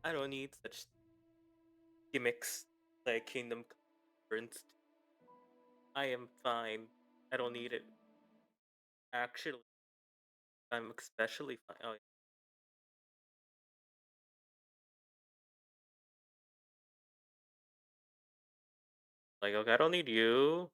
I don't need such gimmicks like Kingdom Deliverance. I am fine. I don't need it. Actually, I'm especially fine. Oh, like okay, I don't need you.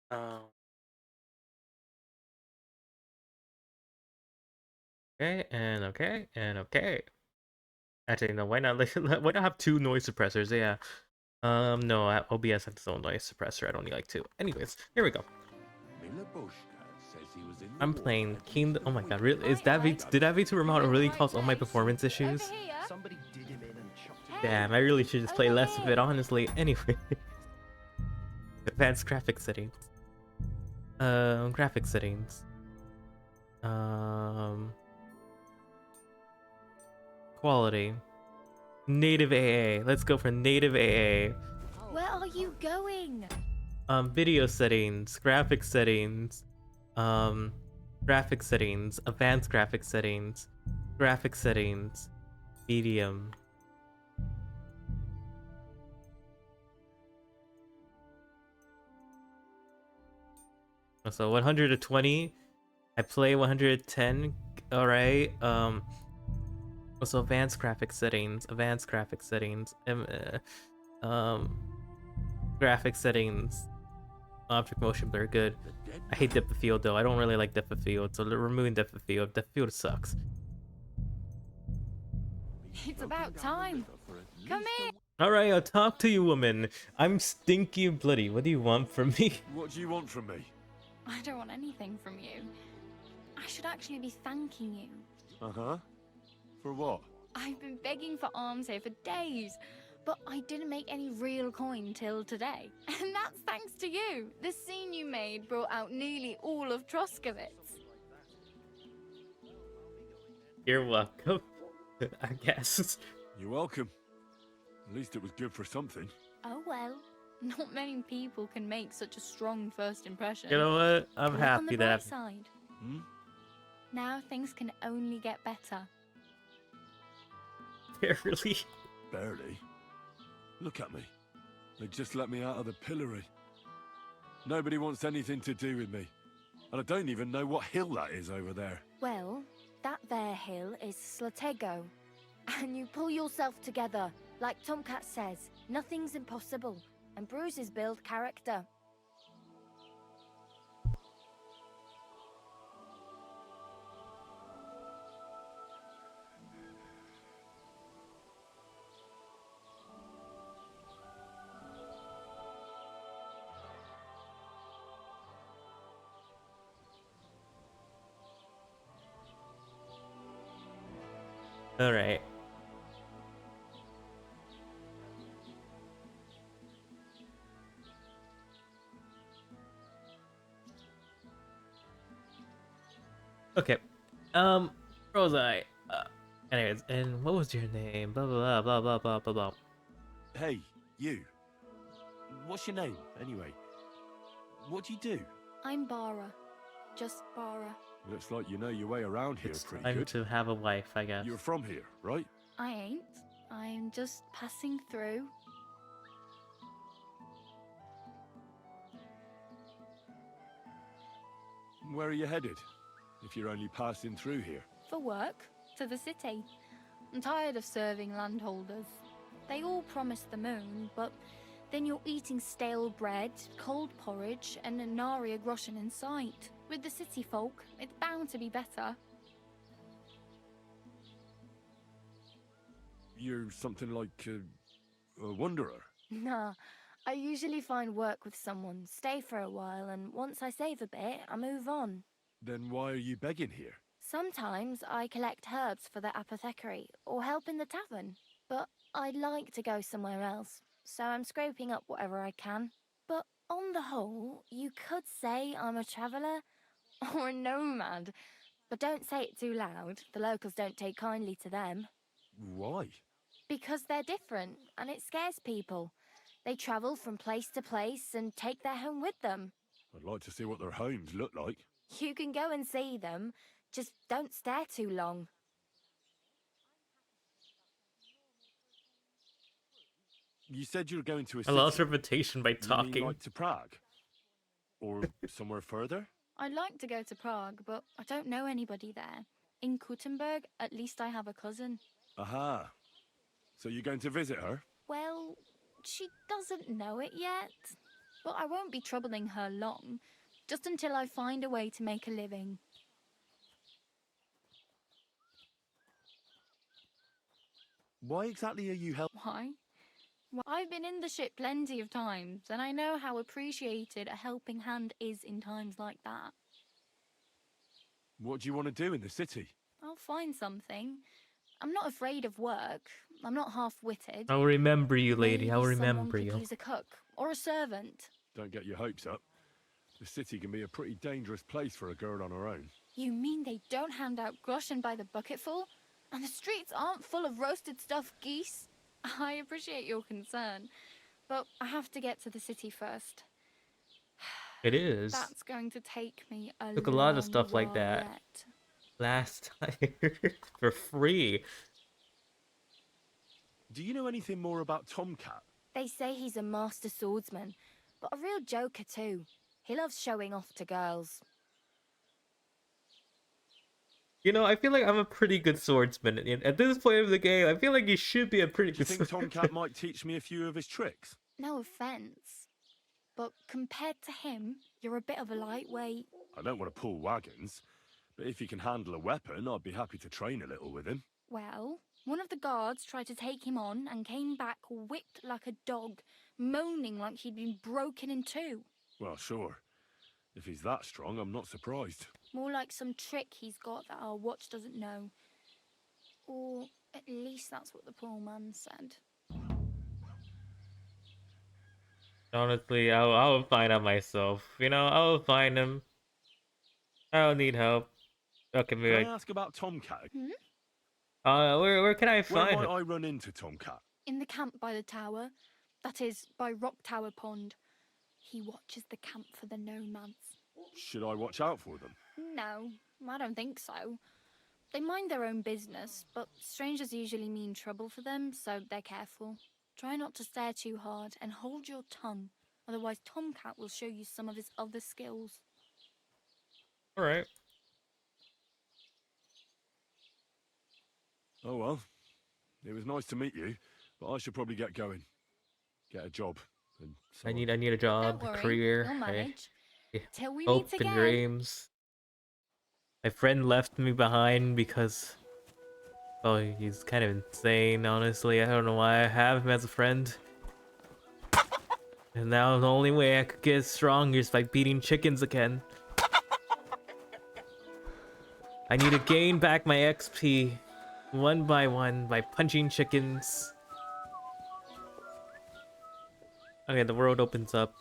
Oh, okay, and okay, and okay. Actually, no. Why not? Like, why not have two noise suppressors? Yeah. No. OBS has its own noise suppressor. I don't need like two. Anyways, here we go. I'm playing King. Oh my god, really? Is that V? Did that V2 remote really cause all my performance issues? Somebody did him in and chopped him. Damn, I really should just play less of it, honestly. Anyway, advanced graphic settings. Graphic settings. Um, quality. Native AA. Let's go for native AA. Where are you going? Video settings, graphic settings, um, graphic settings, advanced graphic settings, medium. So 120. I play 110. All right. Also advanced graphic settings, graphic settings. Object motion blur, good. I hate depth of field though. I don't really like depth of field, so removing depth of field. Depth of field sucks. It's about time. Come here. All right, I'll talk to you, woman. I'm stinky and bloody. What do you want from me? What do you want from me? I don't want anything from you. I should actually be thanking you. Uh-huh. For what? I've been begging for alms here for days, but I didn't make any real coin till today. And that's thanks to you. The scene you made brought out nearly all of Troskowitz. You're welcome. I guess. You're welcome. At least it was good for something. Oh well. Not many people can make such a strong first impression. You know what? I'm Look on happy the bright that. side. Hmm? Now things can only get better. Barely. Barely. Look at me. They just let me out of the pillory. Nobody wants anything to do with me. And I don't even know what hill that is over there. Well, that there hill is Slatego. And you pull yourself together. Like Tomcat says, nothing's impossible. And bruises build character. All right. Okay. Rosai. Anyways, and what was your name? Blah blah blah blah blah blah blah. Hey, you. What's your name, anyway? What do you do? I'm Bara. Just Bara. Looks like you know your way around here It's pretty time good. to have a wife, I guess. You're from here, right? I ain't. I'm just passing through. Where are you headed? If you're only passing through here. For work. To the city. I'm tired of serving landholders. They all promise the moon, but then you're eating stale bread, cold porridge, and a Naria groschen in sight. With the city folk, it's bound to be better. You're something like a wanderer. Nah, I usually find work with someone, stay for a while, and once I save a bit, I move on. Then why are you begging here? Sometimes I collect herbs for the apothecary, or help in the tavern. But I'd like to go somewhere else, so I'm scraping up whatever I can. But on the whole, you could say I'm a traveller or a nomad. But don't say it too loud. The locals don't take kindly to them. Why? Because they're different, and it scares people. They travel from place to place and take their home with them. I'd like to see what their homes look like. You can go and see them, just don't stare too long. You said you were going to a I lost city. reputation by You mean talking. like to Prague? Or somewhere further? I'd like to go to Prague, but I don't know anybody there. In Kuttenberg, at least I have a cousin. Aha. So you're going to visit her? Well, she doesn't know it yet. But I won't be troubling her long, just until I find a way to make a living. Why exactly are you helping? Why? Well, I've been in the ship plenty of times, and I know how appreciated a helping hand is in times like that. What do you want to do in the city? I'll find something. I'm not afraid of work. I'm not half-witted. I'll remember you, lady. I'll Maybe someone remember could you. use a cook or a servant. Don't get your hopes up. The city can be a pretty dangerous place for a girl on her own. You mean they don't hand out groschen by the bucketful? And the streets aren't full of roasted stuffed geese? I appreciate your concern, but I have to get to the city first. It is. That's going to take me a Took a lot of long stuff like while that yet. last time for free. Do you know anything more about Tomcat? They say he's a master swordsman, but a real joker too. He loves showing off to girls. You know, I feel like I'm a pretty good swordsman. At this point of the game, I feel like you should be a pretty Do you good think swordsman. Tomcat might teach me a few of his tricks? No offense, but compared to him, you're a bit of a lightweight. I don't want to pull wagons, but if he can handle a weapon, I'd be happy to train a little with him. Well, one of the guards tried to take him on and came back whipped like a dog, moaning like he'd been broken in two. Well, sure. If he's that strong, I'm not surprised. More like some trick he's got that our watch doesn't know. Or at least that's what the poor man said. Honestly, I'll find out myself. You know, I'll find him. I don't need help. Okay, Can maybe I ask about Tomcat? where can I Where find might him? I run into Tomcat? In the camp by the tower, that is, by Rock Tower Pond. He watches the camp for the nomads. Should I watch out for them? No, I don't think so. They mind their own business, but strangers usually mean trouble for them, so they're careful. Try not to stare too hard and hold your tongue, otherwise Tomcat will show you some of his other skills. Alright. Oh well. It was nice to meet you, but I should probably get going. Get a job. And so I on. need a job, Don't a worry, career, you'll I manage. Till we hope meet and again. dreams. My friend left me behind because, well, he's kind of insane, honestly. I don't know why I have him as a friend. And now the only way I could get stronger is by beating chickens again. I need to gain back my XP one by one by punching chickens. Okay, the world opens up.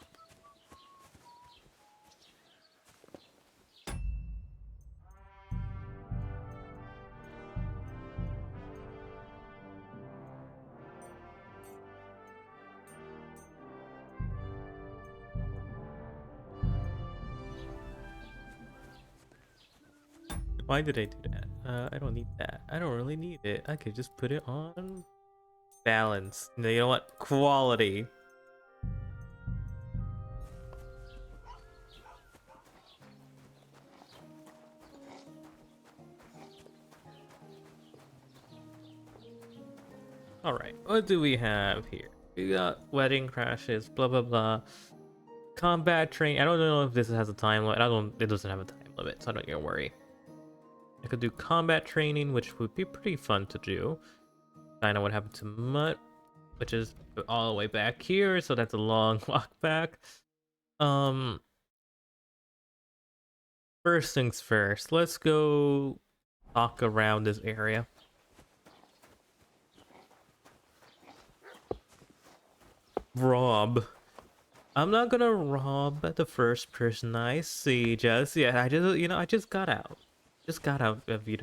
Why did I do that? I don't need that. I don't really need it. I could just put it on balance. No, you know what? Quality. Alright, what do we have here? We got wedding crashes, blah blah blah. Combat train. I don't know if this has a time limit. It doesn't have a time limit, so I don't need to worry. I could do combat training, which would be pretty fun to do. I know what happened to Mutt, which is all the way back here, so that's a long walk back. First things first, let's go talk around this area. rob. I'm not gonna rob the first person I see. Just yeah, I just got out. Just got out of being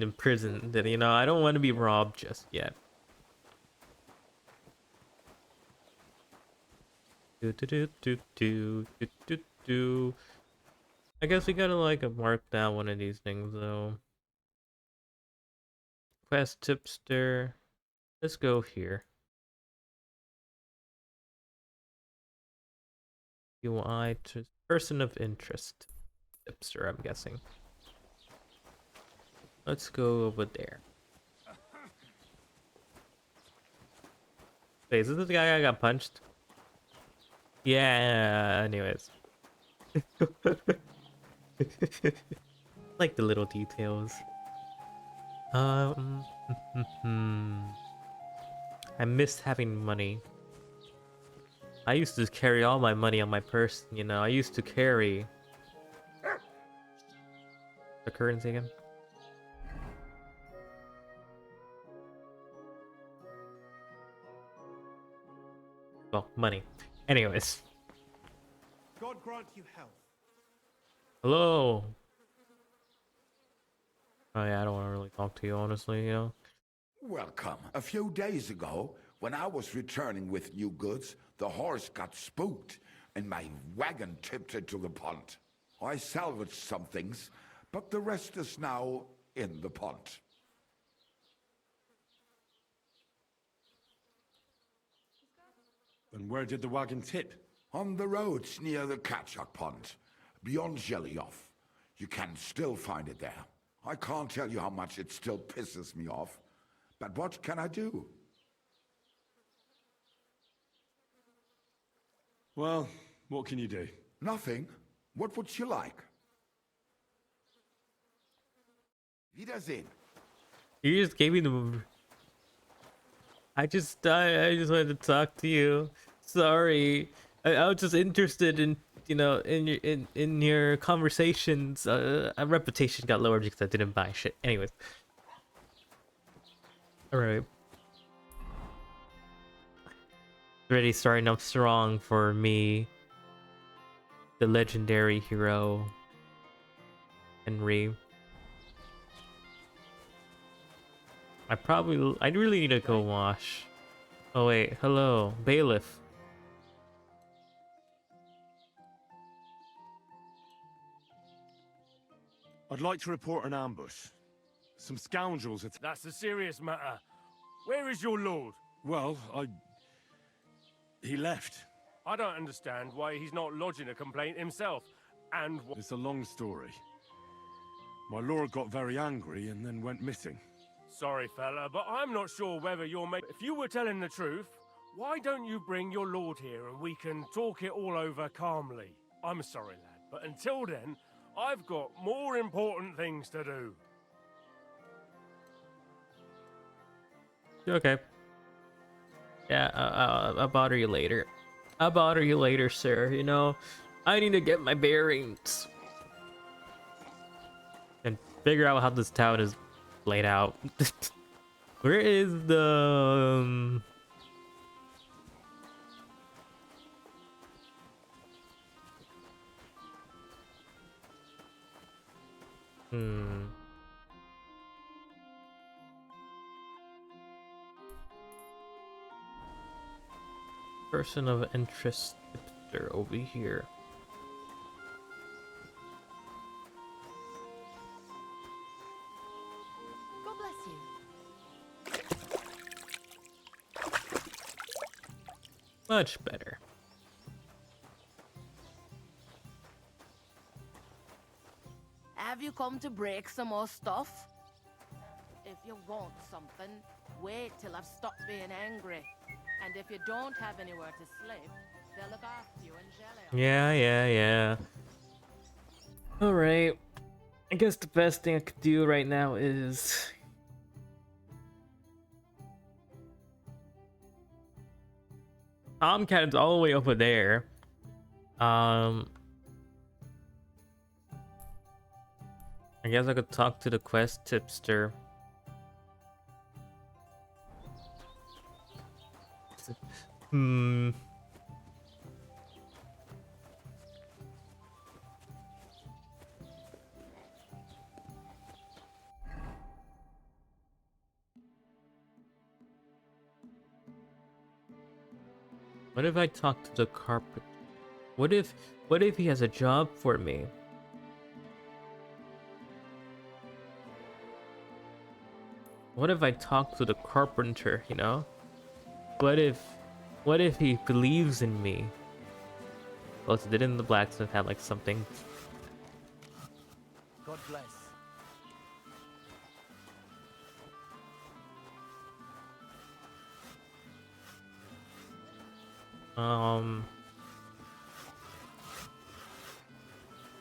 imprisoned. And I don't want to be robbed just yet. Do do do do do do do do. I guess we gotta like mark down one of these things though. Quest tipster. Let's go here. UI to person of interest. Tipster, I'm guessing. Let's go over there. Wait, is this the guy I got punched? Yeah, anyways. Like the little details. Um, I missed having money. I used to carry all my money on my person, I used to carry the currency again. Well, money. Anyways. God grant you health. Hello. Oh yeah, I don't want to really talk to you, honestly. Welcome. A few days ago, when I was returning with new goods, the horse got spooked and my wagon tipped into the pond. I salvaged some things, but the rest is now in the pond. And where did the wagon tip? On the roads near the Catchuck Pond, beyond Jellyoff. You can still find it there. I can't tell you how much it still pisses me off, but what can I do? Well, what can you do? Nothing. What would you like? Wiedersehen. You just gave me the. I just wanted to talk to you. Sorry, I was just interested in in your conversations. A reputation got lowered because I didn't buy shit. Anyways, all right. Already starting up strong for me, the legendary hero, Henry. I really need to go wash. Oh wait, hello, bailiff. I'd like to report an ambush. Some scoundrels at... That's a serious matter. Where is your lord? Well, he left. I don't understand why he's not lodging a complaint himself. And It's a long story. My lord got very angry and then went missing. sorry, fella, but I'm not sure whether you're If you were telling the truth, why don't you bring your lord here and we can talk it all over calmly? I'm sorry, lad, but until then, I've got more important things to do. Okay. Yeah, I'll bother you later. I'll bother you later, sir. I need to get my bearings and figure out how this town is laid out. Where is the person of interest tipster over here? God bless you. Much better. Have you come to break some more stuff? If you want something, wait till I've stopped being angry. And if you don't have anywhere to sleep, they'll look after you in jelly. Yeah. Alright. I guess the best thing I could do right now is Tomcat's all the way over there. I guess I could talk to the quest tipster. Hmm. What if I talk to the carpet? What if he has a job for me? What if I talk to the carpenter, you know? What if he believes in me? Well, didn't the blacksmith have like something? God bless.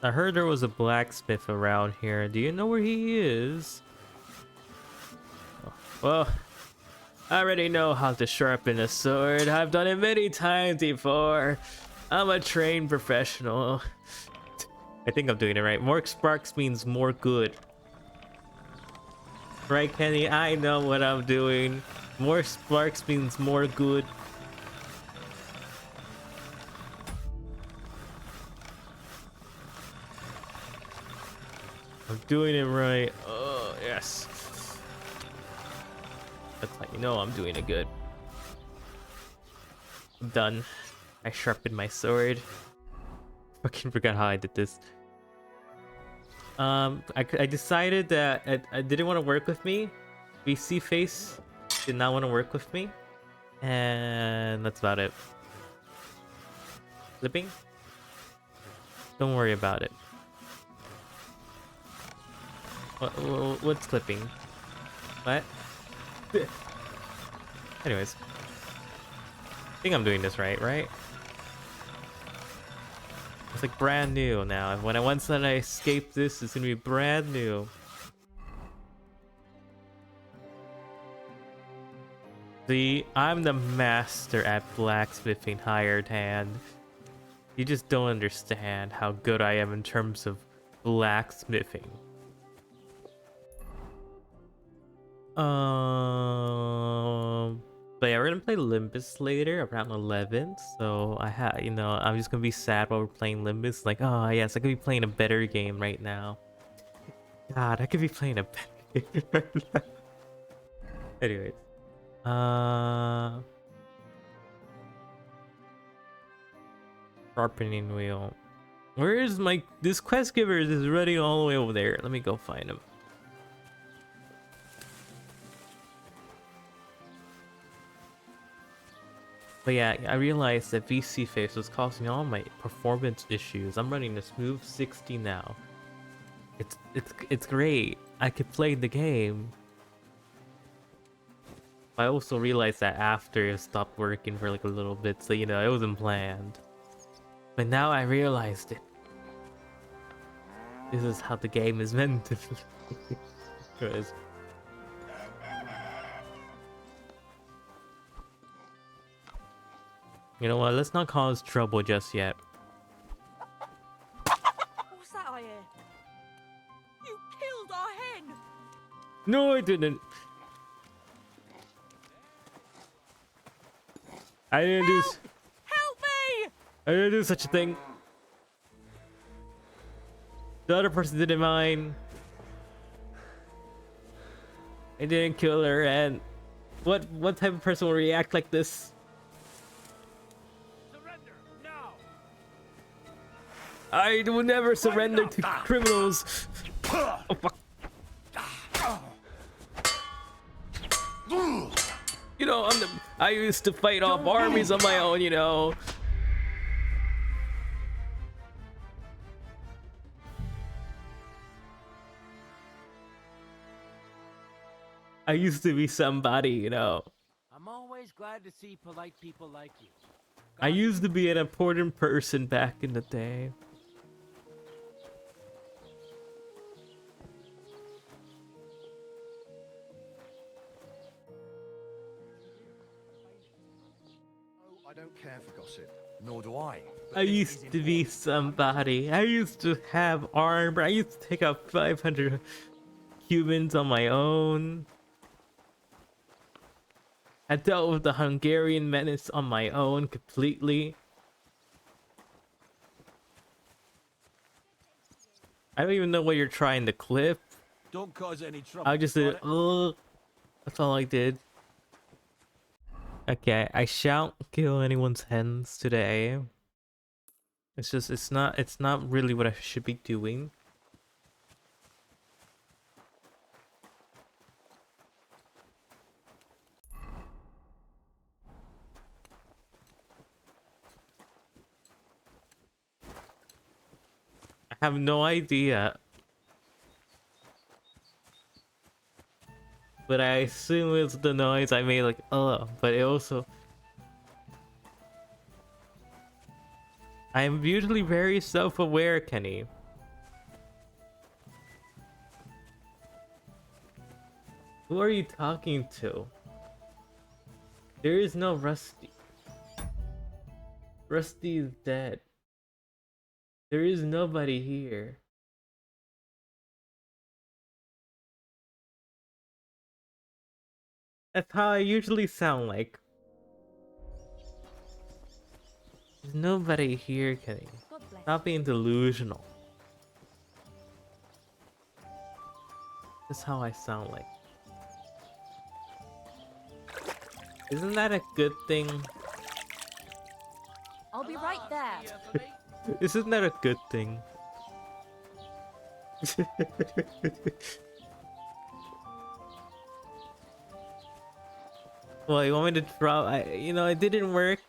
I heard there was a blacksmith around here. Do you know where he is? Well, I already know how to sharpen a sword. I've done it many times before. I'm a trained professional. I think I'm doing it right. More sparks means more good. Right, Kenny? I know what I'm doing. More sparks means more good. I'm doing it right. Oh, yes. That's how you know I'm doing it good. I'm done. I sharpened my sword. Fucking forgot how I did this. I decided that I didn't want to work with me. VC face did not want to work with me. And that's about it. Flipping? Don't worry about it. What's clipping? What? Anyways. I think I'm doing this right? It's like brand new now. Once I escape this, it's gonna be brand new. See, I'm the master at blacksmithing, hired hand. You just don't understand how good I am in terms of blacksmithing. But yeah, we're gonna play Limbus later around 11. So I'm just gonna be sad while we're playing Limbus. Like, oh yes, I could be playing a better game right now. God, I could be playing a better game right now. Anyways, sharpening wheel. Where is this quest giver is running all the way over there. Let me go find him. But yeah, I realized that VC face was causing all my performance issues. I'm running a smooth 60 now. It's great. I could play the game. I also realized that after it stopped working for like a little bit, so it wasn't planned. But now I realized it. This is how the game is meant to be. 'Cause you know what? Let's not cause trouble just yet. What's that I hear? You killed our hen! No, I didn't. I didn't do. Help me! I didn't do such a thing. The other person didn't mind. I didn't kill her, and what type of person will react like this? Surrender now. I will never surrender to criminals. Oh, fuck. I used to fight off armies on my own. I used to be somebody. I'm always glad to see polite people like you. I used to be an important person back in the day. Oh, I don't care for gossip. Nor do I. I used to be somebody. I used to have armor. I used to take out 500 humans on my own. I dealt with the Hungarian menace on my own completely. I don't even know what you're trying to clip. Don't cause any trouble. I just did, that's all I did. Okay, I shan't kill anyone's hens today. It's not really what I should be doing. I have no idea. But I assume it's the noise I made, like, but it also... I am usually very self-aware, Kenny. Who are you talking to? There is no Rusty. Rusty is dead. There is nobody here. That's how I usually sound like. There's nobody here, Kenny. God bless. Stop being delusional. That's how I sound like. Isn't that a good thing? I'll be right there. Isn't that a good thing? Well, you want me to drop? It didn't work.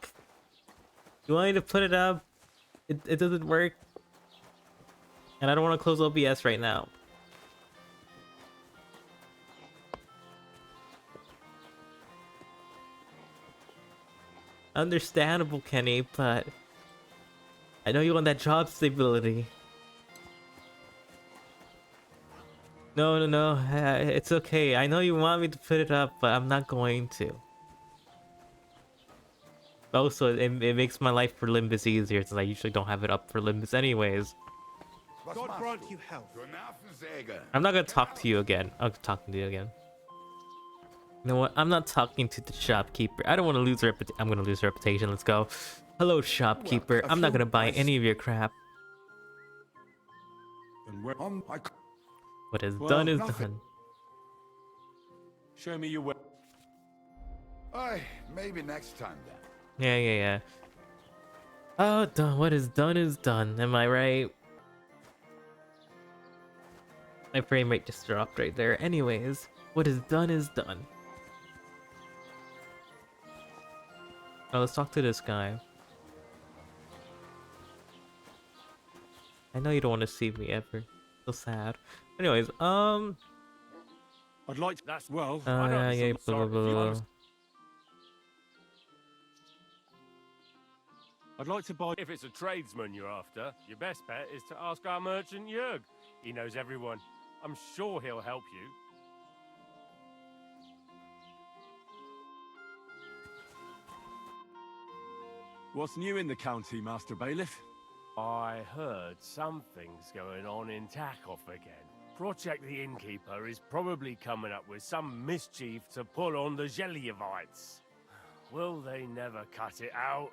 You want me to put it up? It doesn't work. And I don't want to close OBS right now. Understandable, Kenny, but I know you want that job stability. No, it's okay. I know you want me to put it up, but I'm not going to. Also, it makes my life for Limbus easier since I usually don't have it up for Limbus anyways. God grant you health. I'm not gonna talk to you again. I'm talking to you again. You know what? I'm not talking to the shopkeeper. I don't want to lose I'm gonna lose reputation. Let's go. Hello, shopkeeper. I'm not gonna buy any of your crap. And where? What is Well, done is nothing. done. Show me your way. Aye, maybe next time then. Yeah. Oh, done. What is done is done. Am I right? My frame rate just dropped right there. Anyways, what is done is done. Oh, let's talk to this guy. I know you don't want to see me ever. So sad. Anyways, I'd like to. That's well. I know yeah, some sort of view. I'd like to buy. If it's a tradesman you're after, your best bet is to ask our merchant Jörg. He knows everyone. I'm sure he'll help you. What's new in the county, Master Bailiff? I heard something's going on in Takov again. Project the Innkeeper is probably coming up with some mischief to pull on the Zhelyevites. Will they never cut it out?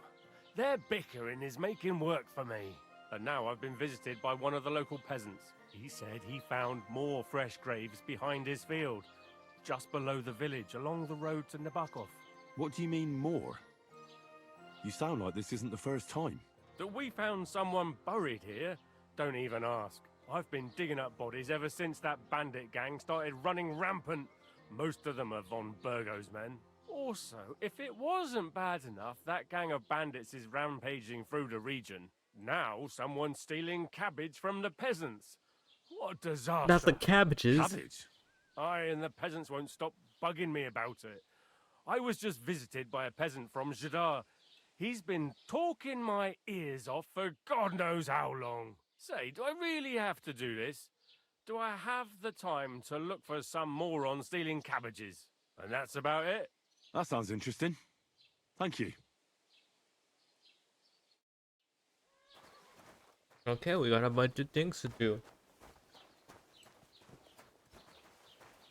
Their bickering is making work for me. And now I've been visited by one of the local peasants. He said he found more fresh graves behind his field, just below the village, along the road to Nabokov. What do you mean more? You sound like this isn't the first time. That we found someone buried here? Don't even ask. I've been digging up bodies ever since that bandit gang started running rampant. Most of them are von Burgo's men. Also, if it wasn't bad enough that gang of bandits is rampaging through the region, now someone's stealing cabbage from the peasants. What a disaster. not the cabbages. Cabbage. Aye, and the peasants won't stop bugging me about it. I was just visited by a peasant from Jadar. He's been talking my ears off for God knows how long. Say, do I really have to do this? Do I have the time to look for some moron stealing cabbages? And that's about it. That sounds interesting. Thank you. Okay, we got a bunch of things to do.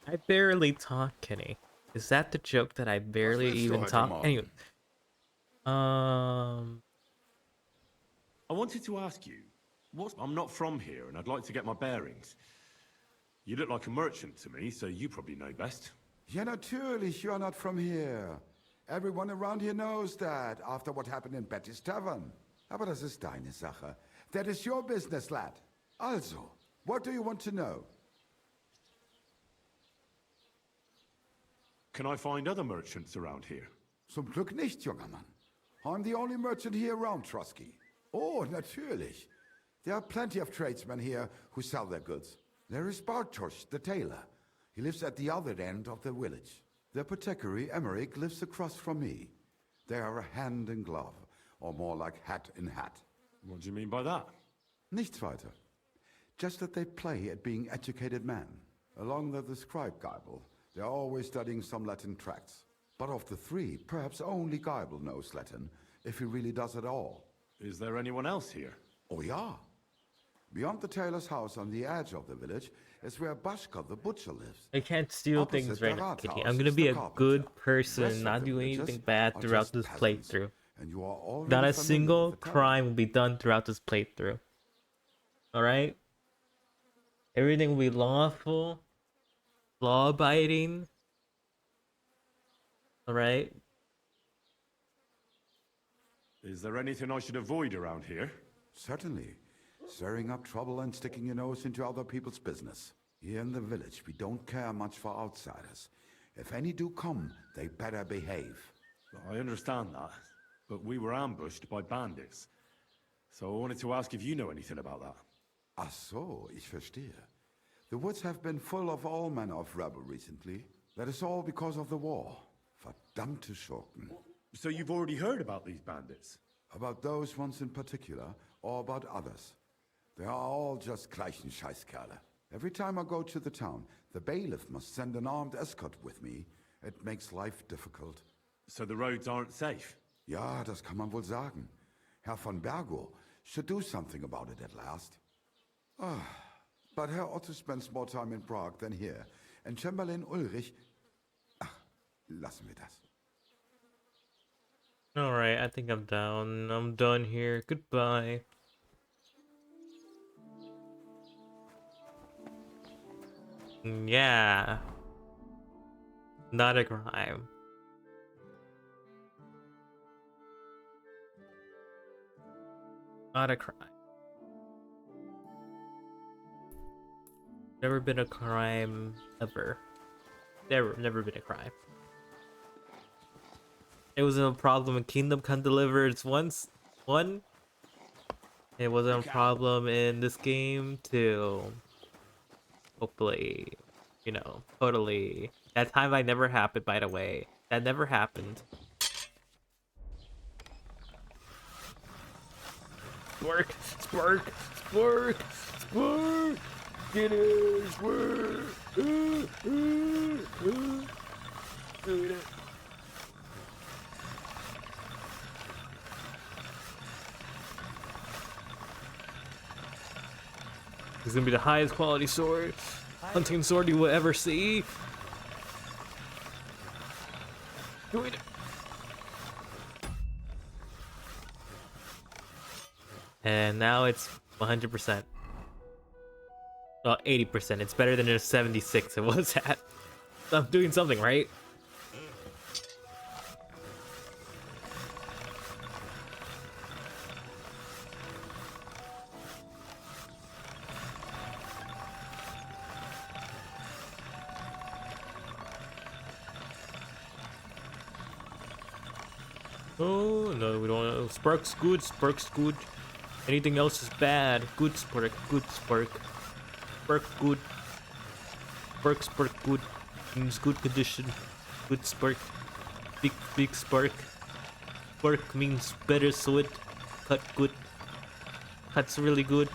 I barely talk, Kenny. Is that the joke that I barely willst du even heute talk? Morgen? Anyway, I wanted to ask you, I'm not from here, and I'd like to get my bearings. You look like a merchant to me, so you probably know best. Ja, natürlich, you're not from here. Everyone around here knows that, after what happened in Betty's Tavern. Aber das ist deine Sache. That is your business, lad. Also, what do you want to know? Can I find other merchants around here? Zum Glück nicht, junger Mann. I'm the only merchant here around, Trusky. Oh, natürlich. There are plenty of tradesmen here who sell their goods. There is Bartosz, the tailor. He lives at the other end of the village. The apothecary, Emmerich, lives across from me. They are hand in glove, or more like hat in hat. What do you mean by that? Nichts weiter. Just that they play at being educated men. Along with the scribe Geibel, they are always studying some Latin tracts. But of the three, perhaps only Geibel knows Latin, if he really does at all. Is there anyone else here? Oh yeah. Beyond the tailor's house on the edge of the village is where Bashka the butcher lives. I can't steal Opposite things the right now, rat Kitty. house I'm gonna is be the a carpenter. good The person rest and of not the do villagers anything bad are throughout just this peasants, playthrough. and you are already Not a familiar single with the town. crime will be done throughout this playthrough. Alright? Everything will be lawful, law abiding. Alright? Is there anything I should avoid around here? Certainly. Stirring up trouble and sticking your nose into other people's business. Here in the village, we don't care much for outsiders. If any do come, they better behave. I understand that, but we were ambushed by bandits. So I wanted to ask if you know anything about that. Ach so, ich verstehe. The woods have been full of all manner of rebel recently. That is all because of the war. Verdammte Schurken. So you've already heard about these bandits? About those ones in particular, or about others. They are all just gleichen Scheißkerle. Every time I go to the town, the bailiff must send an armed escort with me. It makes life difficult. So the roads aren't safe? Ja, das kann man wohl sagen. Herr von Bergo should do something about it at last. But Herr Otto spends more time in Prague than here, and Chamberlain Ulrich... Ach, lassen wir das. Alright, I think I'm down. I'm done here. Goodbye. Yeah. Not a crime. Not a crime. Never been a crime ever. Never been a crime. It wasn't a problem in Kingdom Come Deliverance once. One. It wasn't a problem in this game too. Hopefully, you know, totally. That timeline never happened, by the way. That never happened. Spark! Spark! Spark! Spark! Get it! Spark! Do it. It's gonna be the highest quality sword, hunting sword you will ever see. Do it. And now it's 100%. Well, 80%. It's better than a 76 it was at. So I'm doing something right. Oh no, we don't know. Spark's good, Spark's good. Anything else is bad. Good Spark, good Spark. Spark good. Spark good. Means good condition. Good Spark. Big Spark. Spark means better sword. Cut good. Cut's really good.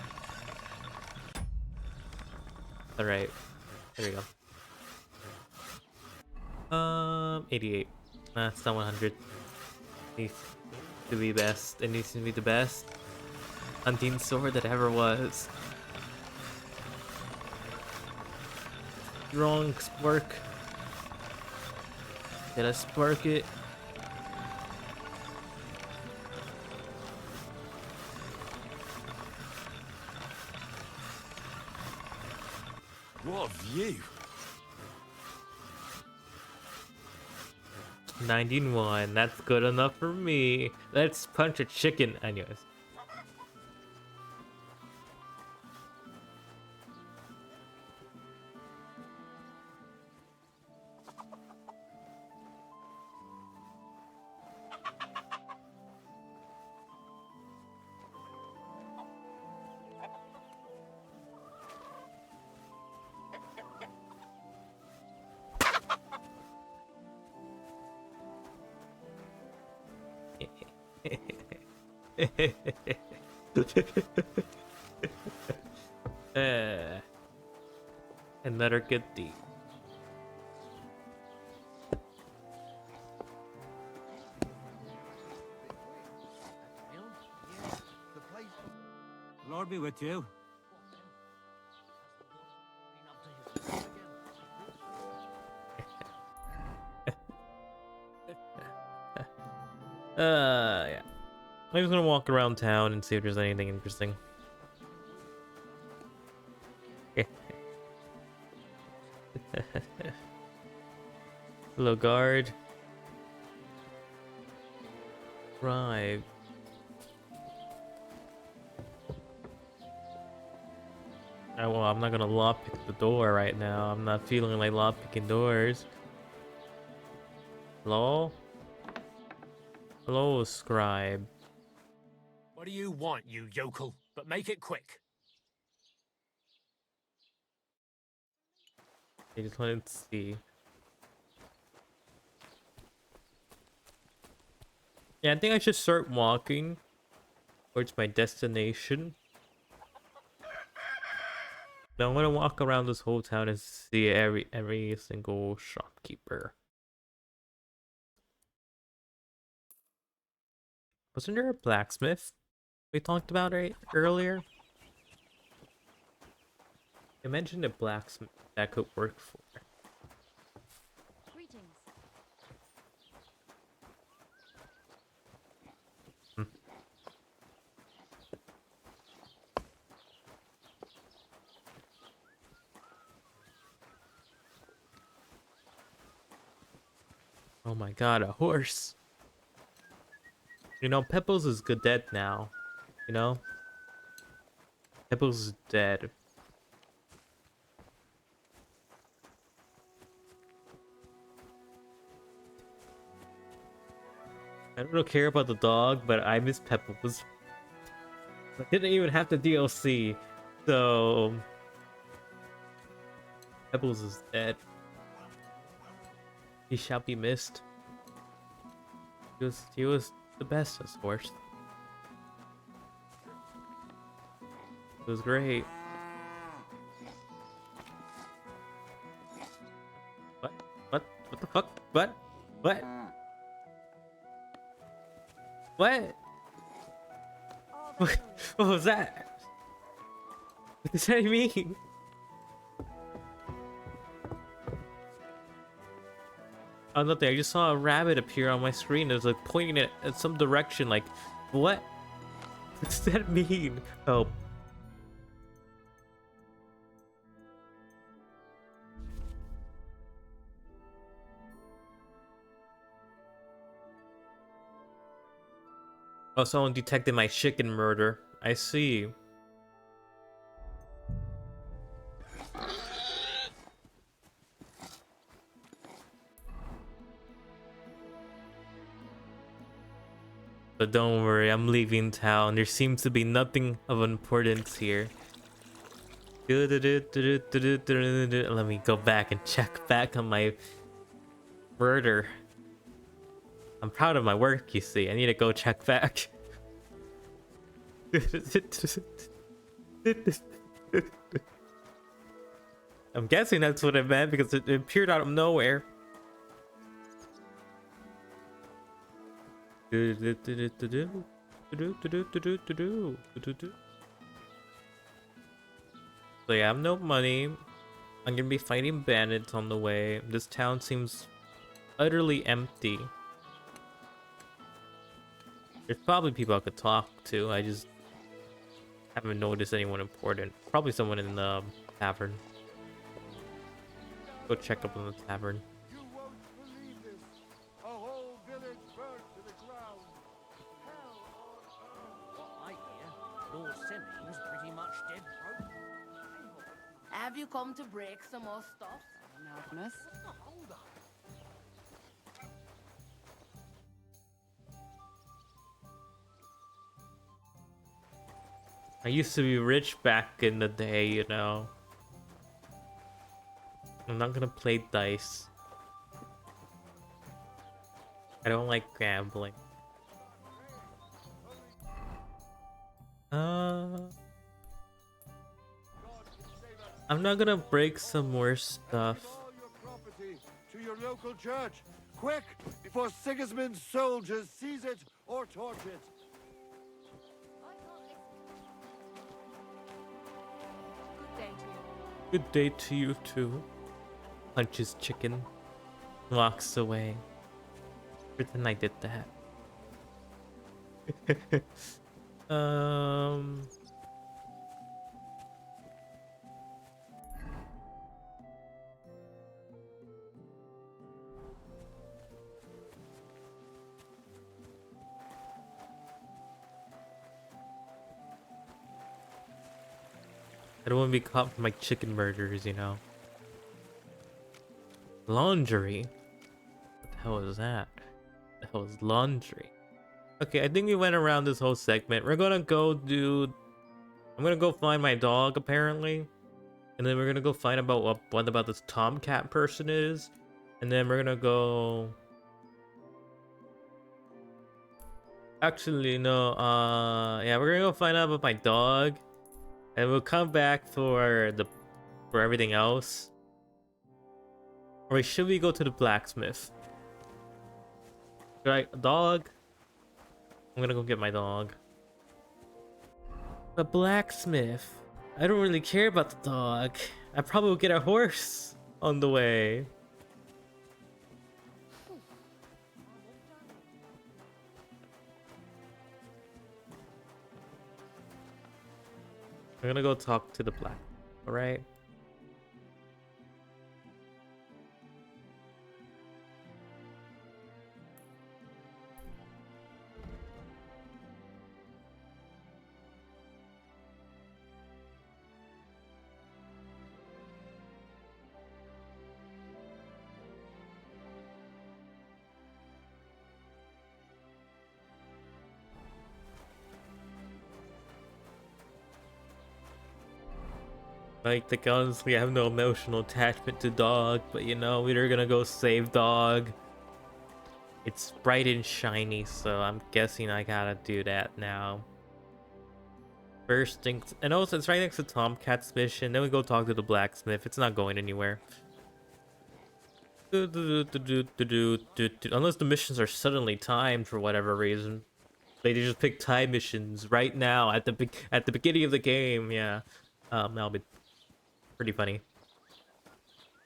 Alright. There we go. 88. It's not 100. Needs to be best. It needs to be the best hunting sword that ever was. Strong Spark. Did I spark it? What a view! 91. That's good enough for me. Let's punch a chicken. Anyways. uh, Another good deed. Lord be with you. Yeah. I'm just gonna walk around town and see if there's anything interesting. Hello, guard. Right. Well, I'm not gonna lockpick the door right now. I'm not feeling like lockpicking doors. Hello? Hello, scribe. What do you want, you yokel? But make it quick. I just wanted to see. Yeah, I think I should start walking towards my destination. Now I'm gonna walk around this whole town and see every single shopkeeper. Wasn't there a blacksmith we talked about earlier? I mentioned a blacksmith that could work for. Greetings. Oh my god, a horse. You know, Pebbles is good dead now. You know? Pebbles is dead. I don't really care about the dog, but I miss Pebbles. I didn't even have the DLC, so Pebbles is dead. He shall be missed. He was the best as horse. It was great. What? What? What the fuck? What? What? What? What was that? What does that mean? Oh, nothing. I just saw a rabbit appear on my screen. It was like pointing it at some direction. Like, what? What does that mean? Oh. Oh, someone detected my chicken murder. I see. But don't worry, I'm leaving town. There seems to be nothing of importance here. Let me go back and check back on my murder. I'm proud of my work, you see. I need to go check back. I'm guessing that's what it meant because it appeared out of nowhere. So yeah, I have no money. I'm gonna be fighting bandits on the way. This town seems utterly empty. There's probably people I could talk to. I just haven't noticed anyone important. Probably someone in the tavern. Go check up on the tavern. You won't believe this. A whole village burned to the ground. Hell on earth. What I hear, Lord Semming's pretty much dead broke. Have you come to break some more stuff? Magnus. Hold on. I used to be rich back in the day, you know. I'm not gonna play dice. I don't like gambling. I'm not gonna break some more stuff. All your property to your local church. Quick, before Sigismund's soldiers seize it or torch it. Good day to you. Good day to you too. Punches chicken. Walks away. Pretend I did that. I don't want to be caught for my chicken murders, you know. Laundry? What the hell is that? What the hell is laundry? Okay, I think we went around this whole segment. We're gonna go do... I'm gonna go find my dog, apparently. And then we're gonna go find about what about this tomcat person is. And then we're gonna go... Actually, no, yeah, we're gonna go find out about my dog. And we'll come back for everything else. Or should we go to the blacksmith? Right, dog. I'm gonna go get my dog. The blacksmith. I don't really care about the dog. I probably will get a horse on the way. I'm gonna go talk to the black. Alright. Like the guns, we have no emotional attachment to dog, but you know, we're gonna go save dog. It's bright and shiny, so I'm guessing I gotta do that now. First things, and also it's right next to Tomcat's mission, then we go talk to the blacksmith. It's not going anywhere. Unless the missions are suddenly timed for whatever reason. They just pick time missions right now at the beginning of the game, yeah. That'll be pretty funny.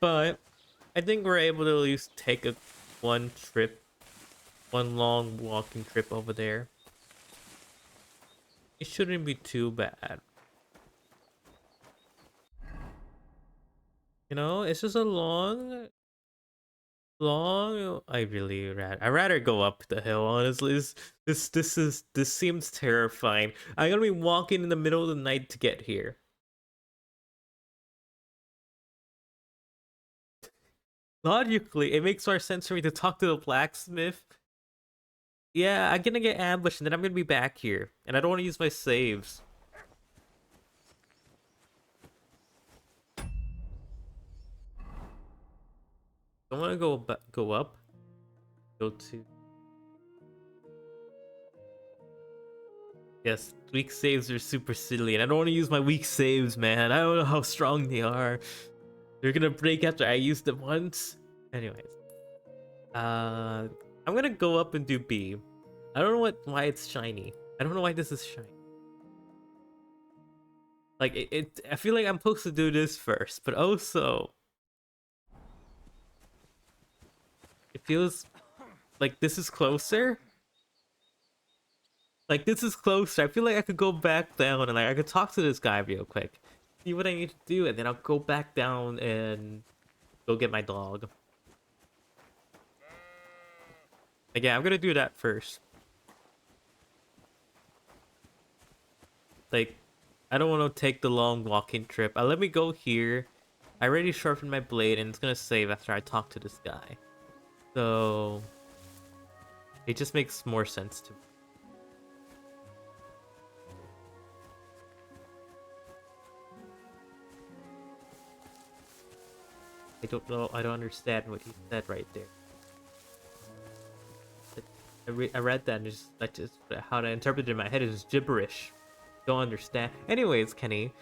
But I think we're able to at least take one long walking trip over there. It shouldn't be too bad. You know, it's just a long. I'd rather go up the hill. Honestly, this seems terrifying. I'm gonna be walking in the middle of the night to get here. Logically, it makes more sense for me to talk to the blacksmith. Yeah, I'm gonna get ambushed and then I'm gonna be back here. And I don't want to use my saves. I want to go up. Go to... Yes, weak saves are super silly. And I don't want to use my weak saves, man. I don't know how strong they are. They're gonna break after I used them once. Anyways. I'm gonna go up and do B. I don't know why it's shiny. I don't know why this is shiny. Like, I feel like I'm supposed to do this first, but also... It feels like this is closer. Like this is closer. I feel like I could go back down and like I could talk to this guy real quick, see what I need to do, and then I'll go back down and go get my dog. Like, yeah, I'm gonna do that first. Like, I don't want to take the long walking trip. Let me go here. I already sharpened my blade, and it's gonna save after I talk to this guy. So it just makes more sense to me. I don't know. I don't understand what he said right there. I read that and just how to interpret it in my head is gibberish. Don't understand. Anyways, Kenny,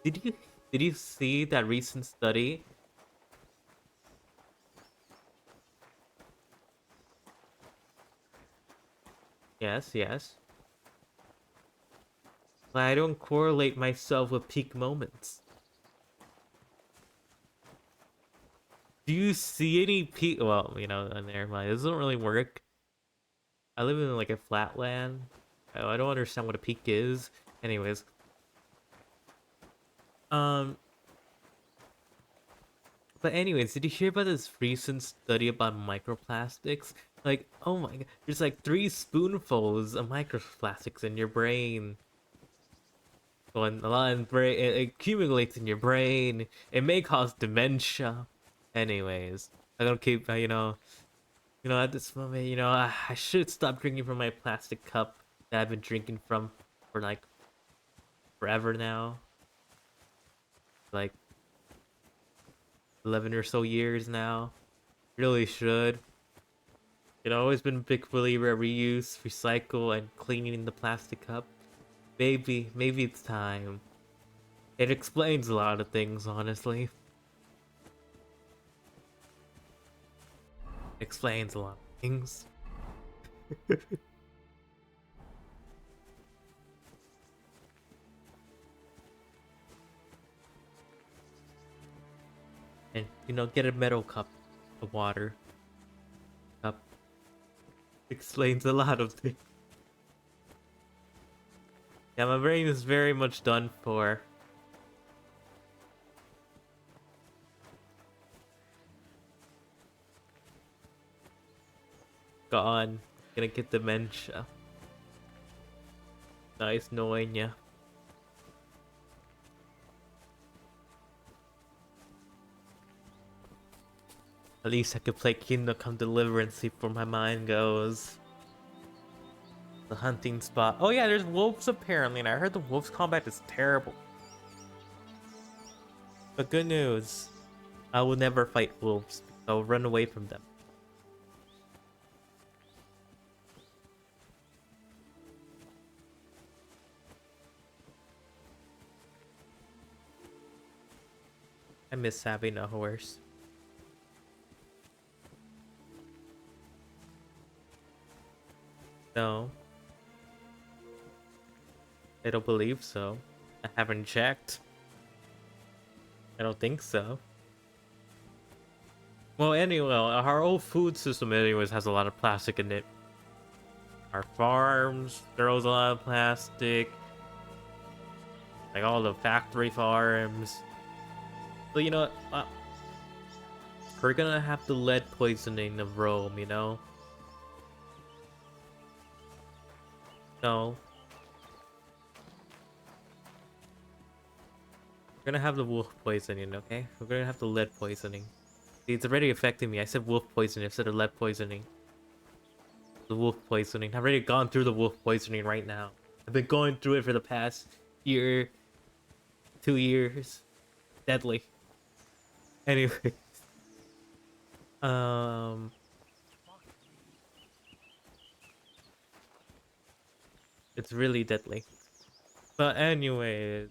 did you see that recent study? Yes, yes. I don't correlate myself with peak moments. Do you see any peak? Well, you know, never mind. It doesn't really work. I live in like a flatland. I don't understand what a peak is. Anyways, um, but anyways, did you hear about this recent study about microplastics? Like, oh my god, there's like 3 spoonfuls of microplastics in your brain. When a lot of brain it accumulates in your brain, it may cause dementia. Anyways, I don't keep at this moment, I should stop drinking from my plastic cup that I've been drinking from for like forever now, like 11 or so years now. Really should. Always been a big believer of reuse, recycle, and cleaning the plastic cup. Maybe it's time. It explains a lot of things, honestly. Explains a lot of things. And get a metal cup of water. Cup explains a lot of things. Yeah, my brain is very much done for. Gone. Gonna get dementia. Nice knowing ya. At least I could play Kingdom Come Deliverance before my mind goes. The hunting spot. Oh yeah, there's wolves apparently, and I heard the wolves combat is terrible. But good news, I will never fight wolves. I'll run away from them. I miss having a horse. No. I don't believe so. I haven't checked. I don't think so. Well, anyway, our old food system anyways has a lot of plastic in it. Our farms throws a lot of plastic. Like all the factory farms. So we're gonna have the lead poisoning of Rome, No. We're gonna have the wolf poisoning, okay? We're gonna have the lead poisoning. See, it's already affecting me. I said wolf poisoning instead of lead poisoning. The wolf poisoning. I've already gone through the wolf poisoning right now. I've been going through it for the past year, 2 years. Deadly. Anyway. It's really deadly. But anyway,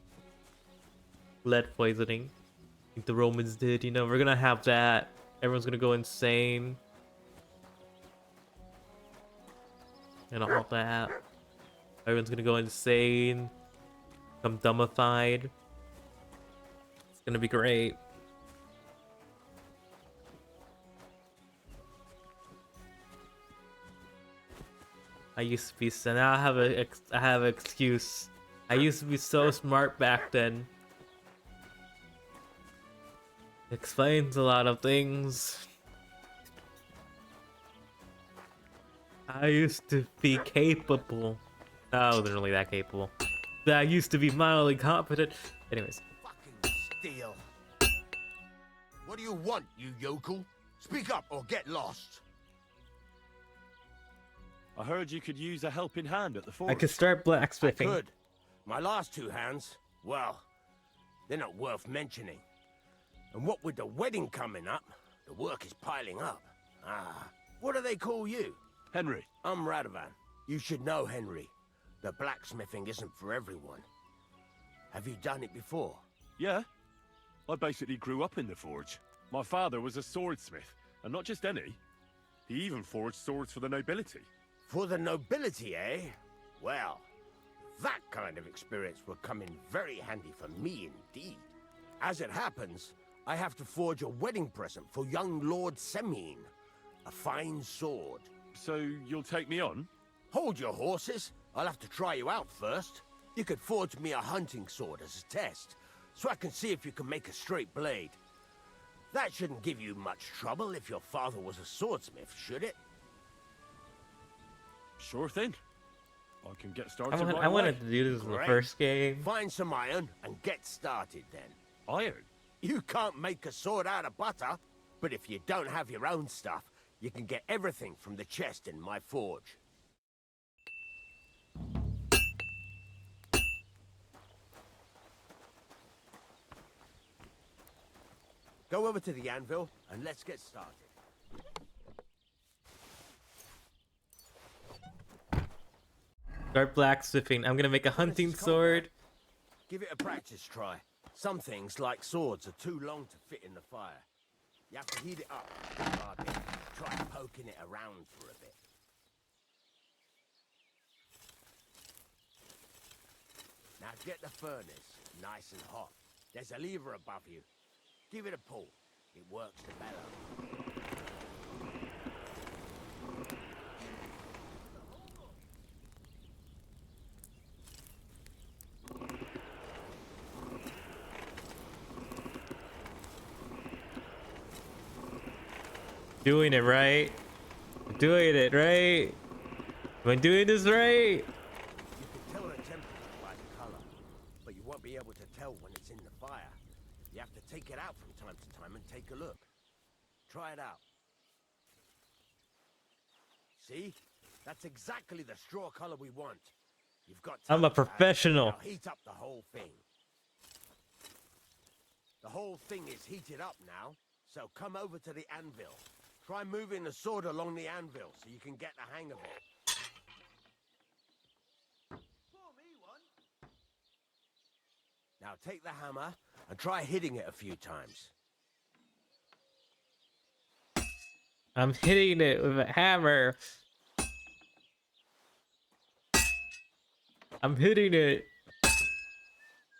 lead poisoning. Like the Romans did, we're gonna have that. Everyone's gonna go insane. And all that. Everyone's gonna go insane. Become dumbified. It's gonna be great. I used to be so now I have an excuse. I used to be so smart back then. Explains a lot of things. I used to be capable. I wasn't really that capable. I used to be mildly competent. Anyways. Fucking steal. What do you want, you yokel? Speak up or get lost. I heard you could use a helping hand at the forge. I could start I blacksmithing. could. My last two hands, well, they're not worth mentioning. And what with the wedding coming up, the work is piling up. What do they call you? Henry. I'm Radovan. You should know, Henry. The blacksmithing isn't for everyone. Have you done it before? Yeah. I basically grew up in the forge. My father was a swordsmith, and not just any. He even forged swords for the nobility. For the nobility, eh? Well, that kind of experience will come in very handy for me indeed. As it happens, I have to forge a wedding present for young Lord Semine. A fine sword. So you'll take me on? Hold your horses. I'll have to try you out first. You could forge me a hunting sword as a test, so I can see if you can make a straight blade. That shouldn't give you much trouble if your father was a swordsmith, should it? Sure thing. I can get started I right away. wanted to do this in the Great. first game. Find some iron and get started then. Iron? You can't make a sword out of butter, but if you don't have your own stuff, you can get everything from the chest in my forge. Go over to the anvil and let's get started. Start blacksmithing. I'm gonna make a hunting sword. Give it a practice try. Some things, like swords, are too long to fit in the fire. You have to heat it up a bit. Try poking it around for a bit. Now get the furnace nice and hot. There's a lever above you. Give it a pull. It works the bellow. Doing it right. Doing it right. Am I doing this right? You can tell the temperature by the color, but you won't be able to tell when it's in the fire. You have to take it out from time to time and take a look. Try it out. See? That's exactly the straw color we want. You've got I'm a time to have it. professional. Now heat up the whole thing. The whole thing is heated up now, so come over to the anvil. Try moving the sword along the anvil so you can get the hang of it. Now take the hammer and try hitting it a few times. I'm hitting it with a hammer. I'm hitting it.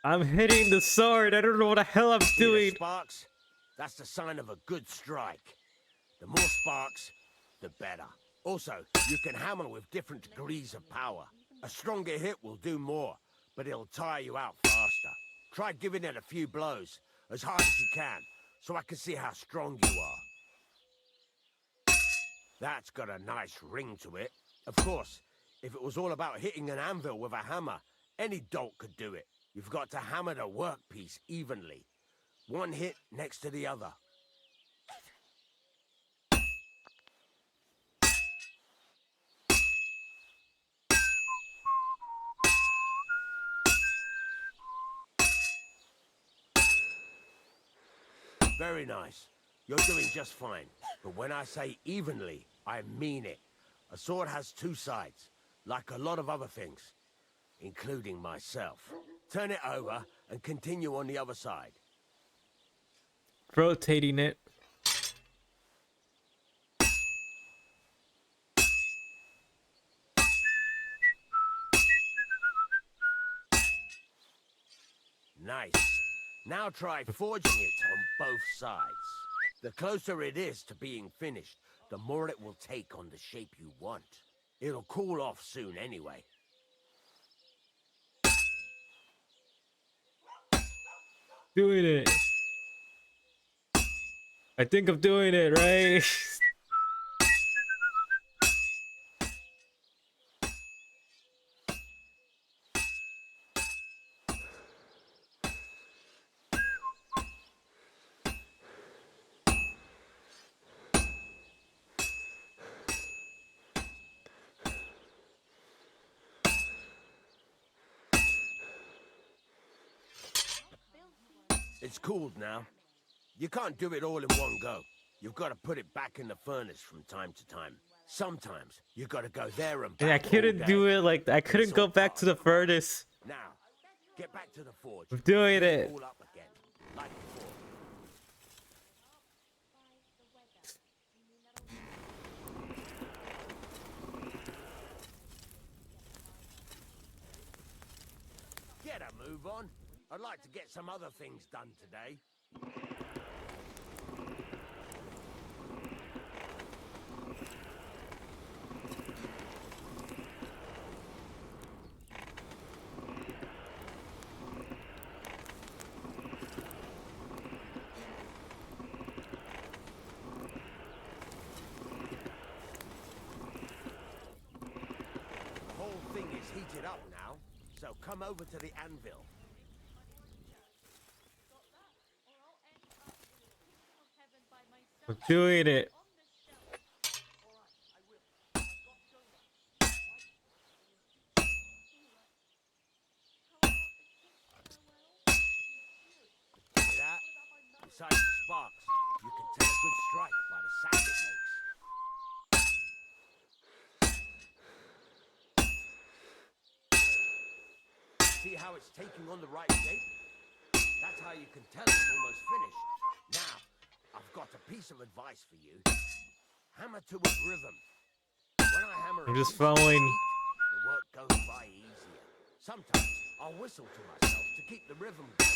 I'm hitting the sword. I don't know what the hell I'm See the doing. sparks? That's the sign of a good strike. The more sparks, the better. Also, you can hammer with different degrees of power. A stronger hit will do more, but it'll tire you out faster. Try giving it a few blows, as hard as you can, so I can see how strong you are. That's got a nice ring to it. Of course, if it was all about hitting an anvil with a hammer, any dolt could do it. You've got to hammer the workpiece evenly. One hit next to the other. Very nice. You're doing just fine. But when I say evenly, I mean it. A sword has two sides, like a lot of other things, including myself. Turn it over and continue on the other side. Rotating it. Nice. Now try forging it on both sides. The closer it is to being finished, the more it will take on the shape you want. It'll cool off soon anyway. Doing it. I think I'm doing it, right? It's cooled now. You can't do it all in one go. You've got to put it back in the furnace from time to time. Sometimes you got to go there and back. And I couldn't do it like I couldn't go back to the furnace. Now, get back to the forge. I'm doing it. All up again, like before. Get a move on. I'd like to get some other things done today. The whole thing is heated up now, so come over to the anvil. I'm doing it. That, besides the sparks, you can tell a good strike by the sound it makes. See how it's taking on the right shape? That's how you can tell it's almost finished. Now, I've got a piece of advice for you. Hammer to a rhythm. When I hammer I'm a just piece of following. beat, the work goes by easier. Sometimes I'll whistle to myself to keep the rhythm going.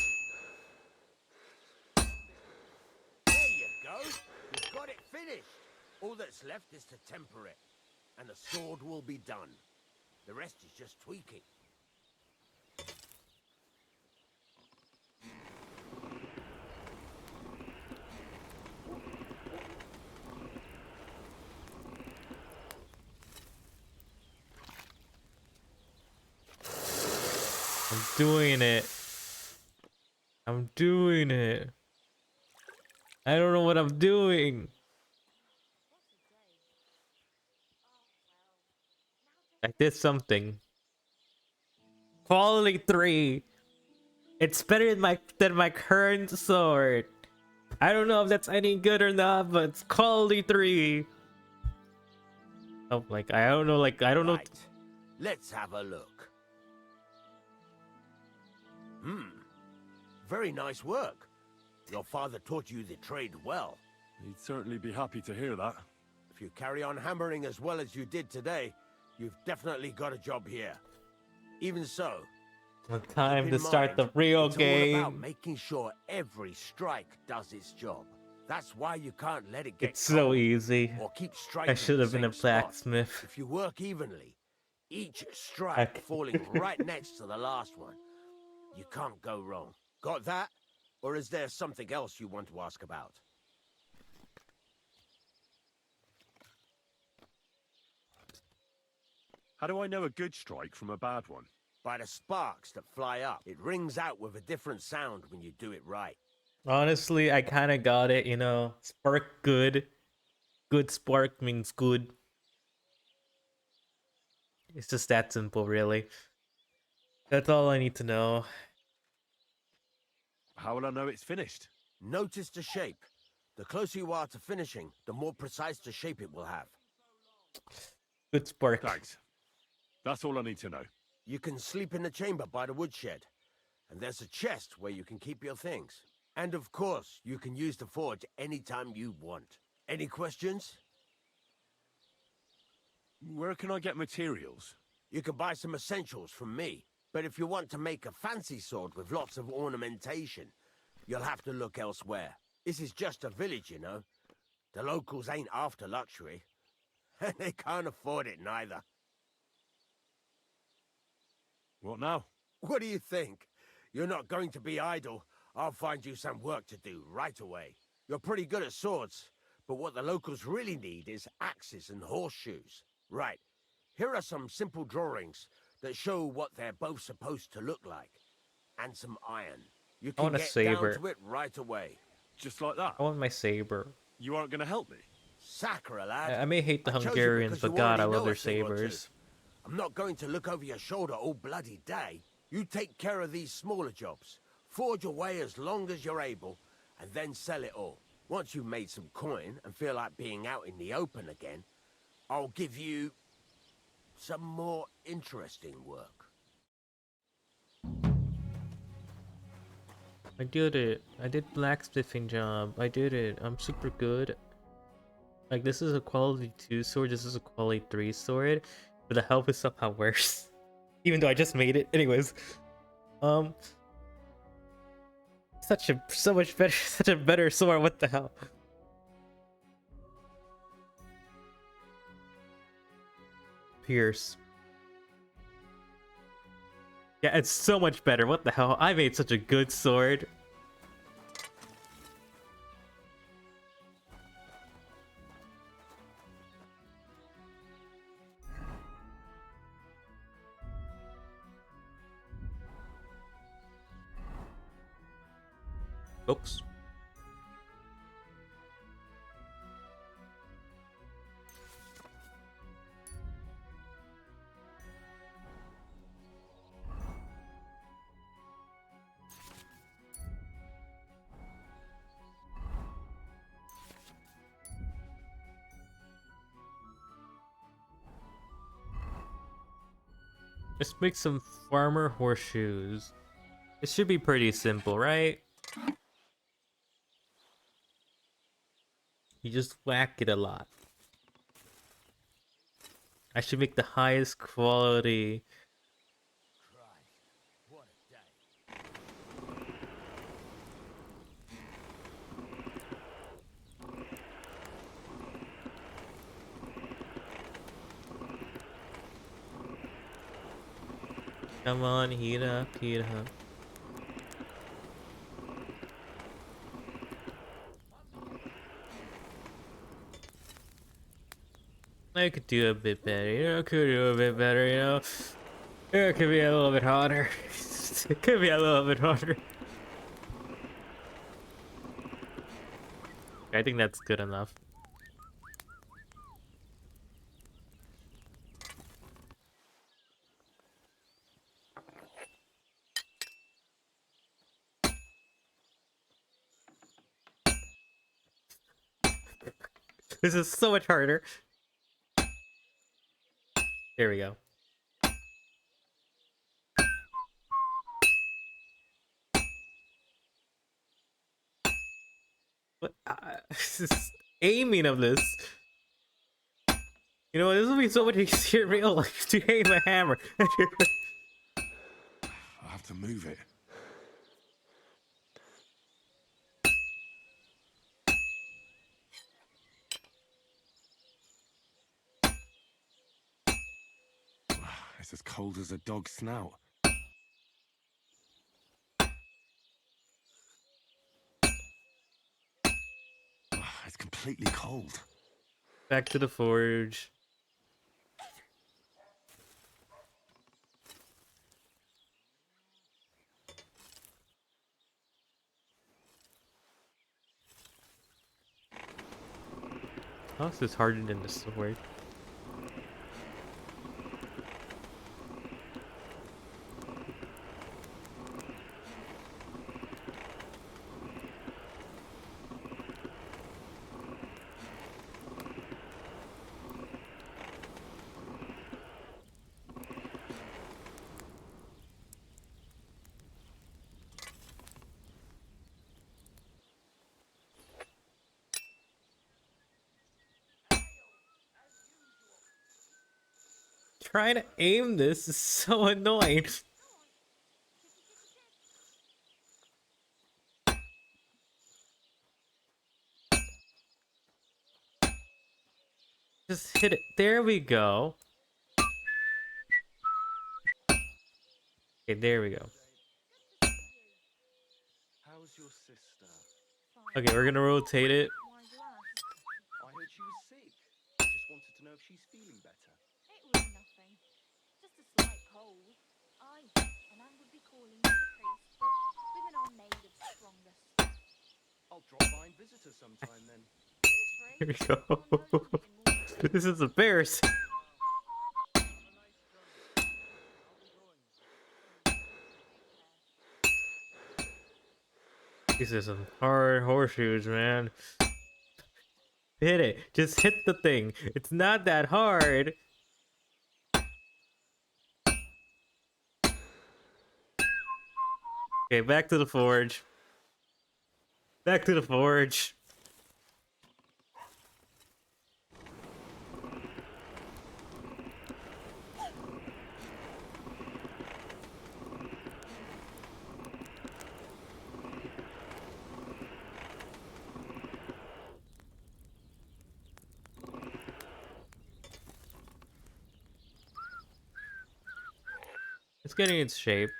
There you go. We've got it finished. All that's left is to temper it, and the sword will be done. The rest is just tweaking. I'm doing it. I'm doing it. I don't know what I'm doing. I did something. Quality 3. It's better than my current sword. I don't know if that's any good or not, but it's quality 3. Oh, like I don't know, like I don't know. Right. Let's have a look. Very nice work. Your father taught you the trade well. He'd certainly be happy to hear that. If you carry on hammering as well as you did today, you've definitely got a job here. Even so, Time keep to in start the mind, real it's all about game. making sure every strike does its job. That's why you can't let it get It's so cold easy. or keep striking I should the have been a same spot. blacksmith. If you work evenly, each strike falling right next to the last one, you can't go wrong. Got that? Or is there something else you want to ask about? How do I know a good strike from a bad one? By the sparks that fly up. It rings out with a different sound when you do it right. Honestly, I kind of got it, you know. Spark good. Good spark means good. It's just that simple, really. That's all I need to know. How will I know it's finished? Notice the shape. The closer you are to finishing, the more precise the shape it will have. Good spark. Thanks. That's all I need to know. You can sleep in the chamber by the woodshed. And there's a chest where you can keep your things. And of course, you can use the forge anytime you want. Any questions? Where can I get materials? You can buy some essentials from me. But if you want to make a fancy sword with lots of ornamentation, you'll have to look elsewhere. This is just a village, you know. The locals ain't after luxury. And they can't afford it neither. What now? What do you think? You're not going to be idle. I'll find you some work to do right away. You're pretty good at swords, but what the locals really need is axes and horseshoes. Right, here are some simple drawings that show what they're both supposed to look like. And some iron. You I can want a get down saber. to it right away. Just like that? I want my saber. You aren't going to help me? Sacre, lad. I may hate the I chose you Hungarians, because but you God, I already love know their a thing or two. sabers. I'm not going to look over your shoulder all bloody day. You take care of these smaller jobs. Forge away as long as you're able, and then sell it all. Once you've made some coin and feel like being out in the open again, I'll give you some more interesting work. I did it. I did blacksmithing job. I did it. I'm super good. Like, this is a quality 2 sword. This is a quality 3 sword. But the health is somehow worse. Even though I just made it. Anyways. So much better. Such a better sword. What the hell? Pierce. Yeah, it's so much better. What the hell? I made such a good sword. Oops. Let's make some farmer horseshoes. It should be pretty simple, right? You just whack it a lot. I should make the highest quality. Come on, heat up, heat up. I could do a bit better, you know, could do a bit better, you know. It could be a little bit hotter. It could be a little bit hotter. I think that's good enough. This is so much harder. Here we go. What? This is aiming of this. You know, this will be so much easier in real life to aim a hammer. I have to move it. It's as cold as a dog's snout. It's completely cold. Back to the forge. How is this harder than the sword? Trying to aim this is so annoying. Just hit it. There we go. Okay, there we go. How's your sister? Okay, we're gonna rotate it. Why do you ask? I heard she was sick. I just wanted to know if she's feeling better. It was nothing. Just a slight cold. Aye, a man would be calling for the priest, but women are made of stronger stuff. I'll drop by and visit her sometime then. Feel free. Here we go. You're no longer in mortal This is embarrassing. These are some hard horseshoes, man. Hit it. Just hit the thing. It's not that hard. Okay, back to the forge. Back to the forge. It's getting its shape.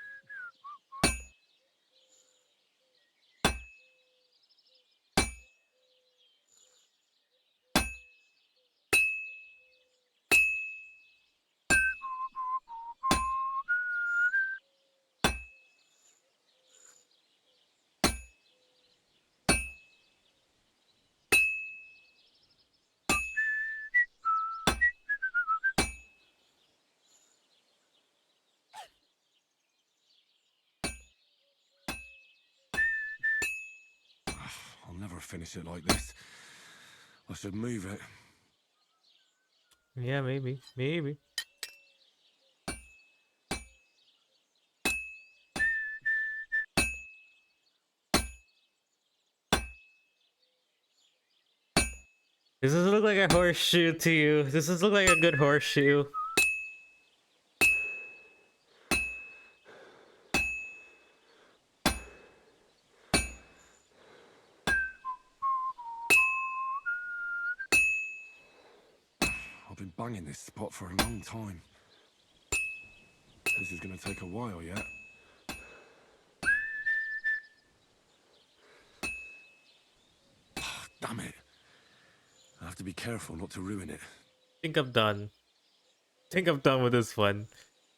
I'll never finish it like this. I should move it. Yeah, maybe. Maybe. Does this look like a horseshoe to you? Does this look like a good horseshoe? I've been banging this spot for a long time. This is gonna take a while yet. Damn it. I have to be careful not to ruin it. Think I'm done. Think I'm done with this one.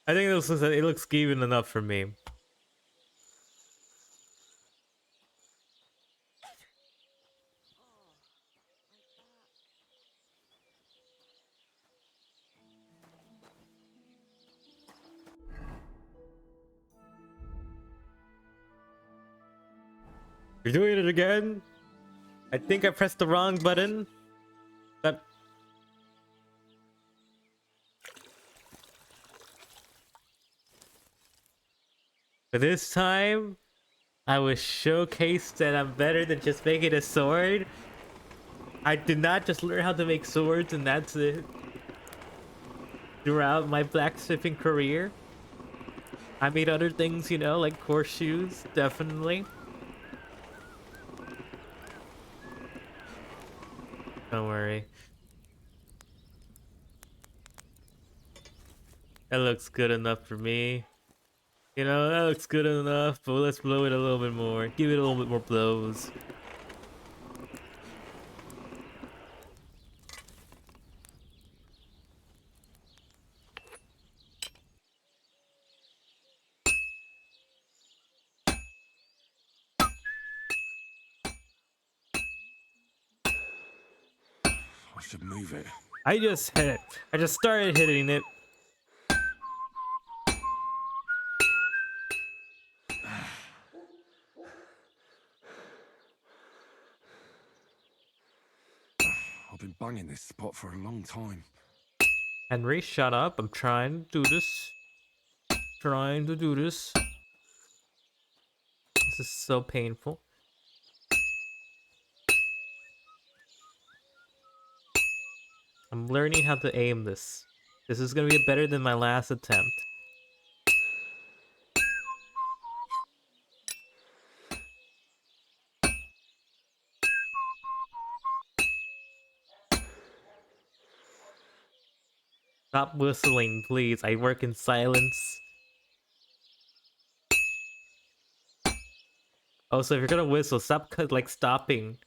I think it looks even enough for me. You're doing it again? I think I pressed the wrong button. That. But this time, I was showcased that I'm better than just making a sword. I did not just learn how to make swords and that's it. Throughout my blacksmithing career, I made other things, you know, like horseshoes, definitely. Don't worry. That looks good enough for me. You know, that looks good enough, but let's blow it a little bit more. Give it a little bit more blows. I should move it. I just hit it. I just started hitting it. I've been banging this spot for a long time. Henry, shut up. I'm trying to do this. Trying to do this. This is so painful. I'm learning how to aim this. This is gonna be better than my last attempt. Stop whistling, please. I work in silence. Oh, so if you're gonna whistle, stop like stopping.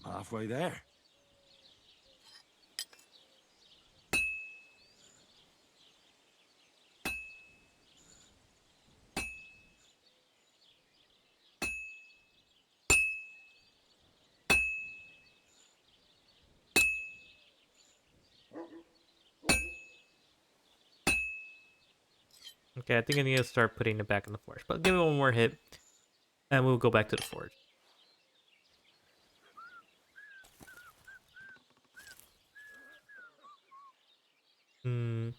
I'm halfway there. Okay, I think I need to start putting it back in the forge. But give it one more hit, and we'll go back to the forge. Hmm.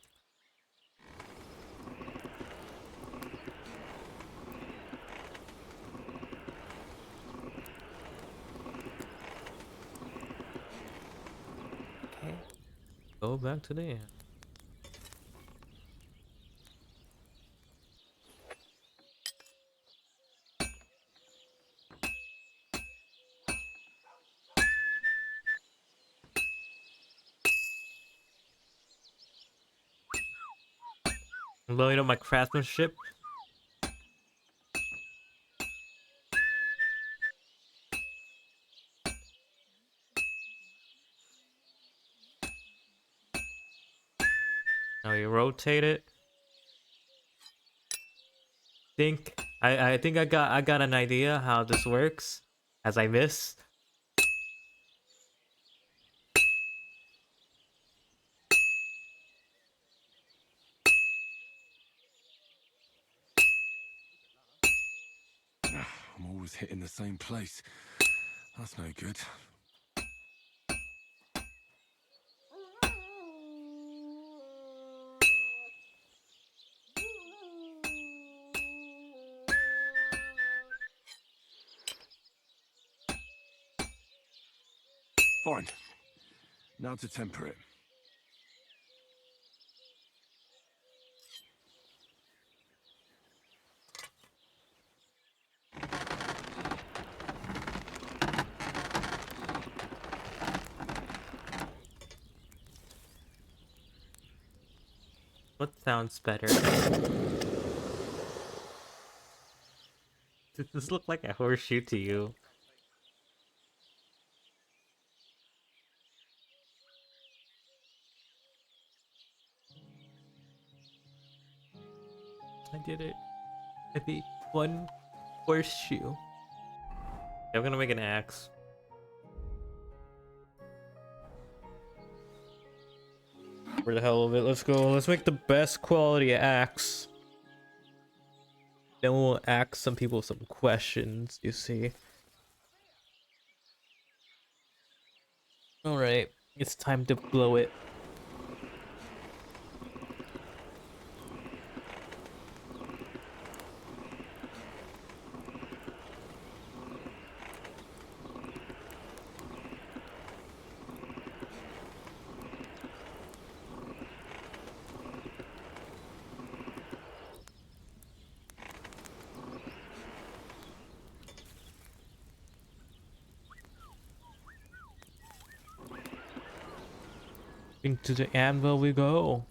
Okay. Go back to the end. I'm blowing up my craftsmanship. Now we rotate it. I think I got an idea how this works. As I miss. I'm always hitting the same place. That's no good. Fine. Now to temper it. What sounds better? Does this look like a horseshoe to you? I did it. I beat one horseshoe. I'm gonna make an axe. For the hell of it, let's go. Let's make the best quality axe. Then we'll ask some people some questions, you see. Alright, it's time to blow it. Into the anvil we go.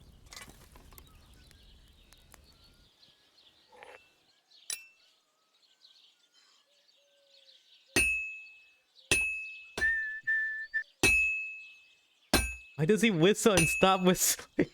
Why does he whistle and stop whistling?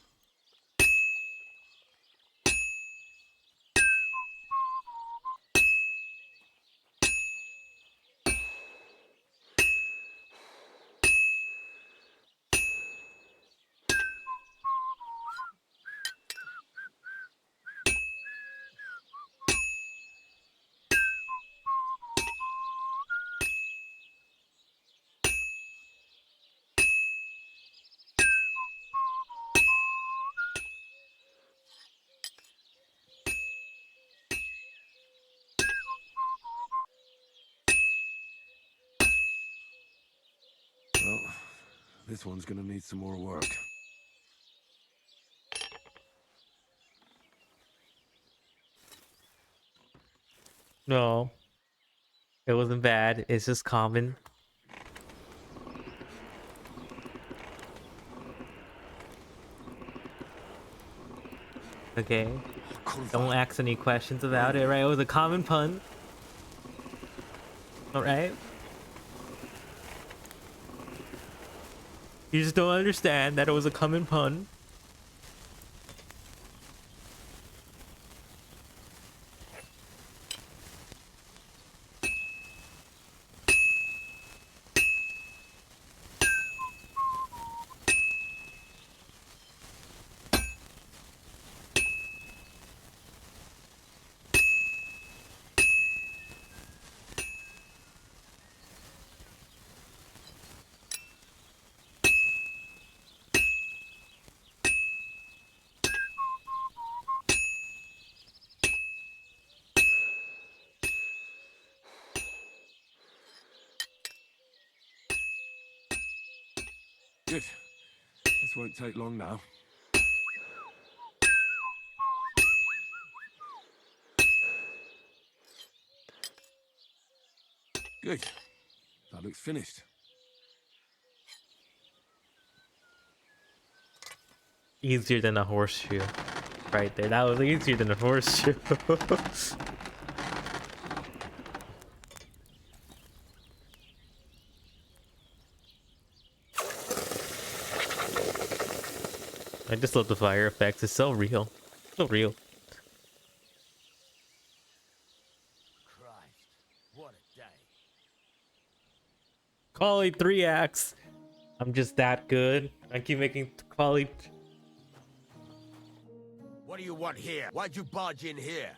Well, this one's gonna need some more work. No, it wasn't bad. It's just common. Okay? Don't ask any questions about it, right? It was a common pun. Alright? You just don't understand that it was a common pun. Good. This won't take long now. Good. That looks finished. Easier than a horseshoe. Right there. That was easier than a horseshoe. I just love the fire effects. It's so real. So real. Christ, what a day. Quality 3 acts. I'm just that good. I keep making quality. What do you want here? Why'd you barge in here?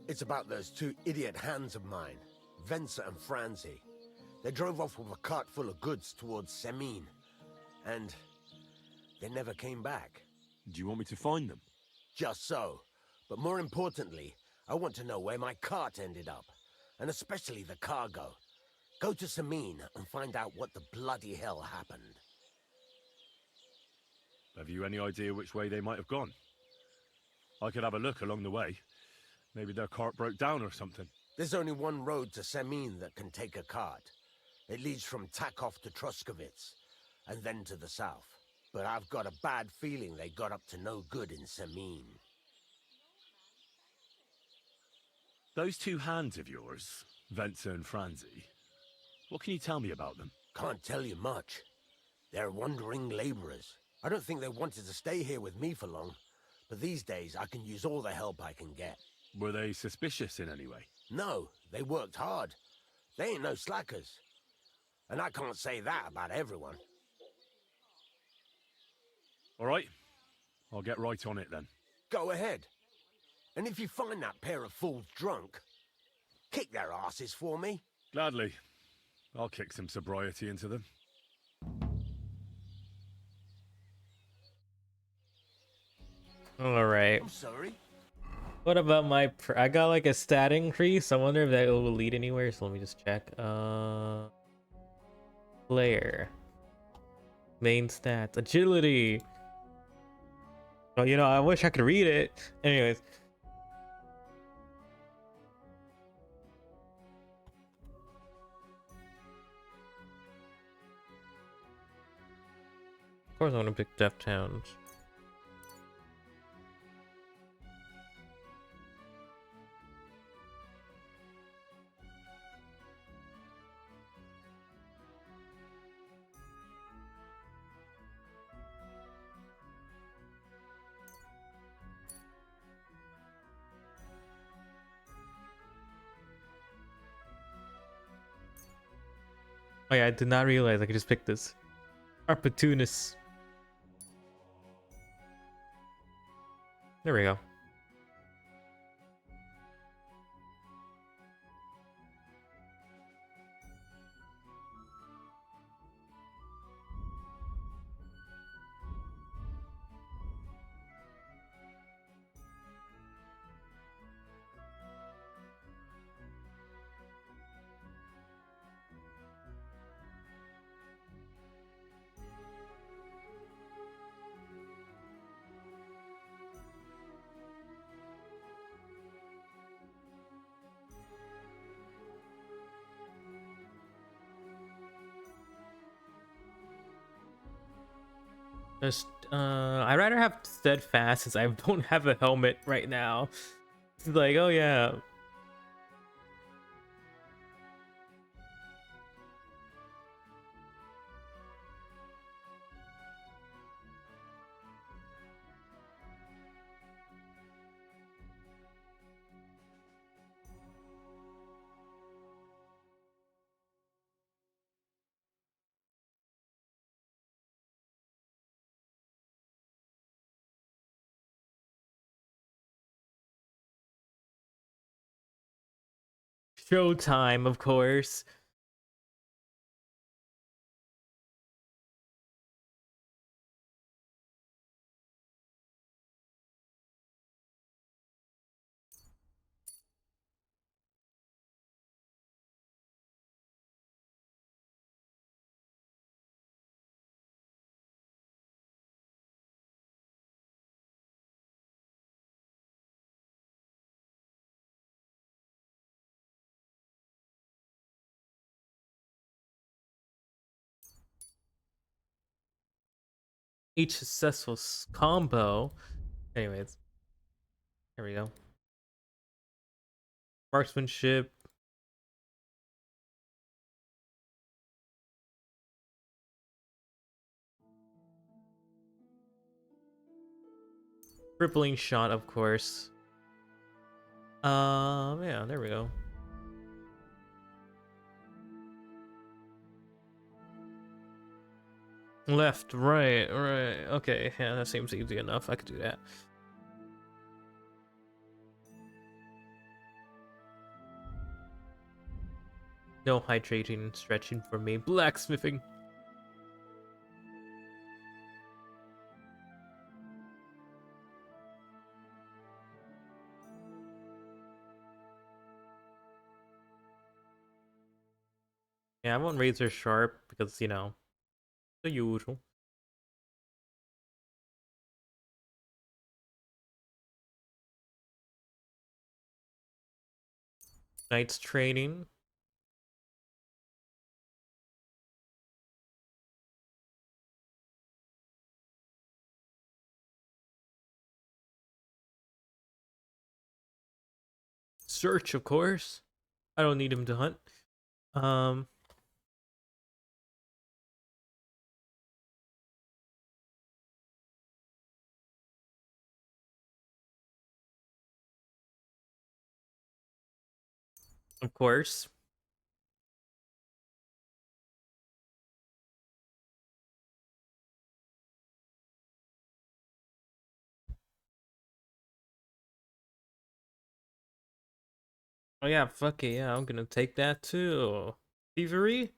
It's about those two idiot hands of mine, Venser and Franzi. They drove off with a cart full of goods towards Semin, and they never came back. Do you want me to find them? Just so. But more importantly, I want to know where my cart ended up, and especially the cargo. Go to Semin and find out what the bloody hell happened. Have you any idea which way they might have gone? I could have a look along the way. Maybe their cart broke down or something. There's only one road to Semin that can take a cart. It leads from Takov to Troskovitz, and then to the south. But I've got a bad feeling they got up to no good in Semin. Those two hands of yours, Venser and Franzi, what can you tell me about them? Can't tell you much. They're wandering laborers. I don't think they wanted to stay here with me for long, but these days I can use all the help I can get. Were they suspicious in any way? No, they worked hard. They ain't no slackers. And I can't say that about everyone. All right, I'll get right on it then. Go ahead. And if you find that pair of fools drunk, kick their asses for me. Gladly. I'll kick some sobriety into them. Alright. I'm sorry. What about my... I got like a stat increase. I wonder if that will lead anywhere. So let me just check. Player. Main stats. Agility. Well, you know, I wish I could read it. Anyways. Of course I want to pick Deaf Towns. Oh yeah, I did not realize I could just pick this. Opportunist. There we go. Just, I'd rather have steadfast since I don't have a helmet right now. It's like, oh yeah. Showtime, of course. Each successful combo. Anyways, here we go. Marksmanship. Crippling shot, of course. Yeah, there we go. Left, right, right. Okay, yeah, that seems easy enough. I could do that. No hydrating, stretching for me. Blacksmithing. Yeah, I want razor sharp because, you know, the usual. Knight's training. Search, of course. I don't need him to hunt. Um, of course. Oh yeah, fuck it, yeah, I'm gonna take that too. Thievery?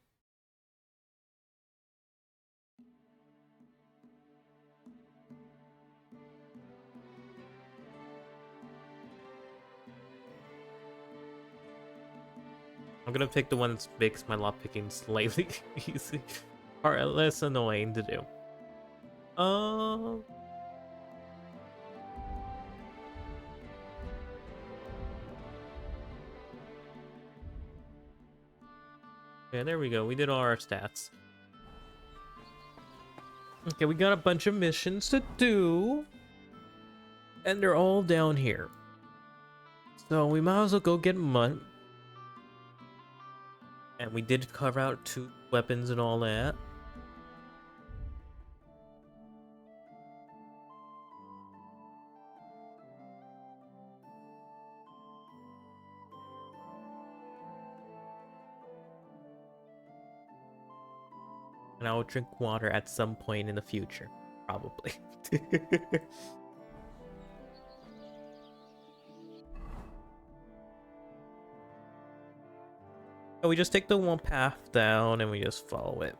I'm gonna take the one that makes my lockpicking slightly easy. Or less annoying to do. Yeah, there we go. We did all our stats. Okay, we got a bunch of missions to do. And they're all down here. So we might as well go get mud. And we did carve out 2 weapons and all that. And I will drink water at some point in the future. Probably. So we just take the one path down and we just follow it.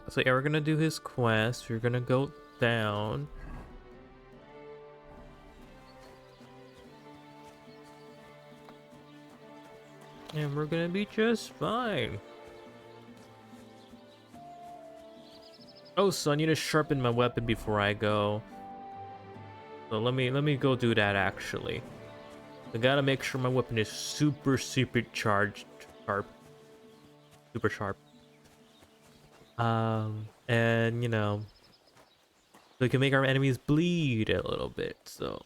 So yeah, we're gonna do his quest. We're gonna go down. And we're gonna be just fine. Oh, so I need to sharpen my weapon before I go. So let me go do that actually. I gotta make sure my weapon is super charged, sharp, super sharp. And you know, so we can make our enemies bleed a little bit. So.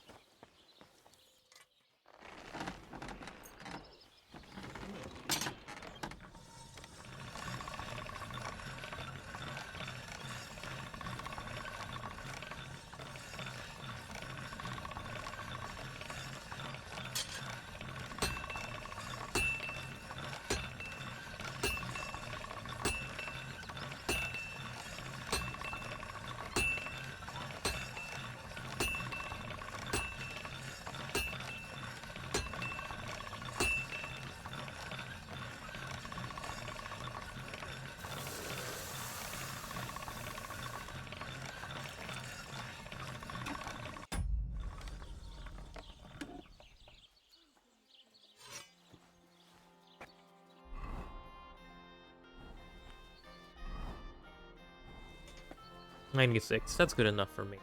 $96. That's good enough for me.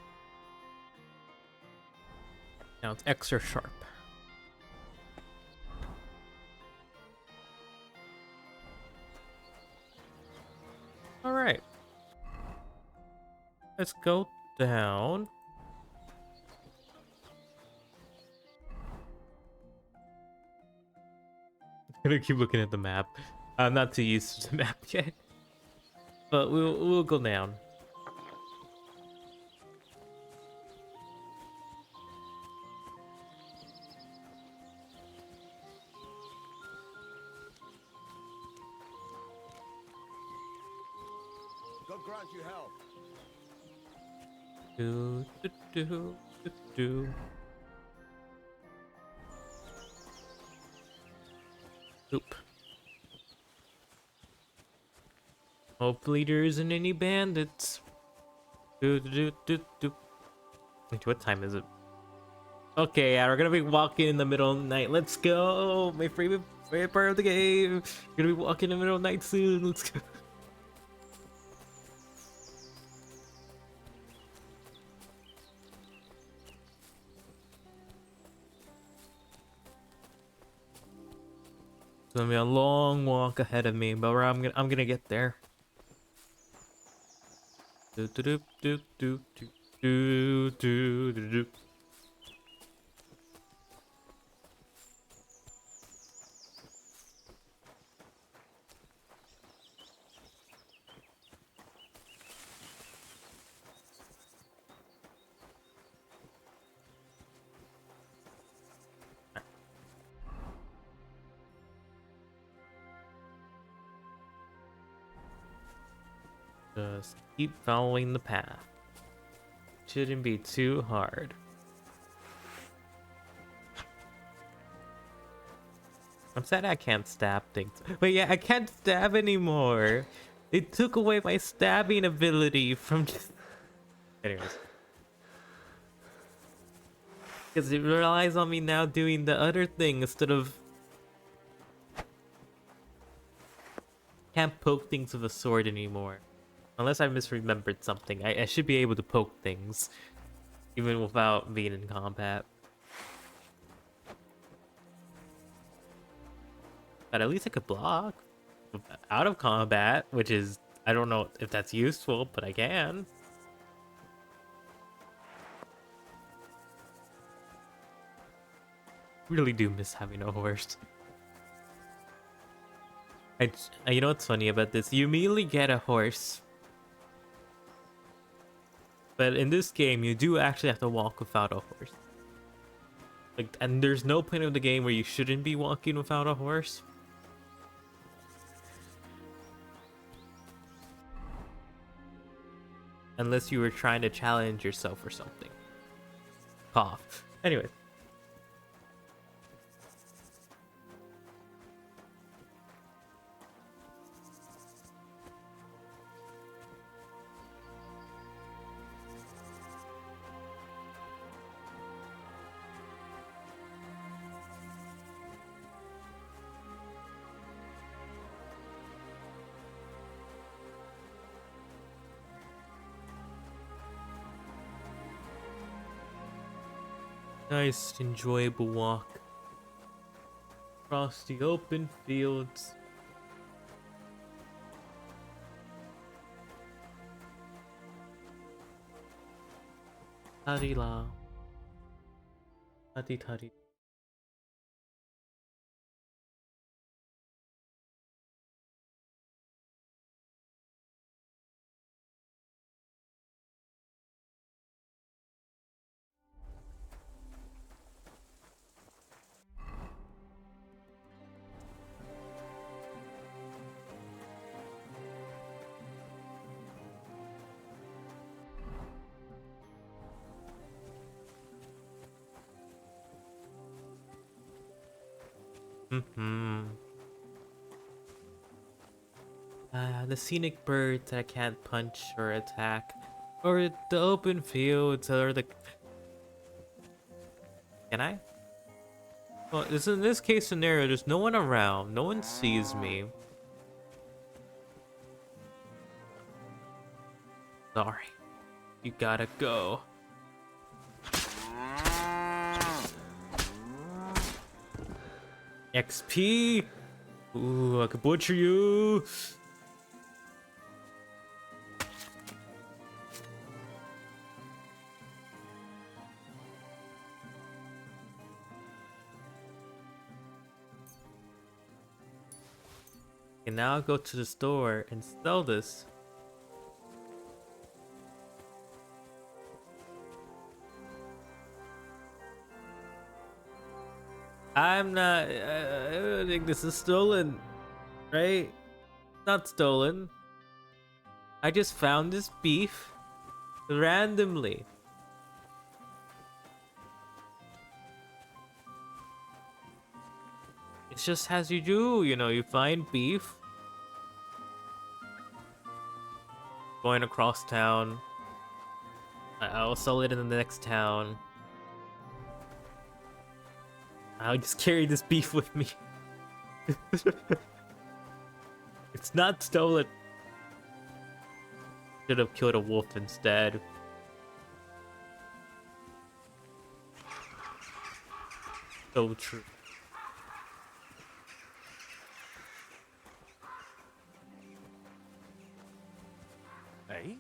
Now it's extra sharp. All right. Let's go down. I'm gonna keep looking at the map. I'm not too used to the map yet, but we'll go down. God grant you health. Do do do do do. Oop. Hopefully there isn't any bandits. Do do do do do. Wait, what time is it? Okay, yeah, we're gonna be walking in the middle of the night. Let's go! My favorite part of the game. We're gonna be walking in the middle of the night soon. Let's go. It's gonna be a long walk ahead of me, but I'm gonna get there. Do do do do do do do do do. Just keep following the path. Shouldn't be too hard. I'm sad I can't stab things. But yeah, I can't stab anymore. It took away my stabbing ability from just... Anyways. Because it relies on me now doing the other thing instead of... Can't poke things with a sword anymore. Unless I misremembered something. I should be able to poke things. Even without being in combat. But at least I could block. Out of combat, which is... I don't know if that's useful, but I can. Really do miss having a horse. You know what's funny about this? You immediately get a horse. But in this game, you do actually have to walk without a horse. Like, and there's no point of the game where you shouldn't be walking without a horse. Unless you were trying to challenge yourself or something. Cough. Anyway. Nice, enjoyable walk across the open fields. Tadila. Tadi tadi. The scenic birds that I can't punch or attack. Or the open fields or the... Can I? Well, in this case scenario, there's no one around. No one sees me. Sorry. You gotta go. XP? Ooh, I could butcher you. And now go to the store and sell this. I'm not. I don't think this is stolen, right? Not stolen. I just found this beef randomly. It's just as you do, you know, you find beef. Going across town. I'll sell it in the next town. I'll just carry this beef with me. It's not stolen. Should have killed a wolf instead. So true. Hey?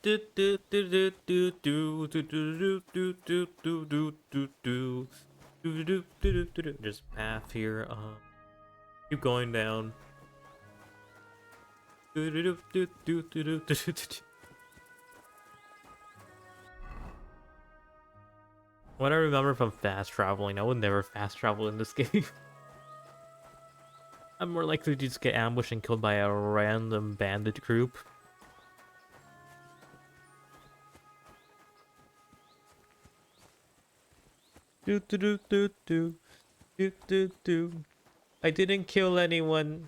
There's path here. Keep going down. What I remember from fast traveling, I would never fast travel in this game. I'm more likely to just get ambushed and killed by a random bandit group. I didn't kill anyone.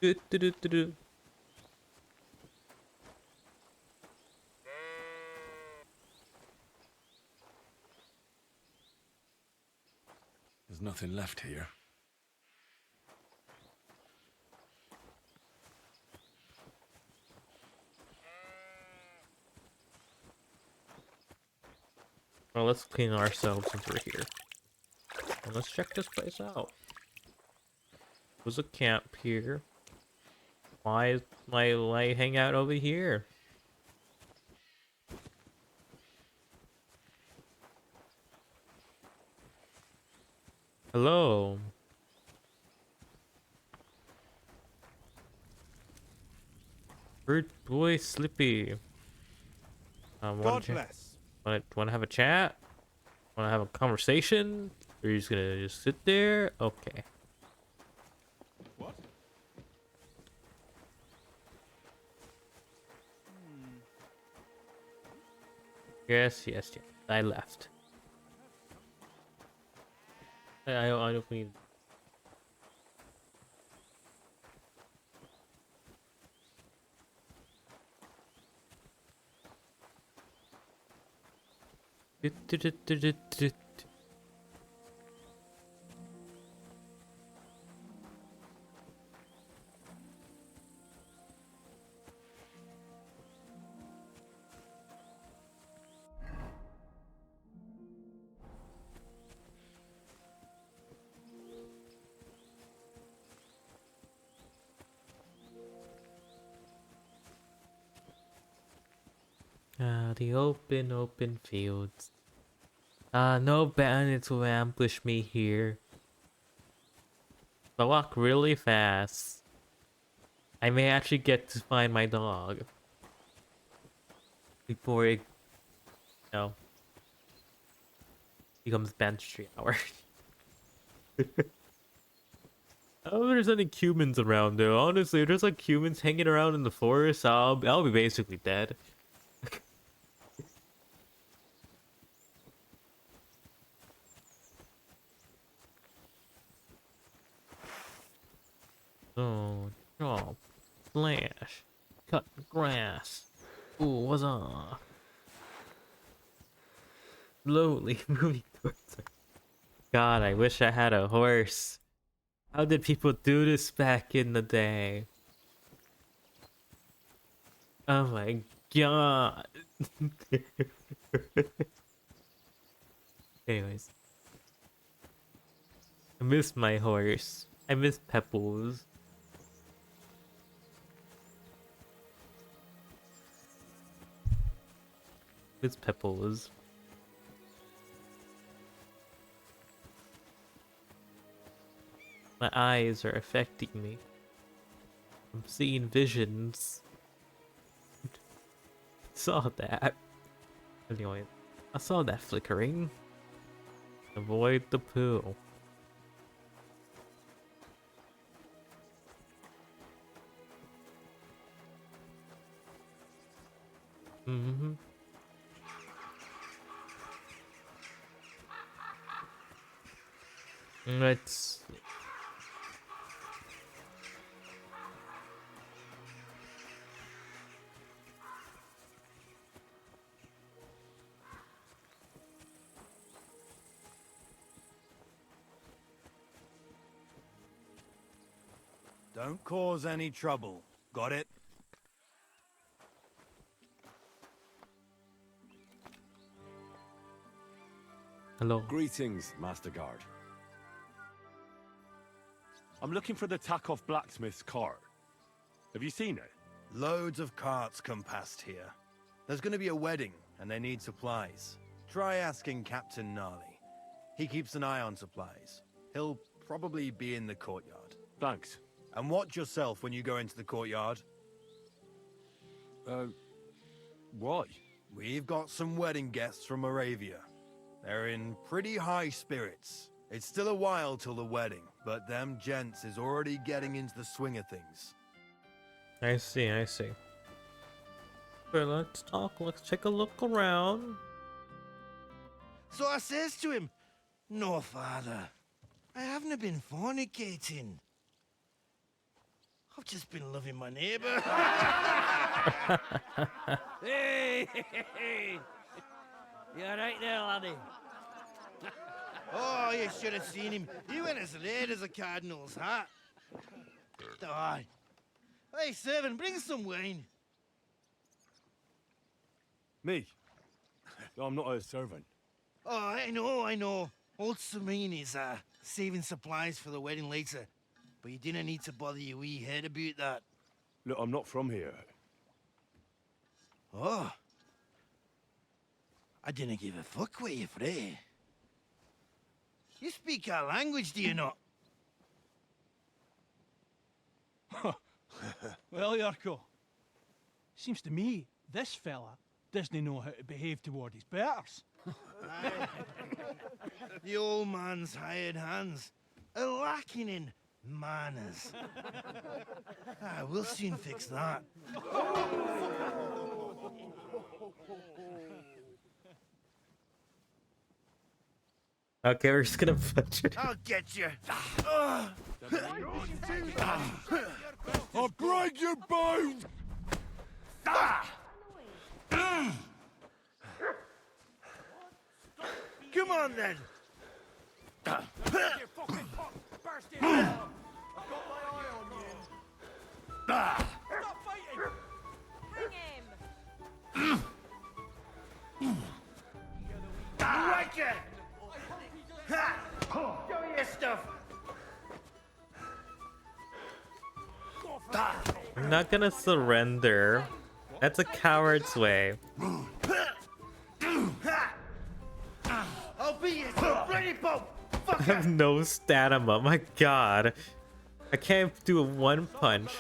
There's nothing left here. Well, let's clean ourselves since we're here. And let's check this place out. There's a camp here. Why I hang out over here? Hello. Bird boy Slippy. God bless. Want to have a chat? Want to have a conversation? Or you just gonna just sit there? Okay. What? Yes. I left. I don't mean. The open fields. No bandits will ambush me here. If I walk really fast, I may actually get to find my dog before it, becomes banditry hour. I don't know if there's any humans around though. Honestly, if there's like humans hanging around in the forest, I'll be basically dead. Oh, chop, slash, cut grass. Ooh, what's up? Slowly moving towards her. God, I wish I had a horse. How did people do this back in the day? Oh my god. Anyways. I miss my horse. I miss Pebbles. Miss Pebbles. My eyes are affecting me. I'm seeing visions. Saw that. Anyway, I saw that flickering. Avoid the pool. Mm-hmm. Let's... Don't cause any trouble. Got it? Hello. Greetings, Master Guard. I'm looking for the Takoff blacksmith's cart. Have you seen it? Loads of carts come past here. There's gonna be a wedding, and they need supplies. Try asking Captain Gnarly. He keeps an eye on supplies. He'll probably be in the courtyard. Thanks. And watch yourself when you go into the courtyard. Why? We've got some wedding guests from Moravia. They're in pretty high spirits. It's still a while till the wedding, but them gents is already getting into the swing of things. I see. Okay, let's talk. Let's take a look around. So I says to him, "No, father, I haven't been fornicating. I've just been loving my neighbour." Hey! You alright there, laddie? Oh, you should have seen him. He went as red as a cardinal's hat. Aye. Hey, servant, bring some wine. Me? I'm not a servant. Oh, I know. Old Serene is saving supplies for the wedding later. But you didn't need to bother your wee head about that. Look, I'm not from here. Oh. I didn't give a fuck what you pray. You speak our language, do you not? Well, Yarko, seems to me this fella doesn't know how to behave toward his betters. The old man's hired hands are lacking in manners. We'll soon fix that. Okay, we're just gonna punch it. I'll get you. I'll break your bones! Come on then. Right you. Show your stuff. I'm not gonna surrender. That's a coward's way. I have no stamina. My god. I can't do a one punch.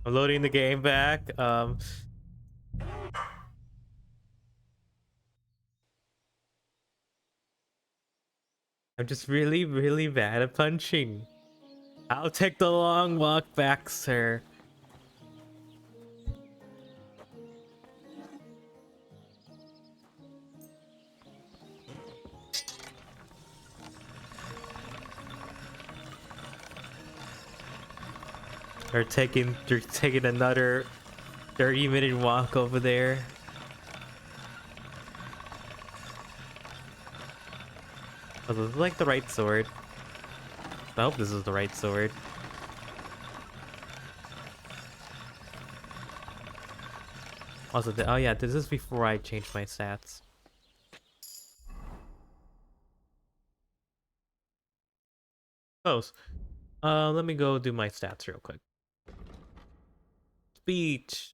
I'm loading the game back. I'm just really bad at punching. I'll take the long walk back, sir. They're taking another 30-minute walk over there. Oh, this is like the right sword. I hope this is the right sword. Also, oh yeah, this is before I changed my stats. Close. Let me go do my stats real quick. Speech.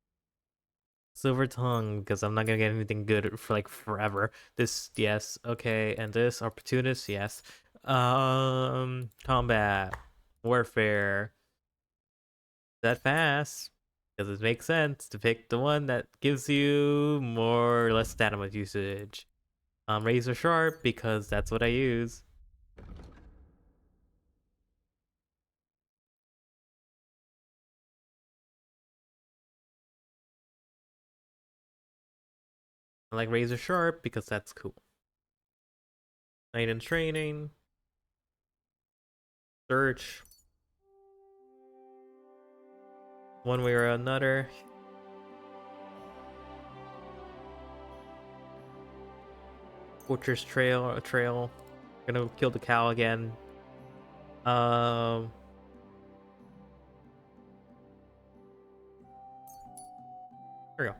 Silver tongue, because I'm not gonna get anything good for like forever. This, yes, okay, and this opportunist, yes. Combat, warfare. That fast, because it makes sense to pick the one that gives you more or less stamina usage. Razor sharp, because that's what I use. I like razor sharp because that's cool. Knight in training. Search. One way or another. Butcher's trail. Gonna kill the cow again. There we go.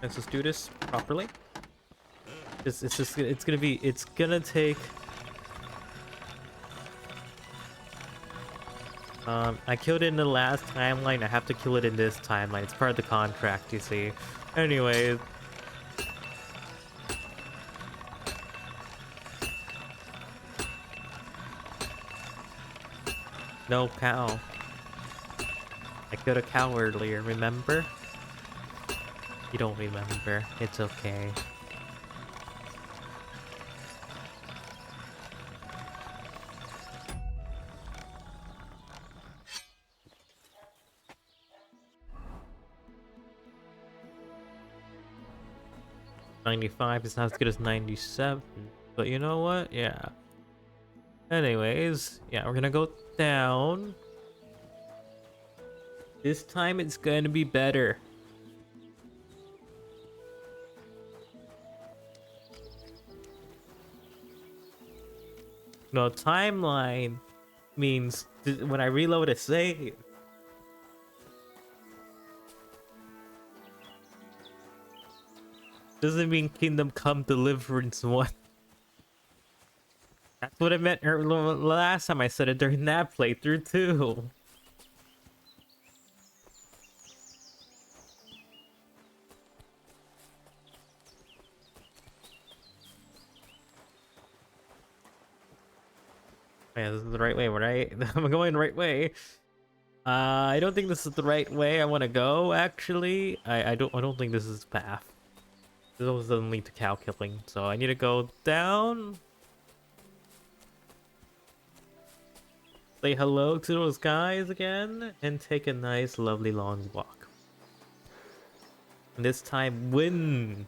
Let's just do this properly. It's gonna take. I killed it in the last timeline. I have to kill it in this timeline. It's part of the contract, you see. Anyways. No cow. I killed a cow earlier, remember? You don't remember. It's okay. $95 is not as good as 97, but you know what? Yeah. Anyways, yeah, we're gonna go down. This time it's gonna be better. No, timeline means when I reload a save. Doesn't mean Kingdom Come Deliverance 1. That's what I meant last time I said it during that playthrough too. Yeah, this is the right way, right? I'm going the right way. I don't think this is the right way I want to go. Actually, I don't think this is the path. This always doesn't lead to cow killing, so I need to go down. Say hello to those guys again, and take a nice, lovely long walk. And this time, win.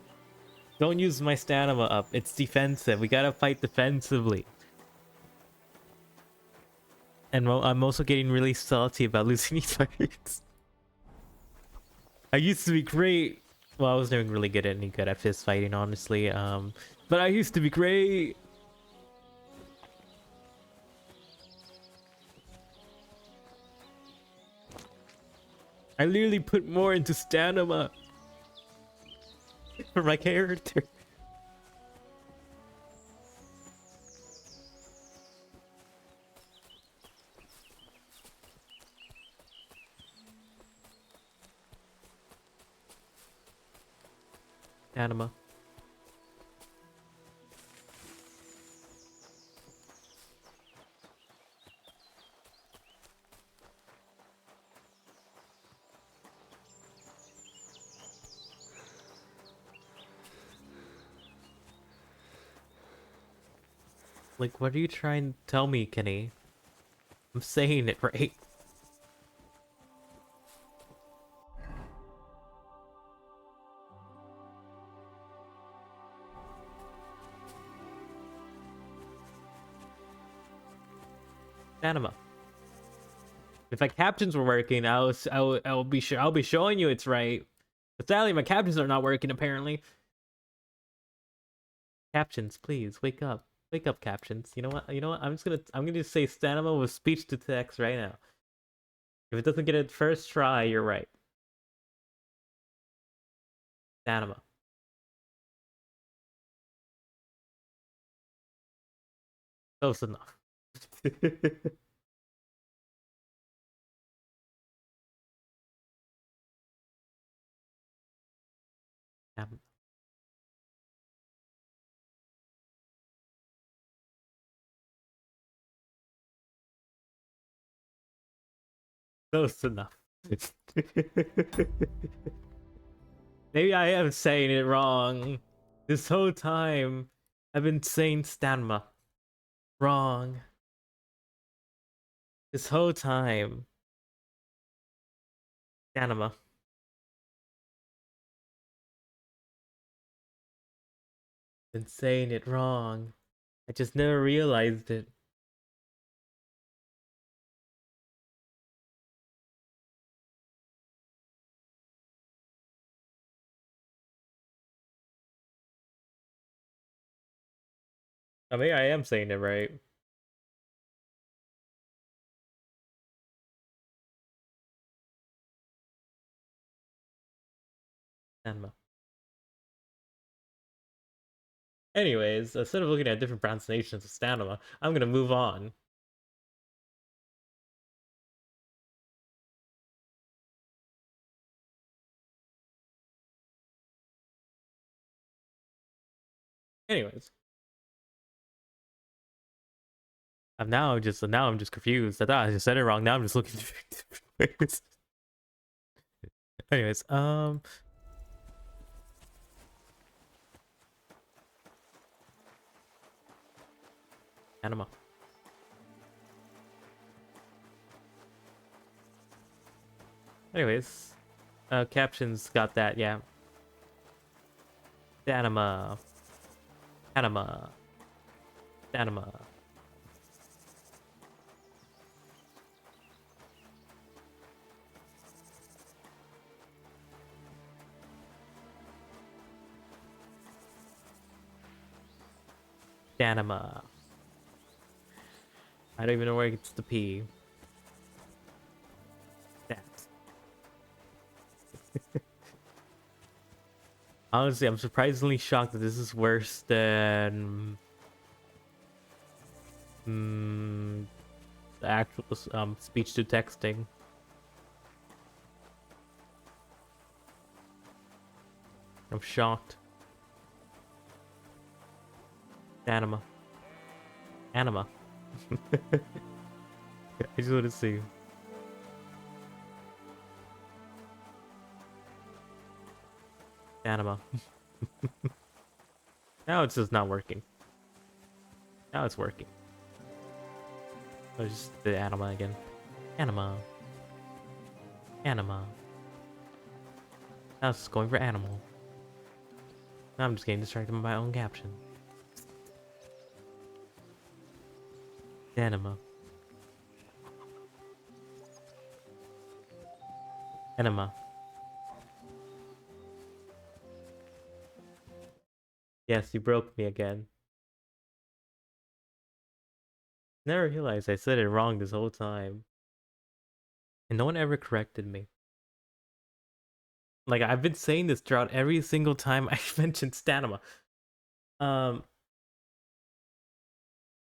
Don't use my stamina up. It's defensive. We gotta fight defensively. And I'm also getting really salty about losing these fights. I used to be great. Well, I was doing really good at fist fighting, honestly. But I used to be great. I literally put more into stamina for my character. Anima. Like, what are you trying to tell me, Kenny? I'm saying it right. Anima. If my captions were working, I'll be showing you it's right. But sadly, my captions are not working apparently. Captions, please wake up. Wake up, captions. You know what? You know what? I'm gonna say Stanima with speech to text right now. If it doesn't get it first try, you're right. Stanima. Close enough. Damn. Close enough. Maybe I am saying it wrong. This whole time, I've been saying Stanma. Wrong. This whole time. Stanima. Been saying it wrong. I just never realized it. I mean, I am saying it right. Stanma. Anyways, instead of looking at different pronunciations of Stanima, I'm gonna move on. Anyways. Now I'm just confused. I thought I just said it wrong. Now I'm just looking Anyways, Anima. Anyways, captions got that, yeah. Anima. Anima. Anima. Anima. I don't even know where it gets the P. That. Honestly, I'm surprisingly shocked that this is worse than the actual speech to texting. I'm shocked. Anima. Anima. I just want to see. Anima. Now it's just not working. Now it's working. Oh, just the anima again. Anima. Anima. Now it's just going for animal. Now I'm just getting distracted by my own caption. Anima. Anima. Yes, you broke me again. Never realized I said it wrong this whole time. And no one ever corrected me. Like, I've been saying this throughout every single time I mentioned Stanima.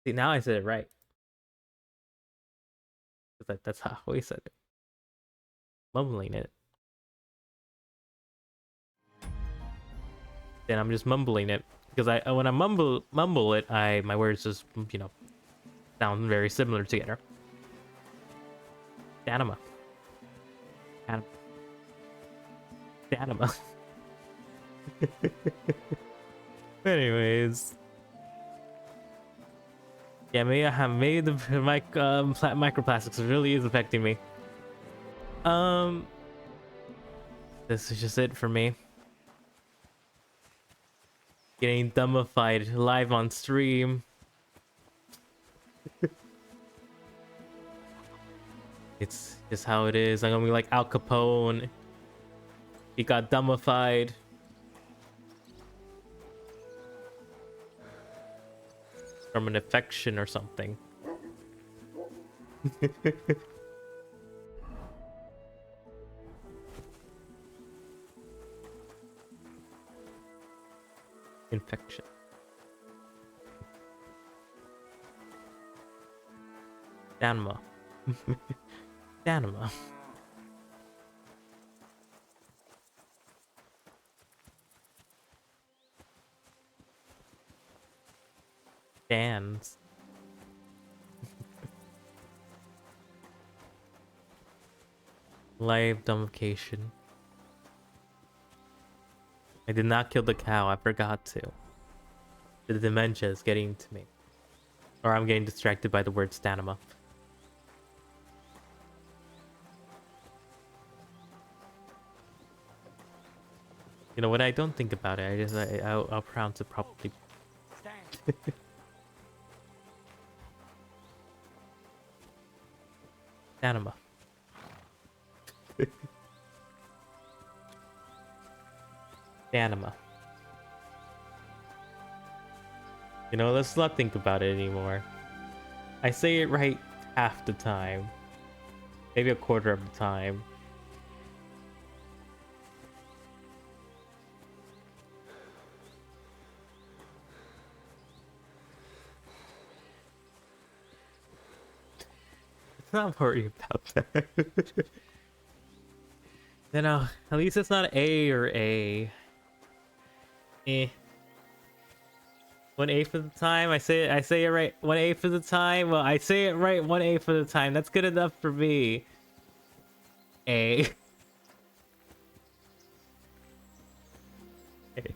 See, now I said it right. That's how I always said it. Mumbling it. then I'm just mumbling it. Because when I mumble it, my words just, you know, sound very similar together. Danima. Danima. Anyways. Yeah, maybe I have made the microplastics really is affecting me. This is just it for me. Getting dumbified live on stream. It's just how it is. I'm gonna be like Al Capone. He got dumbified. From an infection or something. Infection. Danma. Danma. Dans. Live dumbification. I did not kill the cow, I forgot to. The dementia is getting to me. Or I'm getting distracted by the word stanima. You know, when I don't think about it, I'll pronounce it properly. Stanima. Stanima. You know, let's not think about it anymore. I say it right half the time. Maybe a quarter of the time. Not worry about that. You know, at least it's not A or A. Eh. 1/8 of the time, I say it right 1/8 of the time. Well, I say it right 1/8 of the time. That's good enough for me. A. A.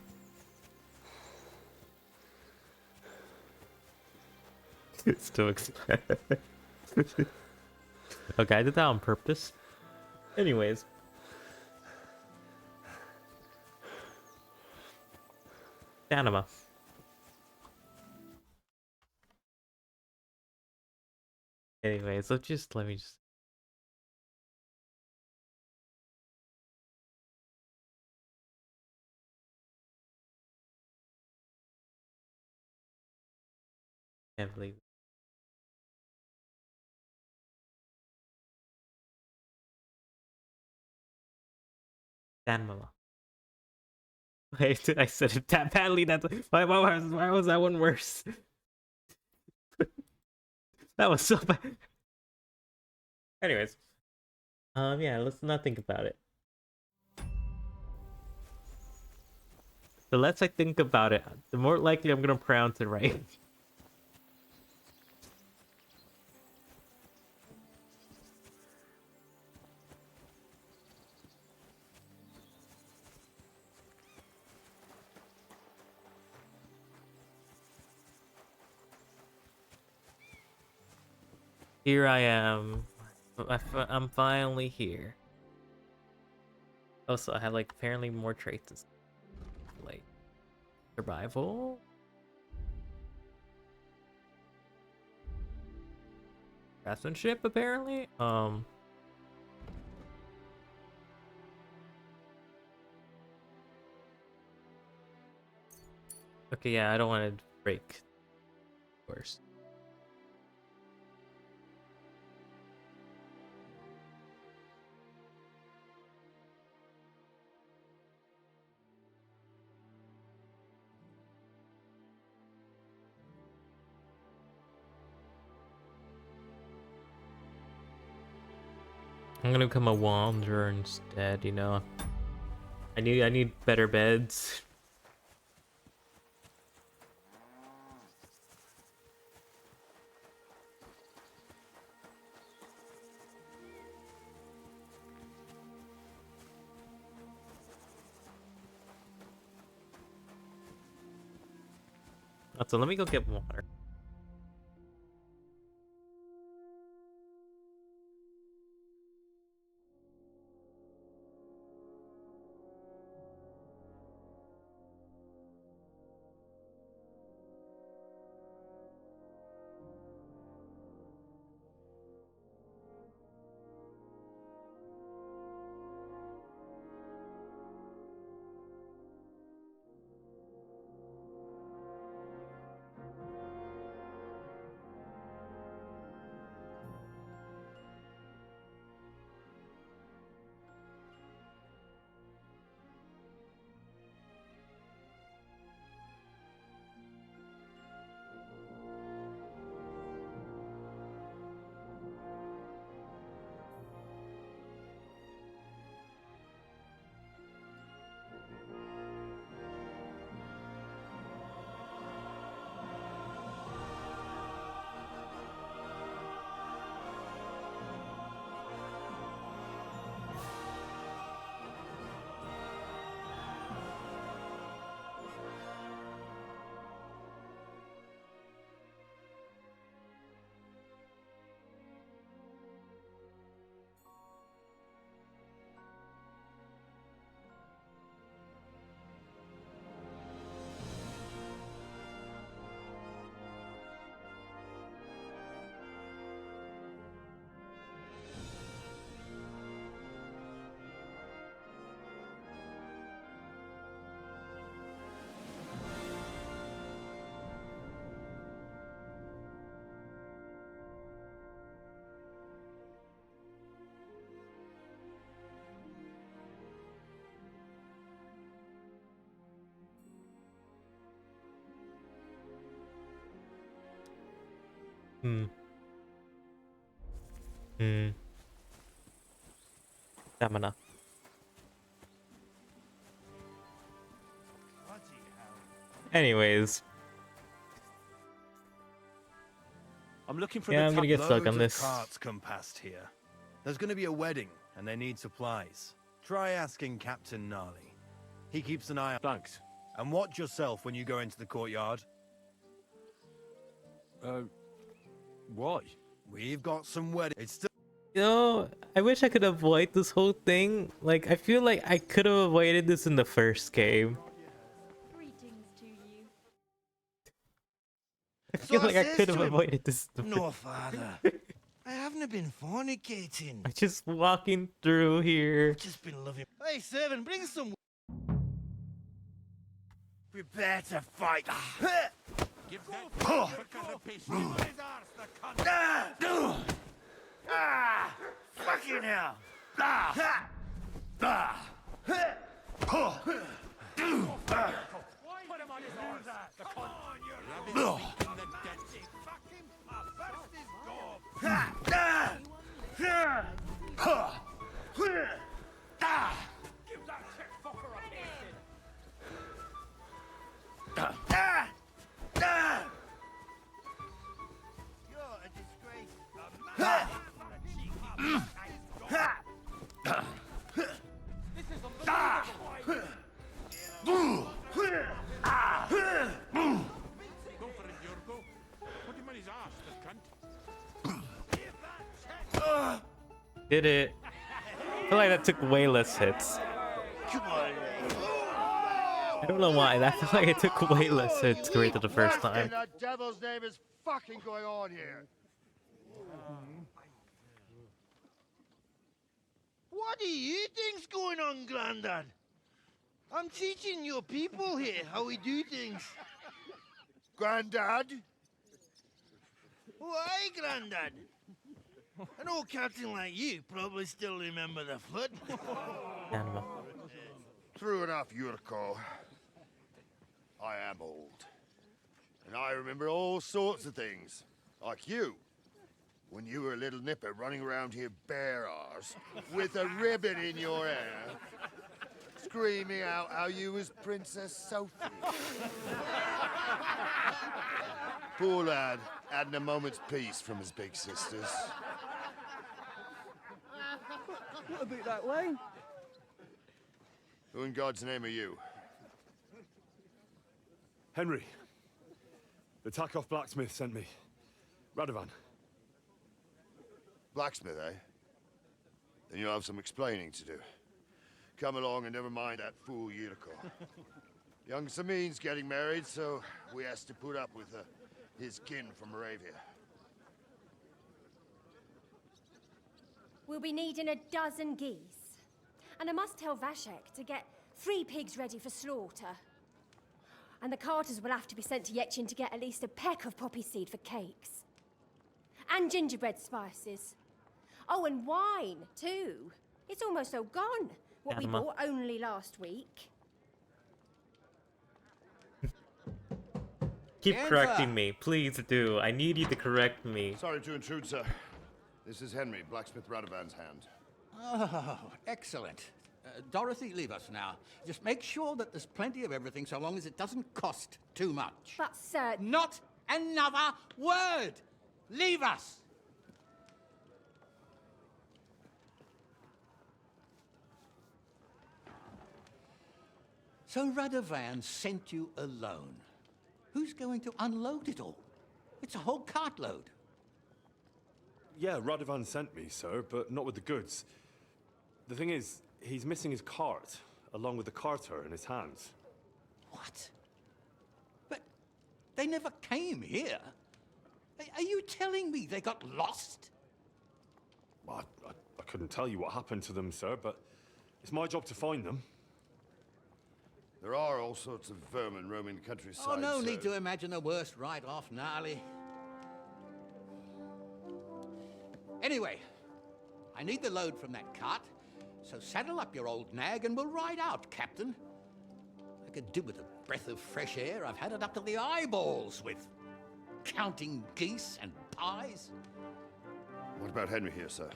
It's too expensive. Okay, I did that on purpose. Anyways. Anima. Anyways, let me just. Can't believe it. Danmala. Wait, I said it that badly. That's why was that one worse? That was so bad. Anyways, yeah, let's not think about it. The less I think about it, the more likely I'm gonna pronounce it right. Here I am. I'm finally here. Also, I have like apparently more traits. Like survival. Craftsmanship, apparently. Okay, yeah, I don't want to break. Of course. I'm gonna become a wanderer instead, you know. I need better beds. So let me go get water. Stamina. Anyways. I'm looking for Yeah, the I'm gonna get stuck on Loads this. of carts come past here. There's gonna be a wedding, and they need supplies. Try asking Captain Gnarly. He keeps an eye on. Thanks. And watch yourself when you go into the courtyard. Why? We've got some wedding. It's still. You know, I wish I could avoid this whole thing. Like, I feel like I could have avoided this in the first game. Greetings to you. I feel like I could have to him, avoided this. No, father. I haven't been fornicating. I'm just walking through here. I've just been loving. Hey, servant, bring some. Prepare to fight. Give that fucker Fucking hell. Put him on his horse. The cunt. Rabbit in the dead. Fucking burst his gob. Give that chick fucker a You're a disgrace. This is unbelievable. Go for it, Yorko. Put him on his arse, the cunt. Did it. I feel like that took way less hits. Come on. I don't know why. I feel like it took way less hits compared to the first time. What the devil's name is fucking going on here? What do you think's going on, Grandad? I'm teaching your people here how we do things. Granddad? Why, Grandad? An old captain like you probably still remember the foot. Animal. True enough, Yurko. I am old. And I remember all sorts of things. Like you. When you were a little nipper running around here bare arse, with a ribbon in your hair, screaming out how you was Princess Sophie. Poor lad, hadn't a moment's peace from his big sisters. What about that wine? Who in God's name are you? Henry. The Takoff blacksmith sent me. Radovan. Blacksmith, eh? Then you'll have some explaining to do. Come along and never mind that fool Yurko. Young Samin's getting married, so we has to put up with his kin from Moravia. We'll be needing a dozen geese. And I must tell Vashek to get 3 pigs ready for slaughter. And the carters will have to be sent to Yetchin to get at least a peck of poppy seed for cakes. And gingerbread spices. Oh, and wine, too. It's almost all gone. What we bought only last week. Keep correcting me. Please do. I need you to correct me. Sorry to intrude, sir. This is Henry, blacksmith Radovan's hand. Oh, excellent. Dorothy, leave us now. Just make sure that there's plenty of everything so long as it doesn't cost too much. But, sir... Not another word! Leave us! So Radovan sent you alone. Who's going to unload it all? It's a whole cartload. Yeah, Radovan sent me, sir, but not with the goods. The thing is, he's missing his cart, along with the carter in his hands. What? But they never came here. Are you telling me they got lost? Well, I couldn't tell you what happened to them, sir, but it's my job to find them. There are all sorts of vermin roaming the countryside. Oh, no so... need to imagine the worst right off, Gnarly. Anyway, I need the load from that cart, so saddle up your old nag and we'll ride out, Captain. I could do with a breath of fresh air. I've had it up to the eyeballs with counting geese and pies. What about Henry here, sir?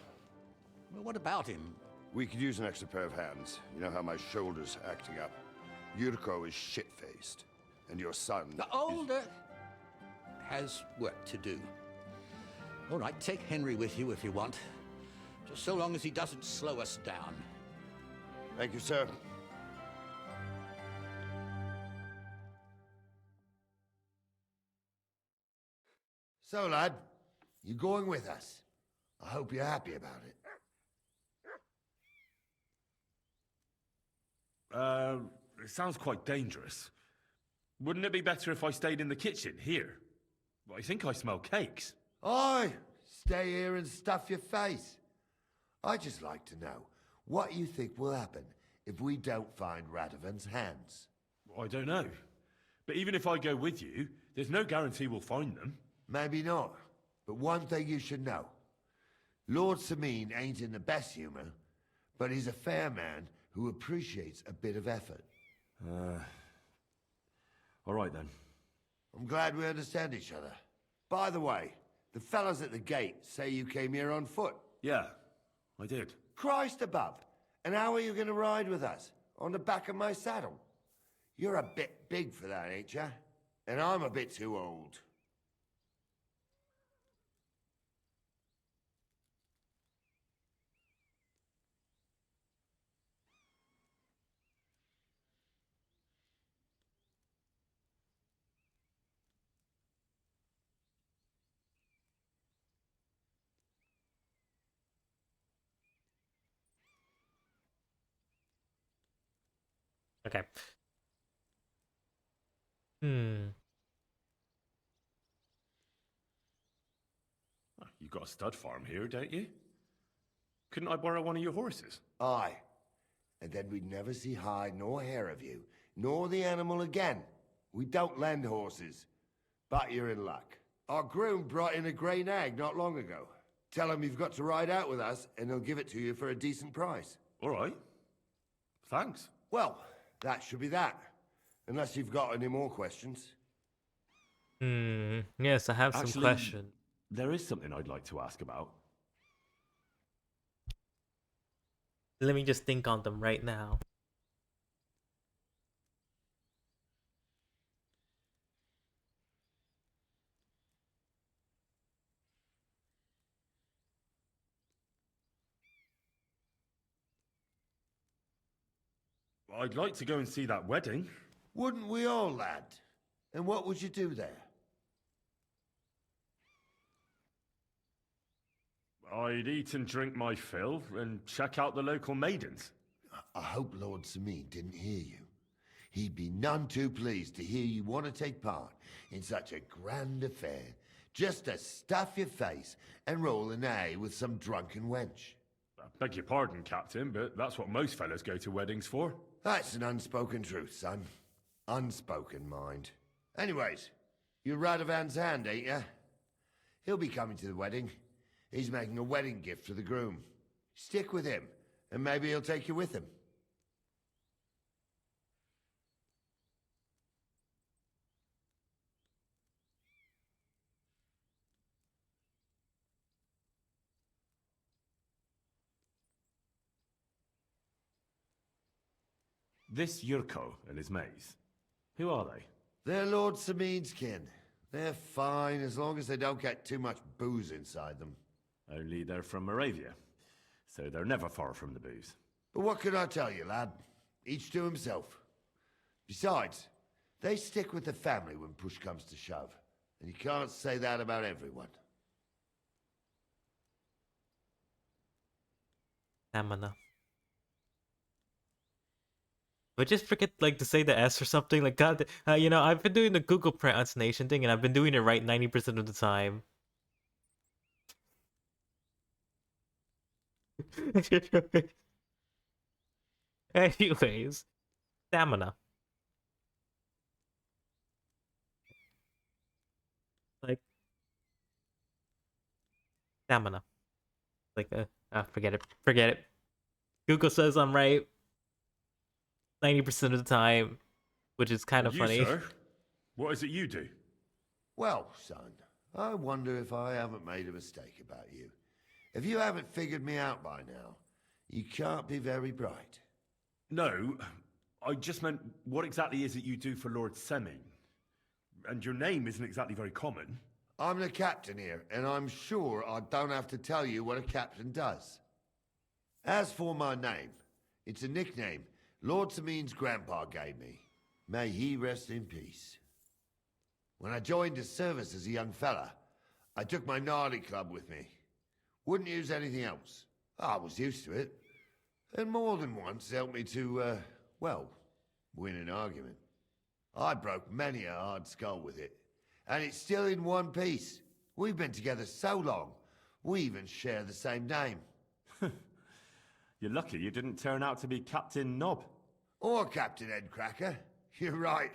Well, what about him? We could use an extra pair of hands. You know how my shoulder's acting up. Yurko is shit-faced, and your son... The older has work to do. All right, take Henry with you if you want. Just so long as he doesn't slow us down. Thank you, sir. So, lad, you going with us? I hope you're happy about it. It sounds quite dangerous. Wouldn't it be better if I stayed in the kitchen, here? Well, I think I smell cakes. Aye, stay here and stuff your face. I'd just like to know what you think will happen if we don't find Radovan's hands. Well, I don't know. But even if I go with you, there's no guarantee we'll find them. Maybe not, but one thing you should know. Lord Samin ain't in the best humour, but he's a fair man who appreciates a bit of effort. All right then. I'm glad we understand each other. By the way, the fellas at the gate say you came here on foot. Yeah, I did. Christ above! And how are you going to ride with us? On the back of my saddle? You're a bit big for that, ain't ya? And I'm a bit too old. Okay. You got a stud farm here, don't you? Couldn't I borrow one of your horses? Aye. And then we'd never see hide nor hair of you, nor the animal again. We don't lend horses. But you're in luck. Our groom brought in a grey nag not long ago. Tell him you've got to ride out with us, and he'll give it to you for a decent price. All right. Thanks. Well, that should be that. Unless you've got any more questions. Yes, I have some questions. There is something I'd like to ask about. Let me just think on them right now. I'd like to go and see that wedding. Wouldn't we all, lad? And what would you do there? I'd eat and drink my fill and check out the local maidens. I hope Lord Samin didn't hear you. He'd be none too pleased to hear you want to take part in such a grand affair, just to stuff your face and roll an A with some drunken wench. I beg your pardon, Captain, but that's what most fellas go to weddings for. That's an unspoken truth, son. Unspoken, mind. Anyways, you're Radovan's hand, ain't ya? He'll be coming to the wedding. He's making a wedding gift for the groom. Stick with him, and maybe he'll take you with him. This Yurko and his mates, who are they? They're Lord Samin's kin. They're fine as long as they don't get too much booze inside them. Only they're from Moravia, so they're never far from the booze. But what can I tell you, lad? Each to himself. Besides, they stick with the family when push comes to shove. And you can't say that about everyone. Stamina. But just forget like to say the S or something. Like God, you know, I've been doing the Google pronunciation thing, and I've been doing it right 90% of the time. Anyways, stamina. Like stamina. Like forget it. Forget it. Google says I'm right 90% of the time, which is kind of You, funny. sir? What is it you do? Well, son, I wonder if I haven't made a mistake about you. If you haven't figured me out by now, you can't be very bright. No, I just meant what exactly is it you do for Lord Semin? And your name isn't exactly very common. I'm the captain here, and I'm sure I don't have to tell you what a captain does. As for my name, it's a nickname Lord Samin's grandpa gave me. May he rest in peace. When I joined his service as a young fella, I took my Nardi club with me. Wouldn't use anything else. I was used to it. And more than once helped me to, well, win an argument. I broke many a hard skull with it. And it's still in one piece. We've been together so long, we even share the same name. You're lucky you didn't turn out to be Captain Knob. Or Captain Headcracker. You're right.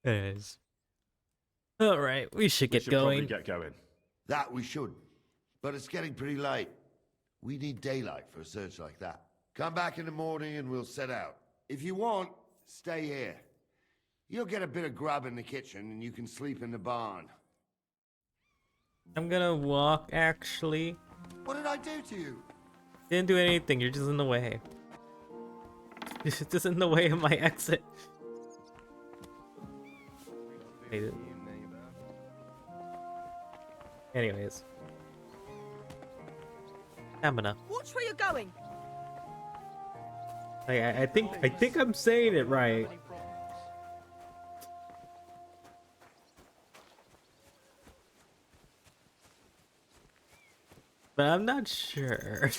Anyways. Alright, we should get going. Probably get going. That we should. But it's getting pretty late. We need daylight for a search like that. Come back in the morning and we'll set out. If you want, stay here. You'll get a bit of grub in the kitchen and you can sleep in the barn. I'm gonna walk, actually. What did I do to you? Didn't do anything, you're just in the way. You're just in the way of my exit. Anyways. Stamina. Watch where you're going. I think I'm saying it right. But I'm not sure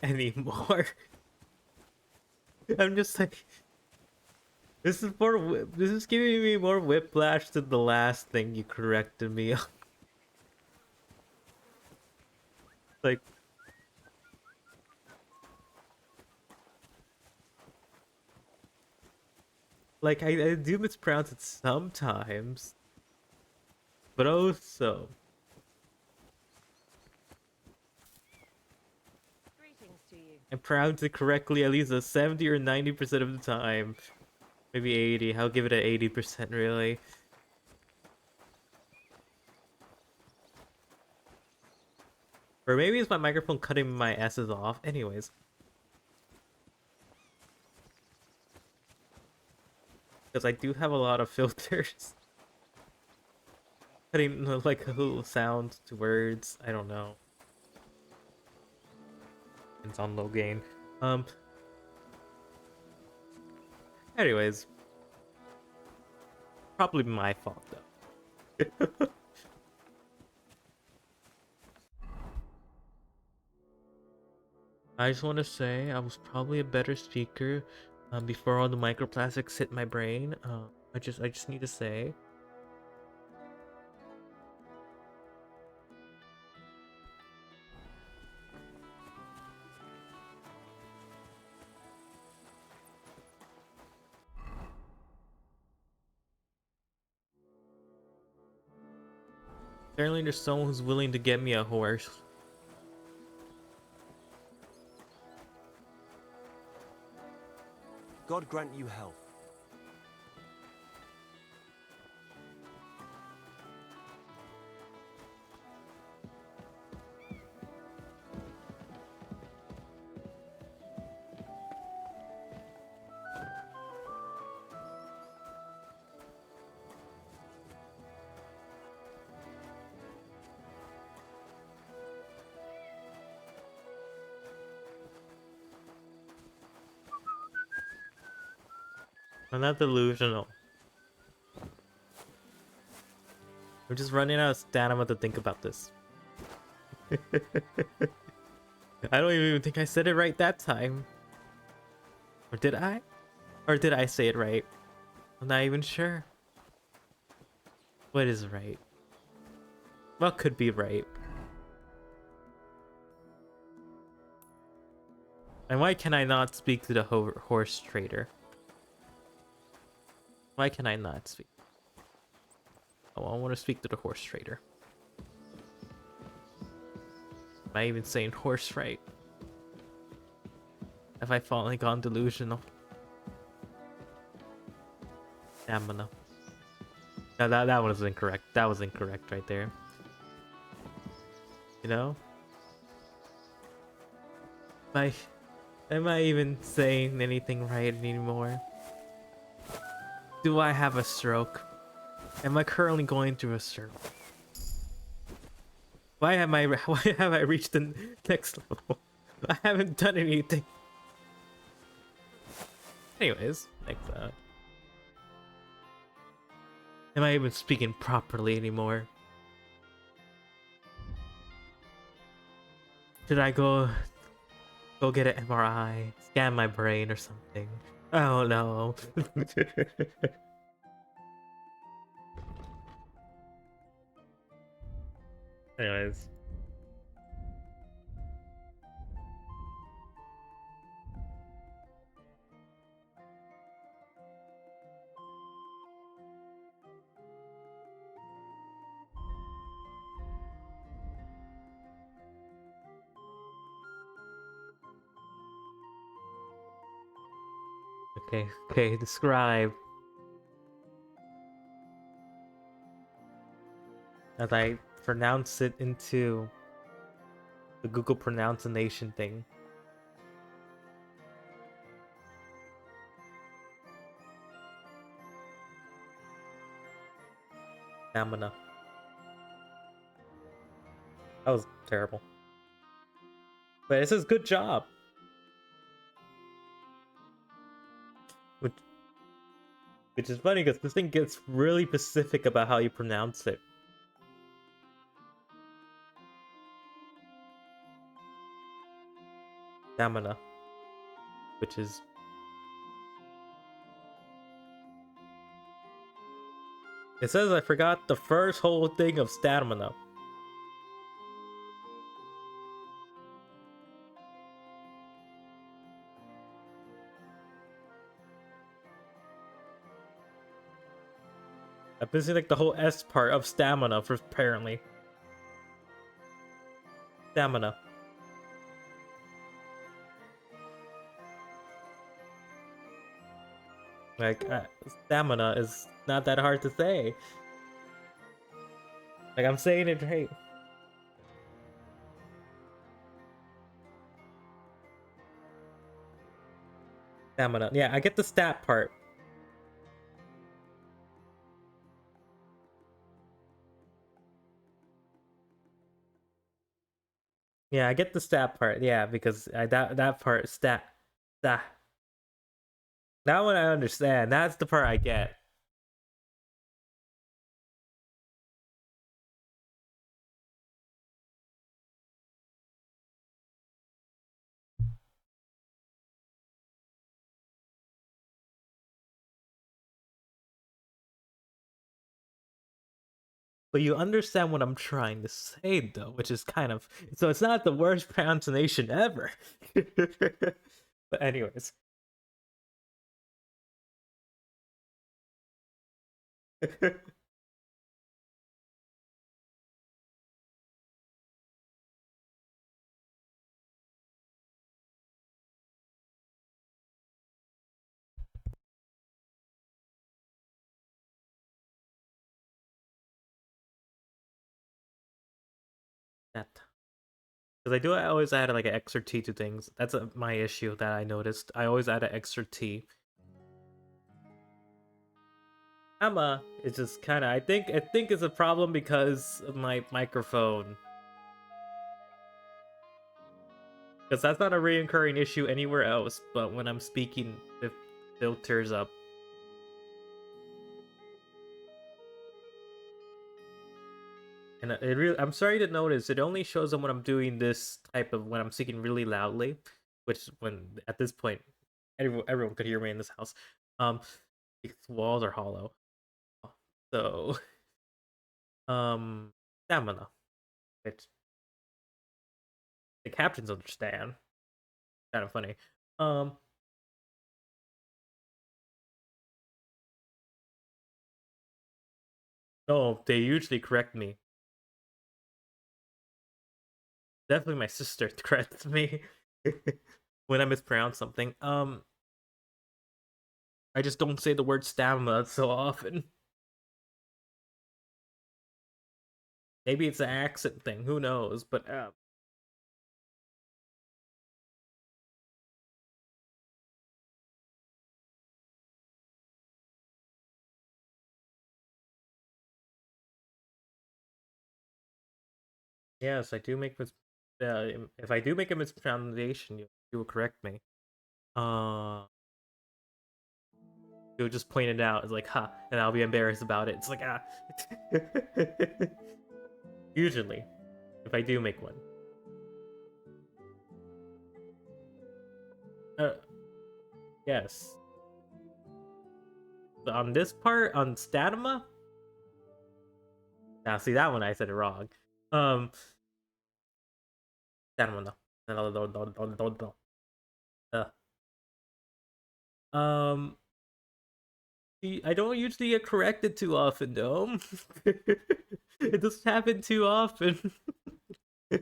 anymore. I'm just like, this is giving me more whiplash than the last thing you corrected me on. Like I do mispronounce it sometimes, but also I pronounce it correctly at least a 70 or 90% of the time. Maybe 80. I'll give it an 80% really. Or maybe it's my microphone cutting my S's off. Anyways. Because I do have a lot of filters. Cutting like a little sound to words. I don't know. It's on low gain. Anyways, probably my fault though. I just want to say I was probably a better speaker before all the microplastics hit my brain. I just need to say. Apparently there's someone who's willing to get me a horse. God grant you health. I'm not delusional. I'm just running out of stamina to think about this. I don't even think I said it right that time. Or did I? Or did I say it right? I'm not even sure. What is right? What could be right? And why can I not speak to the horse trader? Why can I not speak? Oh, I want to speak to the horse trader. Am I even saying horse right? Have I finally gone delusional? Stamina. No, that was incorrect. That was incorrect right there. You know? Am I even saying anything right anymore? Do I have a stroke? Am I currently going through a stroke? Why have I reached the next level? I haven't done anything. Anyways, am I even speaking properly anymore? Should I go get an MRI, scan my brain or something? Oh no. Anyways. Okay, describe. As I pronounce it into the Google pronunciation thing. Stamina. That was terrible. But it says good job. Which is funny because this thing gets really specific about how you pronounce it. Stamina. Which is... It says I forgot the first whole thing of stamina. I'm missing like the whole S part of stamina for apparently. Stamina. Like, stamina is not that hard to say. Like, I'm saying it right. Stamina. Yeah, I get the stat part. Yeah, I get the stat part. Yeah, because that part that that one I understand. That's the part I get. But you understand what I'm trying to say, though, which is kind of so it's not the worst pronunciation ever. But anyways, that because I always add like an extra T to things. That's my issue that I noticed. I always add an extra T. Emma is just kind of I think it's a problem because of my microphone. Because that's not a reoccurring issue anywhere else, but when I'm speaking, it filters up. And I'm sorry to notice, it only shows up when I'm doing this type of, when I'm speaking really loudly, which when, at this point, everyone could hear me in this house. These walls are hollow. So, stamina. Which, the captains understand. Kind of funny. No, they usually correct me. Definitely my sister corrects me when I mispronounce something. I just don't say the word stamina so often. Maybe it's an accent thing, who knows, but yes, I do make if I do make a mispronunciation, you will correct me. You'll just point it out. It's like, ha, and I'll be embarrassed about it. It's like, ah. Usually, if I do make one. Yes. But on this part, on Statuma? Now, see, that one I said it wrong. Statuma, no. Um, I don't usually get corrected too often, though. It doesn't happen too often. I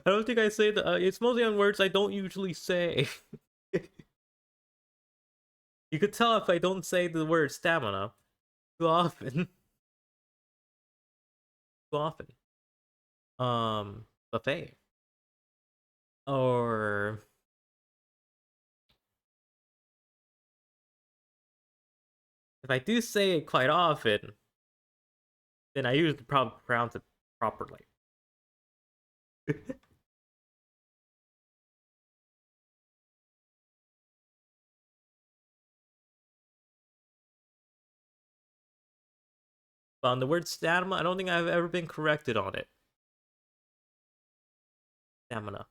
don't think I say that. It's mostly on words I don't usually say. You could tell if I don't say the word stamina too often. Too often. Buffet. Or if I do say it quite often, then I usually probably pronounce it properly. But on the word stamina, I don't think I've ever been corrected on it. Stamina.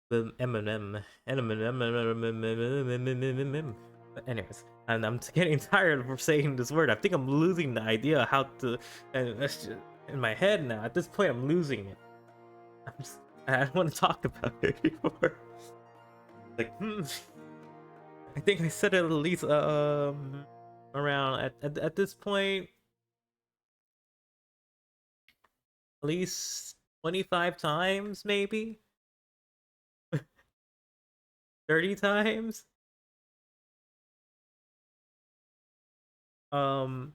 The M&M. But anyways, and I'm getting tired of saying this word. I think I'm losing the idea how to. And that's just in my head now. At this point, I'm losing it. I don't want to talk about it anymore. Like, I think I said it at least around at this point at least 25 times, maybe 30 times. Not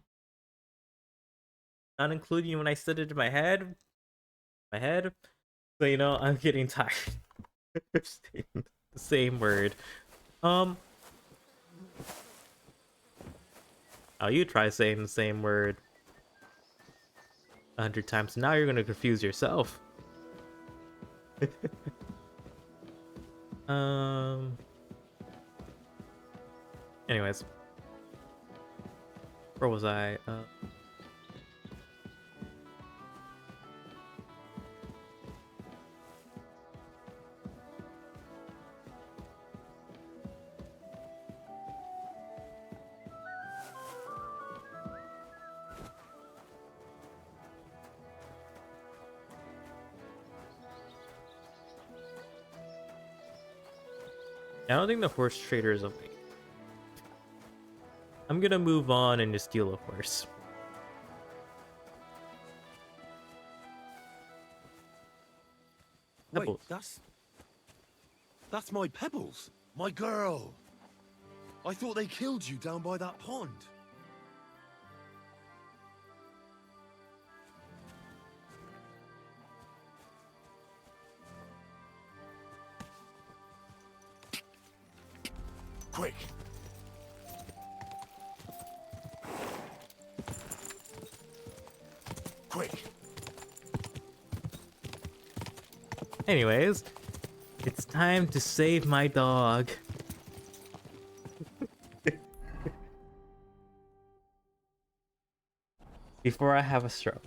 including when I said it in my head. So I'm getting tired of saying the same word. Oh, you try saying the same word 100 times. Now you're gonna confuse yourself. Anyways, where was I? I don't think the horse trader is awake. I'm gonna move on and just steal a horse. Wait, Pebbles. that's my Pebbles, my girl. I thought they killed you down by that pond. Quick! Quick! Anyways, it's time to save my dog. Before I have a stroke.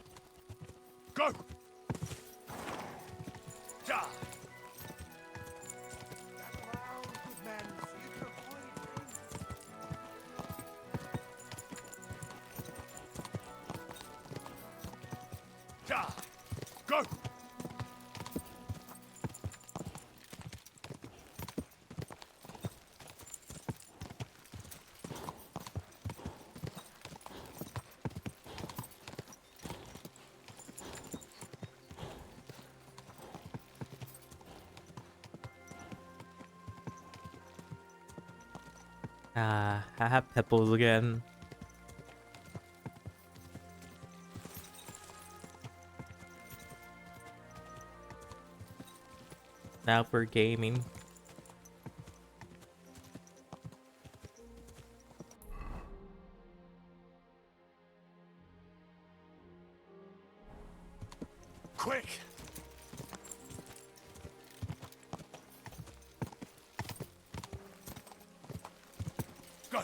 Go! Ja! Ja! Go! I have Pebbles again. Now for gaming. Quick! Go!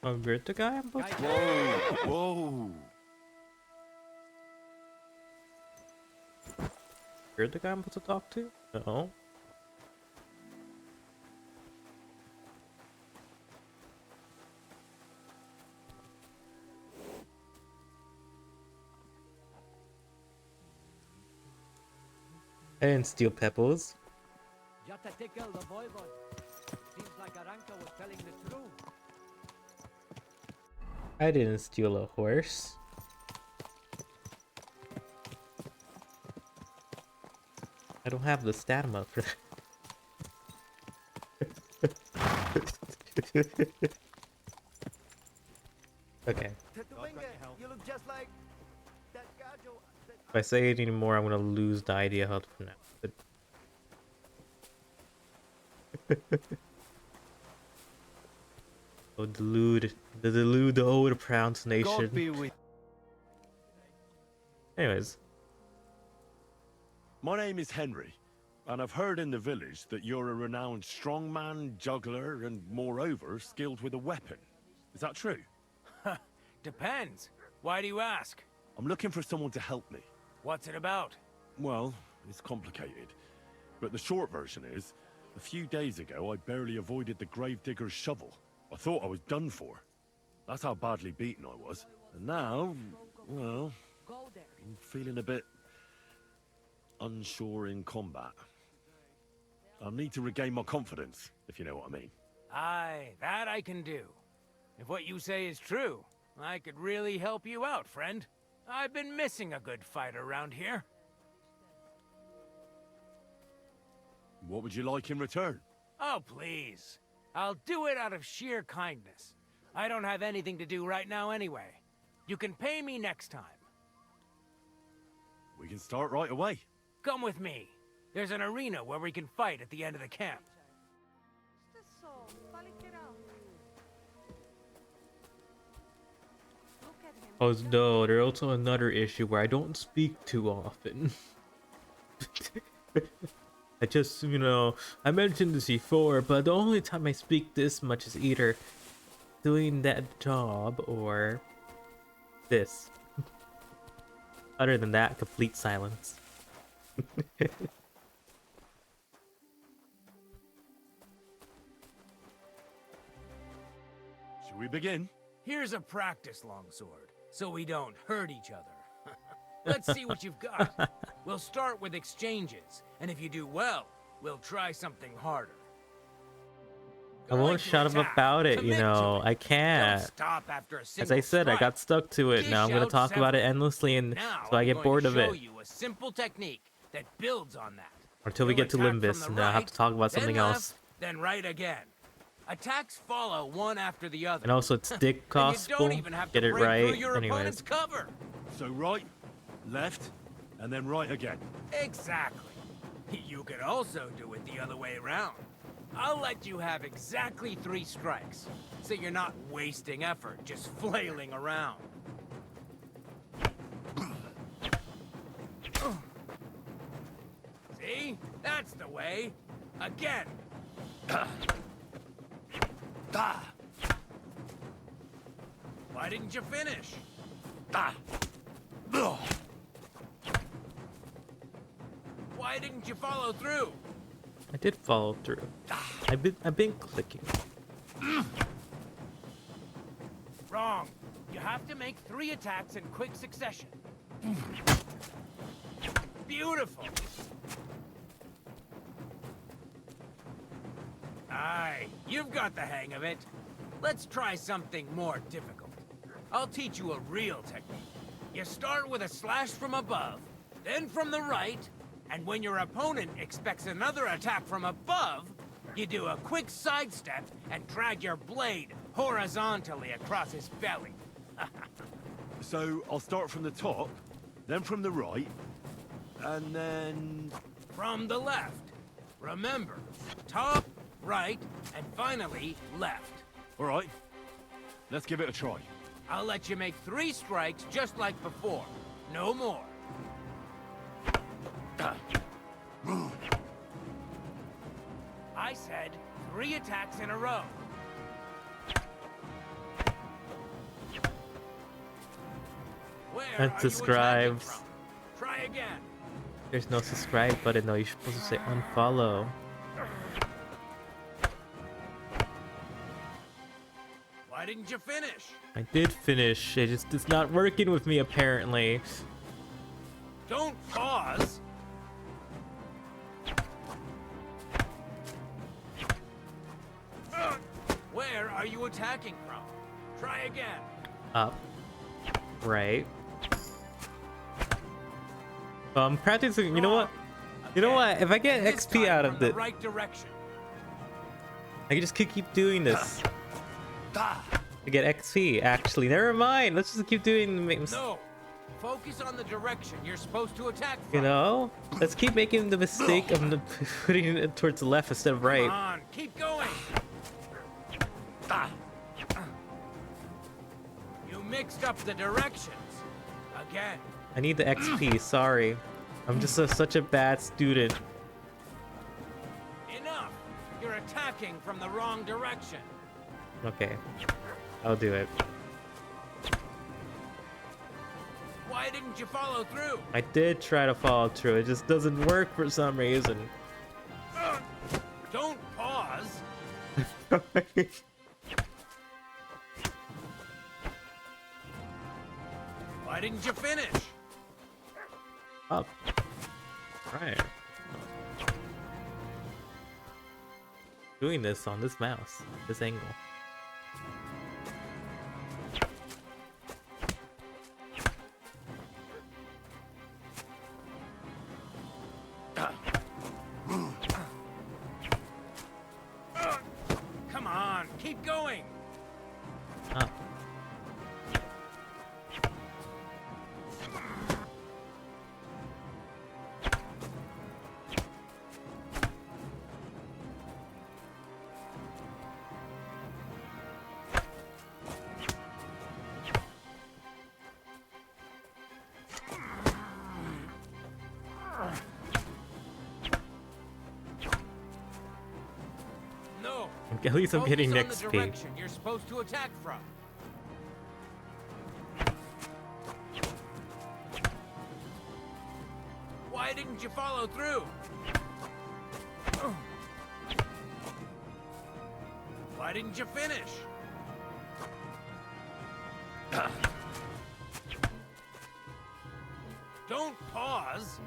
Oh, you're the guy I'm supposed to... Whoa, whoa. You're the guy I'm supposed to talk to? No. I didn't steal Pebbles. Jatatikel, the voivod. Seems like Aranka was telling the truth. I didn't steal a horse. I don't have the stamina for that. Okay. You look just like that Gajo. If I say it anymore, I'm gonna lose the idea how to pronounce it. Oh, delude the old pronunciation. God be with. Anyways, My name is Henry, and I've heard in the village that you're a renowned strongman, juggler, and moreover, skilled with a weapon. Is that true? Depends. Why do you ask? I'm looking for someone to help me. What's it about? Well, it's complicated. But the short version is, a few days ago I barely avoided the gravedigger's shovel. I thought I was done for. That's how badly beaten I was. And now, well, I'm feeling a bit unsure in combat. I need to regain my confidence, if you know what I mean. Aye, that I can do. If what you say is true, I could really help you out, friend. I've been missing a good fight around here. What would you like in return? Oh, please. I'll do it out of sheer kindness. I don't have anything to do right now anyway. You can pay me next time. We can start right away. Come with me. There's an arena where we can fight at the end of the camp. Oh no, there's also another issue where I don't speak too often. I just, I mentioned this before, but the only time I speak this much is either doing that job or this. Other than that, complete silence. Should we begin? Here's a practice longsword, so we don't hurt each other. Let's see what you've got. We'll start with exchanges, and if you do well, we'll try something harder. I won't shut up about it, I can't. Don't stop after a As single I said, I got stuck to it. Dish Now I'm gonna out talk about it several. endlessly, and Now so I I'm get going bored to of show it. you a simple technique that builds on that. Until we You get to attack Limbus, from and the then I have right, to talk about then something left, else. Then right again. Attacks follow one after the other. And also, it's Dick And Gospel. you don't even have Get to it break through right. your Anyways. opponent's cover. So right, left, and then right again. Exactly. You could also do it the other way around. I'll let you have exactly 3 strikes, so you're not wasting effort just flailing around. See? That's the way. Again. Why didn't you finish? Why didn't you follow through? I did follow through. I've been clicking. Wrong. You have to make 3 attacks in quick succession. Beautiful. Aye, you've got the hang of it. Let's try something more difficult. I'll teach you a real technique. You start with a slash from above, then from the right, and when your opponent expects another attack from above, you do a quick sidestep and drag your blade horizontally across his belly. So I'll start from the top, then from the right, and then... From the left. Remember, top, right, and finally left. All right, let's give it a try. I'll let you make 3 strikes just like before. No more. I said 3 attacks in a row. Where are you attacking Unsubscribes. from? Try again. There's no subscribe button though. You're supposed to say unfollow. Why didn't you finish? I did finish. It's not working with me apparently. Don't pause. Where are you attacking from? Try again. Up. Right. I'm practicing. You know what? You know what? If I get XP out of it, Right direction. I can just keep doing this. To get XP, actually. Never mind. Let's just keep doing the No. Focus on the direction you're supposed to attack from. You know? Let's keep making the mistake of putting it towards the left instead of right. Come on, keep going. You mixed up the directions. Again. I need the XP, sorry. I'm just such a bad student. Enough. You're attacking from the wrong direction. Okay. I'll do it. Why didn't you follow through? I did try to follow through. It just doesn't work for some reason. Don't pause. Why didn't you finish? Up. Right. Doing this on this mouse, this angle. Come on, keep going. Up. At least I'm Focus getting on next the page. direction you're supposed to attack from. Why didn't you follow through? Why didn't you finish? Don't pause.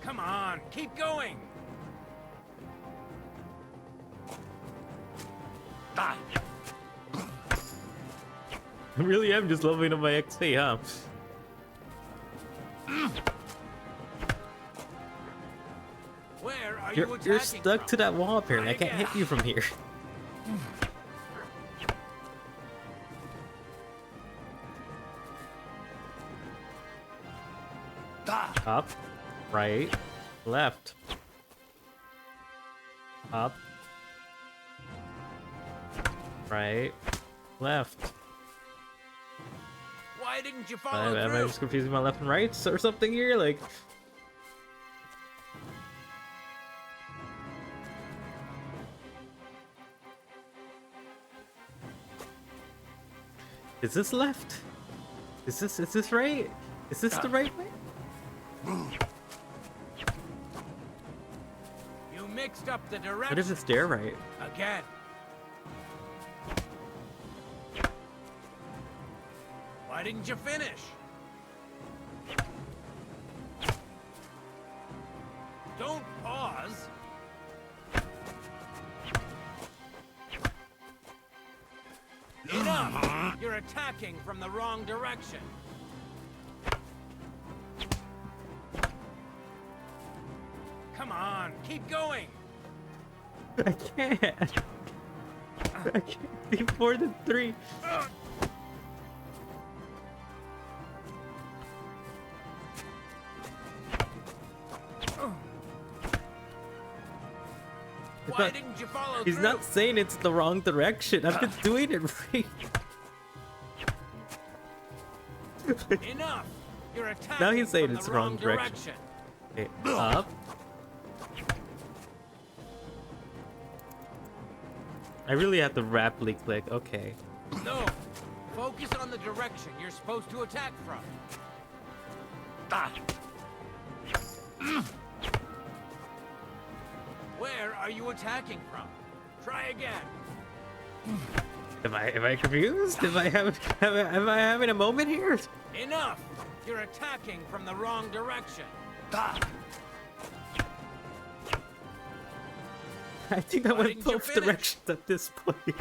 Come on, keep going. I really am just leveling up my XP, huh? Where are You're you attacking stuck from? to that wall apparently. I can't hit you from here. Up, right, left. Up, right, left. Why didn't you follow Am I through? just confusing my left and rights or something here? Like, is this left? Is this right? Is this the right way? You mixed up the direction. What if it's there right? Again. Why didn't you finish? Don't pause. Enough! You're attacking from the wrong direction. Come on, keep going. I can't. I can't do more than 3. Why didn't you follow He's through? not saying it's the wrong direction. I've been doing it right. Enough! You're attacking Now he's saying from it's the the wrong direction. Okay, up. I really have to rapidly click. Okay. No! Focus on the direction you're supposed to attack from. Where are you attacking from? Try again. Am I confused? Am I having a moment here? Enough! You're attacking from the wrong direction. I think I Why went didn't you both finish? directions at this point.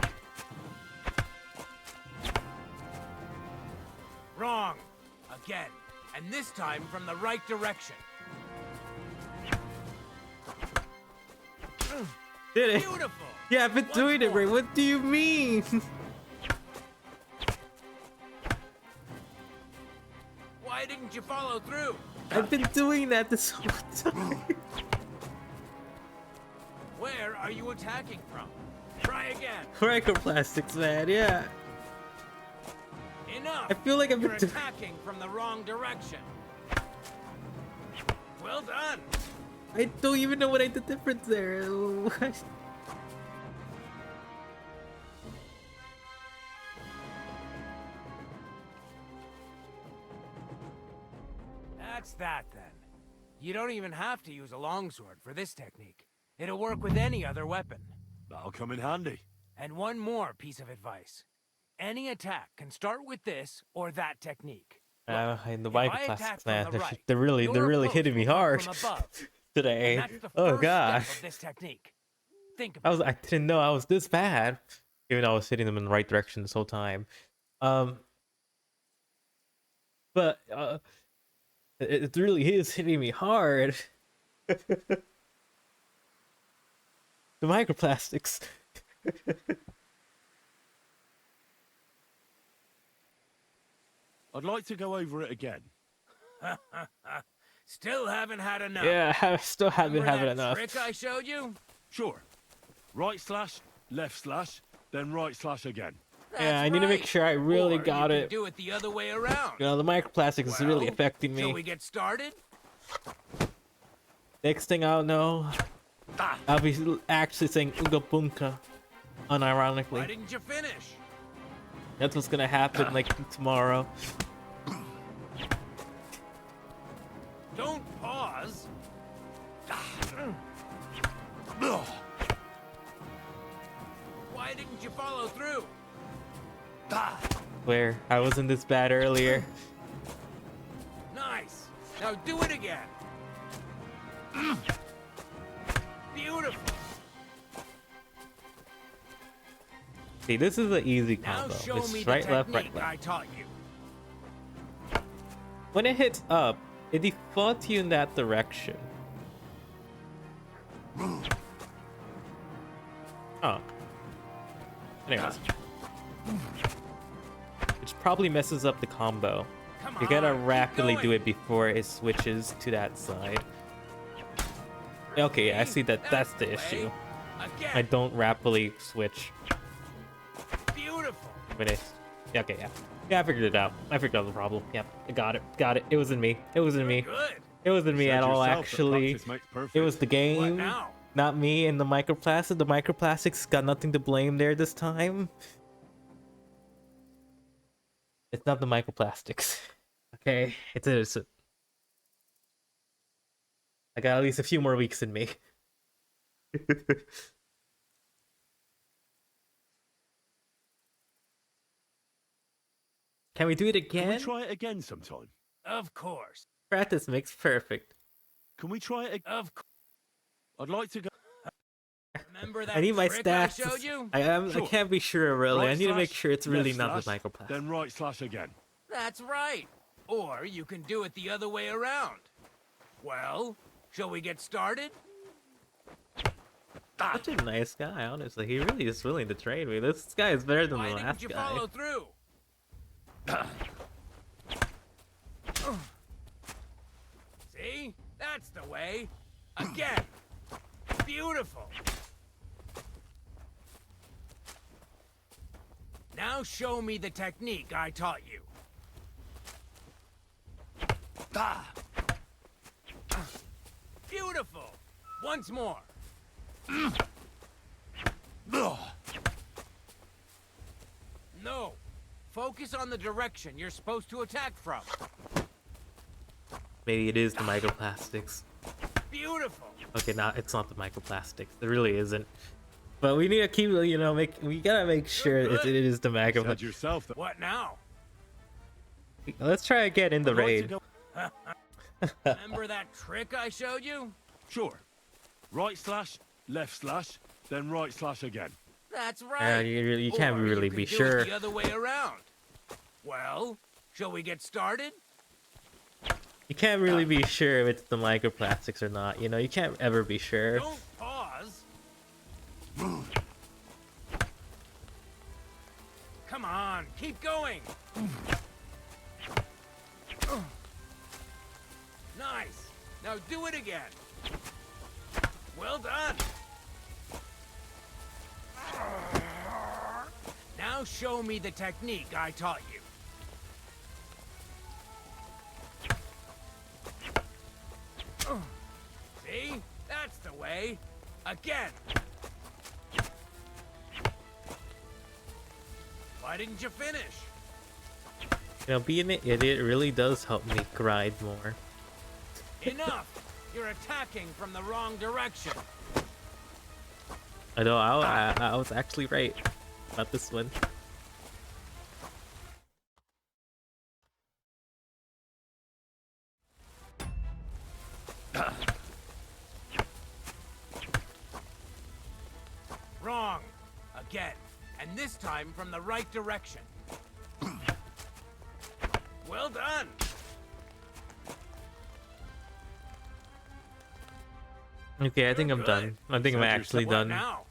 Wrong. Again. And this time from the right direction. Did it? Beautiful. Yeah, I've been doing it right. What do you mean? Why didn't you follow through? I've been doing that this whole time. Where are you attacking from? Try again. Microplastics, man. Yeah. Enough. I feel like I've been You're doing. attacking from the wrong direction. Well done. I don't even know what I did different there. What? That's that then. You don't even have to use a longsword for this technique. It'll work with any other weapon. That'll come in handy. And one more piece of advice. Any attack can start with this or that technique. And the if I microplastics, attack man. from the right, They're really your hitting me approach will come hard from above. today. And that's the Oh first gosh. step of this technique. Think about I didn't know I was this bad, even though I was hitting them in the right direction this whole time. But it really is hitting me hard. The microplastics. I'd like to go over it again. Still haven't had enough. Yeah, I still haven't Remember having that enough. trick I showed you? Sure. Right slash, left slash, then right slash again. Yeah, I need to make sure I really Or got you it. can do it the other way around. You know, the microplastics is really Well, affecting Shall me. we get started? Next thing I'll know, I'll be actually saying Uga Bunka, Why unironically. didn't you finish? That's what's gonna happen like tomorrow. Don't pause. Why didn't you follow through? Where I wasn't this bad earlier. Nice. Now do it again. Beautiful. See, this is an easy Now combo. show It's me the right, left, right, technique left. I taught you. When it hits up, it defaults you in that direction. Oh. Anyways. Which probably messes up the combo. You gotta rapidly do it before it switches to that side. Okay, I see that that's the issue. I don't rapidly switch Beautiful. when it... Yeah, okay, yeah. Yeah, I figured it out. I figured out the problem. Yep, I got it. Got it. It wasn't me. It wasn't me. It wasn't me Said at all, yourself that actually. practice makes perfect. It was the game, now? not me and the microplastic. The microplastics got nothing to blame there this time. It's not the microplastics. Okay, it's I got at least a few more weeks in me. Can we do it again? Can we try it again sometime? Of course. Practice makes perfect. Can we try it again? Of course. I'd like to go. Remember that I need my trick stats. I showed you? I can't be sure really. Right I need to make slash, sure it's really left not the slash, microplastic. Then right slash again. That's right. Or you can do it the other way around. Well, shall we get started? Such a nice guy, honestly. He really is willing to train me. This guy is better than Why the didn't last you guy. follow through? See? That's the way. Again. Beautiful. Now show me the technique I taught you. Beautiful. Once more. No. Focus on the direction you're supposed to attack from. Maybe it is the microplastics. Beautiful. Okay, it's not the microplastics. It really isn't. But we need to keep, we gotta make sure it is the microplastics. Yourself. What now? Let's try again in the raid. Remember that trick I showed you? Sure. Right slash, left slash, then right slash again. That's right. You can't Or really you be can do sure. it the other way around. Well, shall we get started? You can't really be sure if it's the microplastics or not. You know, you can't ever be sure. Don't pause. Come on, keep going. Nice. Now do it again. Well done. Now show me the technique I taught you. See? That's the way. Again. Why didn't you finish? You know, being an idiot really does help me grind more. Enough! You're attacking from the wrong direction. I know, I was actually right about this one. Wrong. Again. And this time from the right direction. Well done. Okay, I think I'm done. I think I'm actually What done. now?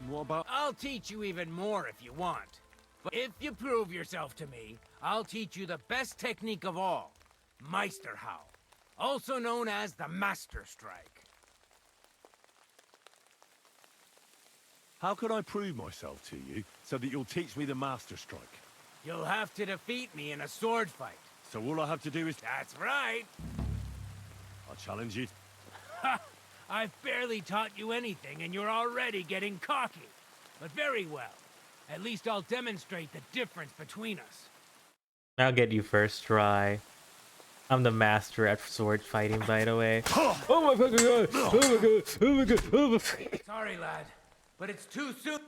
What about... I'll teach you even more if you want. But if you prove yourself to me, I'll teach you the best technique of all. Meisterhau. Also known as the Master Strike. How can I prove myself to you so that you'll teach me the Master Strike? You'll have to defeat me in a sword fight. So all I have to do is... That's right. I challenge you. Ha! I've barely taught you anything and you're already getting cocky. But very well. At least I'll demonstrate the difference between us. I'll get you first try. I'm the master at sword fighting, by the way. Oh my fucking god! Oh my god! Oh my god! Oh my fucking... Sorry, lad, but it's too soon.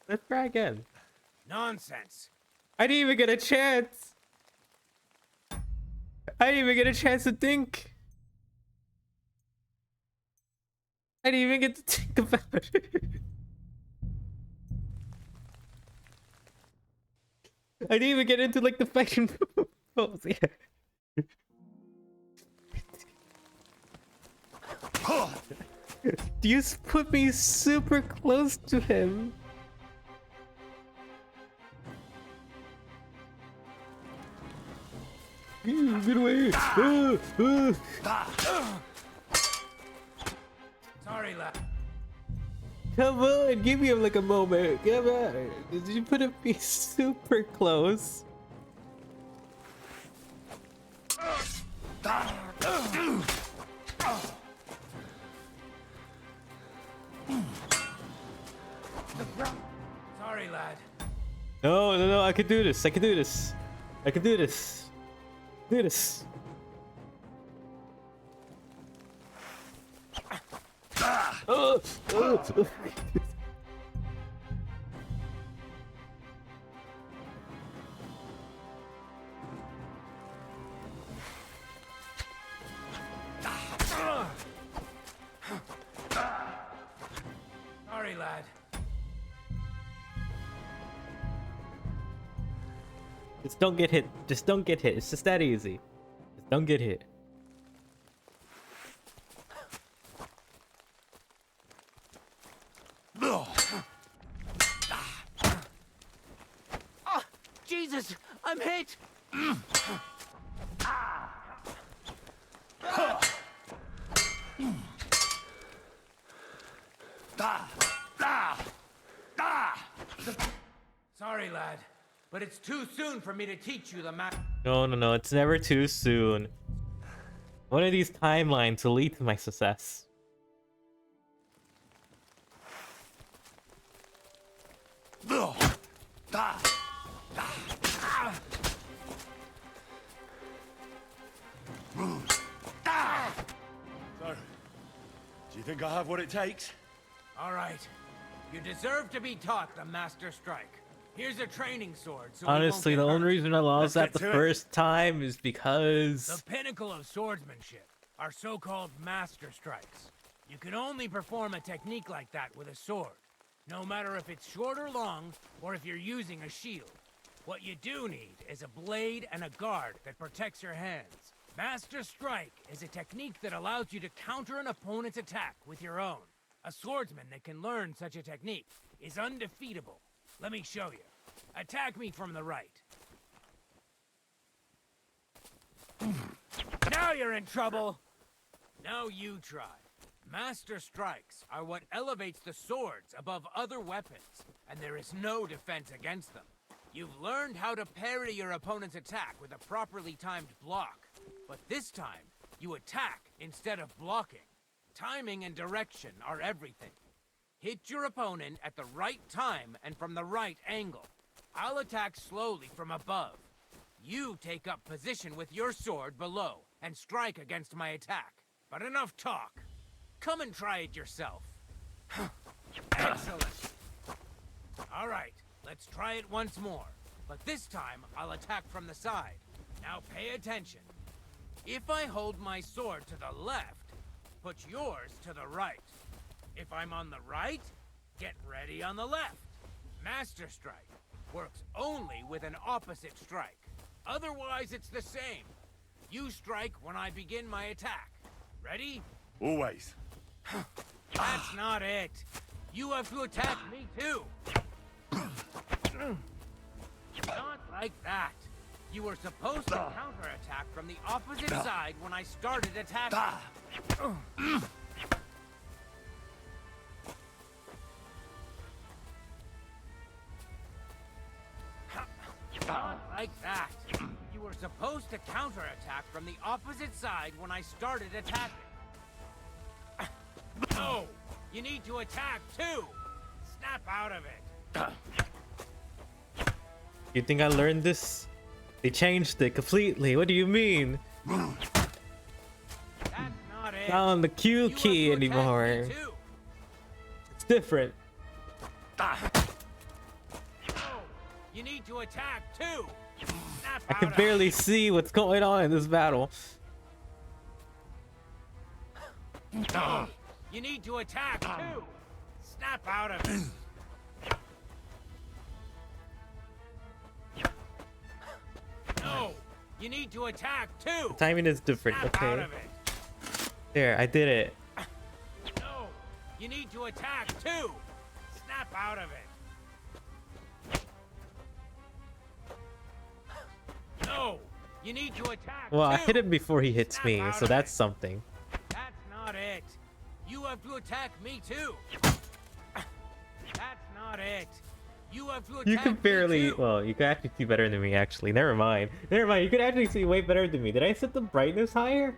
Let's try again. Nonsense. I didn't even get a chance. I didn't even get a chance to think. I didn't even get to think about it. I didn't even get into like the fighting pose. Yeah. You put me super close to him. Get away! Sorry, lad. Come on, give me like a moment. Come on. Did you put me super close? Sorry, lad. No, no, no, I can do this. I can do this. I can do this. Do this. Oh, oh. Sorry, lad. Just don't get hit. Just don't get hit. It's just that easy. Just don't get hit. Oh, Jesus, I'm hit. Sorry, lad, but it's too soon for me to teach you the map. No, no, no. It's never too soon. One of these timelines will lead to my success. So, do you think I have what it takes? All right. You deserve to be taught the Master Strike. Here's a training sword. So Honestly, the only reason I lost that the first time is the because pinnacle of swordsmanship are so-called Master Strikes. You can only perform a technique like that with a sword, no matter if it's short or long, or if you're using a shield. What you do need is a blade and a guard that protects your hands. Master Strike is a technique that allows you to counter an opponent's attack with your own. A swordsman that can learn such a technique is undefeatable. Let me show you. Attack me from the right. Now you're in trouble. Now you try. Master Strikes are what elevates the swords above other weapons, and there is no defense against them. You've learned how to parry your opponent's attack with a properly timed block, but this time, you attack instead of blocking. Timing and direction are everything. Hit your opponent at the right time and from the right angle. I'll attack slowly from above. You take up position with your sword below and strike against my attack. But enough talk. Come and try it yourself. Excellent. All right, let's try it once more. But this time, I'll attack from the side. Now pay attention. If I hold my sword to the left, put yours to the right. If I'm on the right, get ready on the left. Master Strike works only with an opposite strike. Otherwise, it's the same. You strike when I begin my attack. Ready? Always. That's not it. You have to attack me too. Not like that. You were supposed to counterattack from the opposite side when I started attacking. like that. You were supposed to counterattack from the opposite side when I started attacking. No! You need to attack too! Snap out of it! You think I learned this? They changed it completely. What do you mean? That's not it. Not on the Q key anymore. It's different. You need to attack too! Snap I out can of barely see what's going on in this battle. No! You need to attack too! Snap out of it! No! You need to attack too! The timing is different. Snap out Okay. of it! There, I did it. No! You need to attack too! Snap out of it! No! You need to attack Well, I too! hit him before he hits Snap me, out so of that's it. something. That's not it! You have to attack me too! That's not it! You have to attack You can me barely. too! Well, you can actually see better than me. Actually, never mind. Never mind. You can actually see way better than me. Did I set the brightness higher?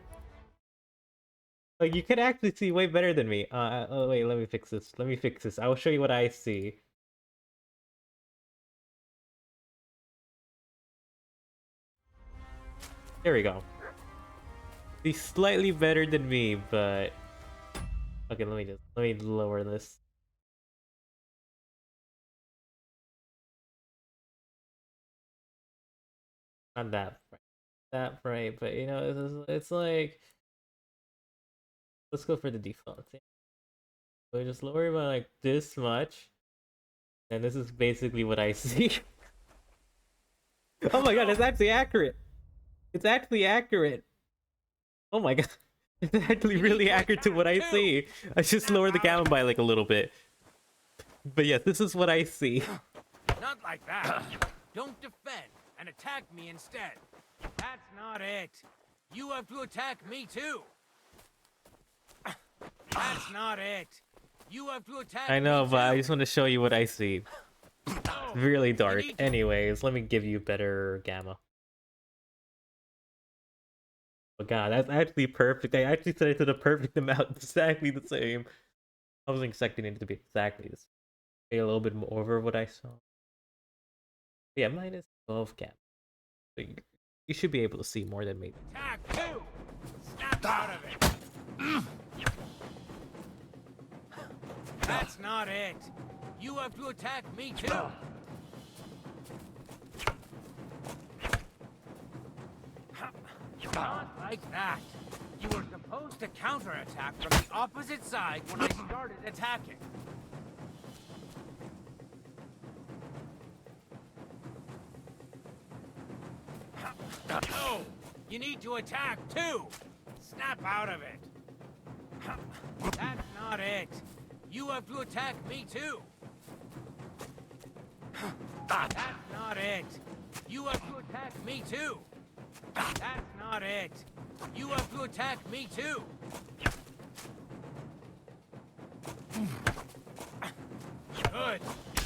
Like you can actually see way better than me. Oh wait, let me fix this. Let me fix this. I will show you what I see. There we go. He's slightly better than me, but okay. Let me lower this. Not that bright, but you know, it's like let's go for the default. So just lower by like this much, and this is basically what I see. Oh my god, it's actually accurate. It's actually accurate. Oh my god. It's actually really accurate to what I see. I just lowered the gamma by like a little bit. But yes, this is what I see. Not like that! Don't defend and attack me instead! That's not it! You have to attack me too! That's not it! You have to attack I know, me but I too. just want to show you what I see. It's really dark. Anyways, let me give you better gamma. Oh god, that's actually perfect. I actually set it to the perfect amount. Exactly the same. I wasn't expecting it to be exactly the same. Maybe a little bit more over what I saw. Yeah, minus 12 gamma. So you should be able to see more than me. Attack too! Snap out of it! That's not it! You have to attack me too! Not like that! You were supposed to counterattack from the opposite side when I started attacking. No! You need to attack too! Snap out of it! That's not it! You have to attack me too! That's not it! You have to attack me too! That's not it! You have to attack me too! Good!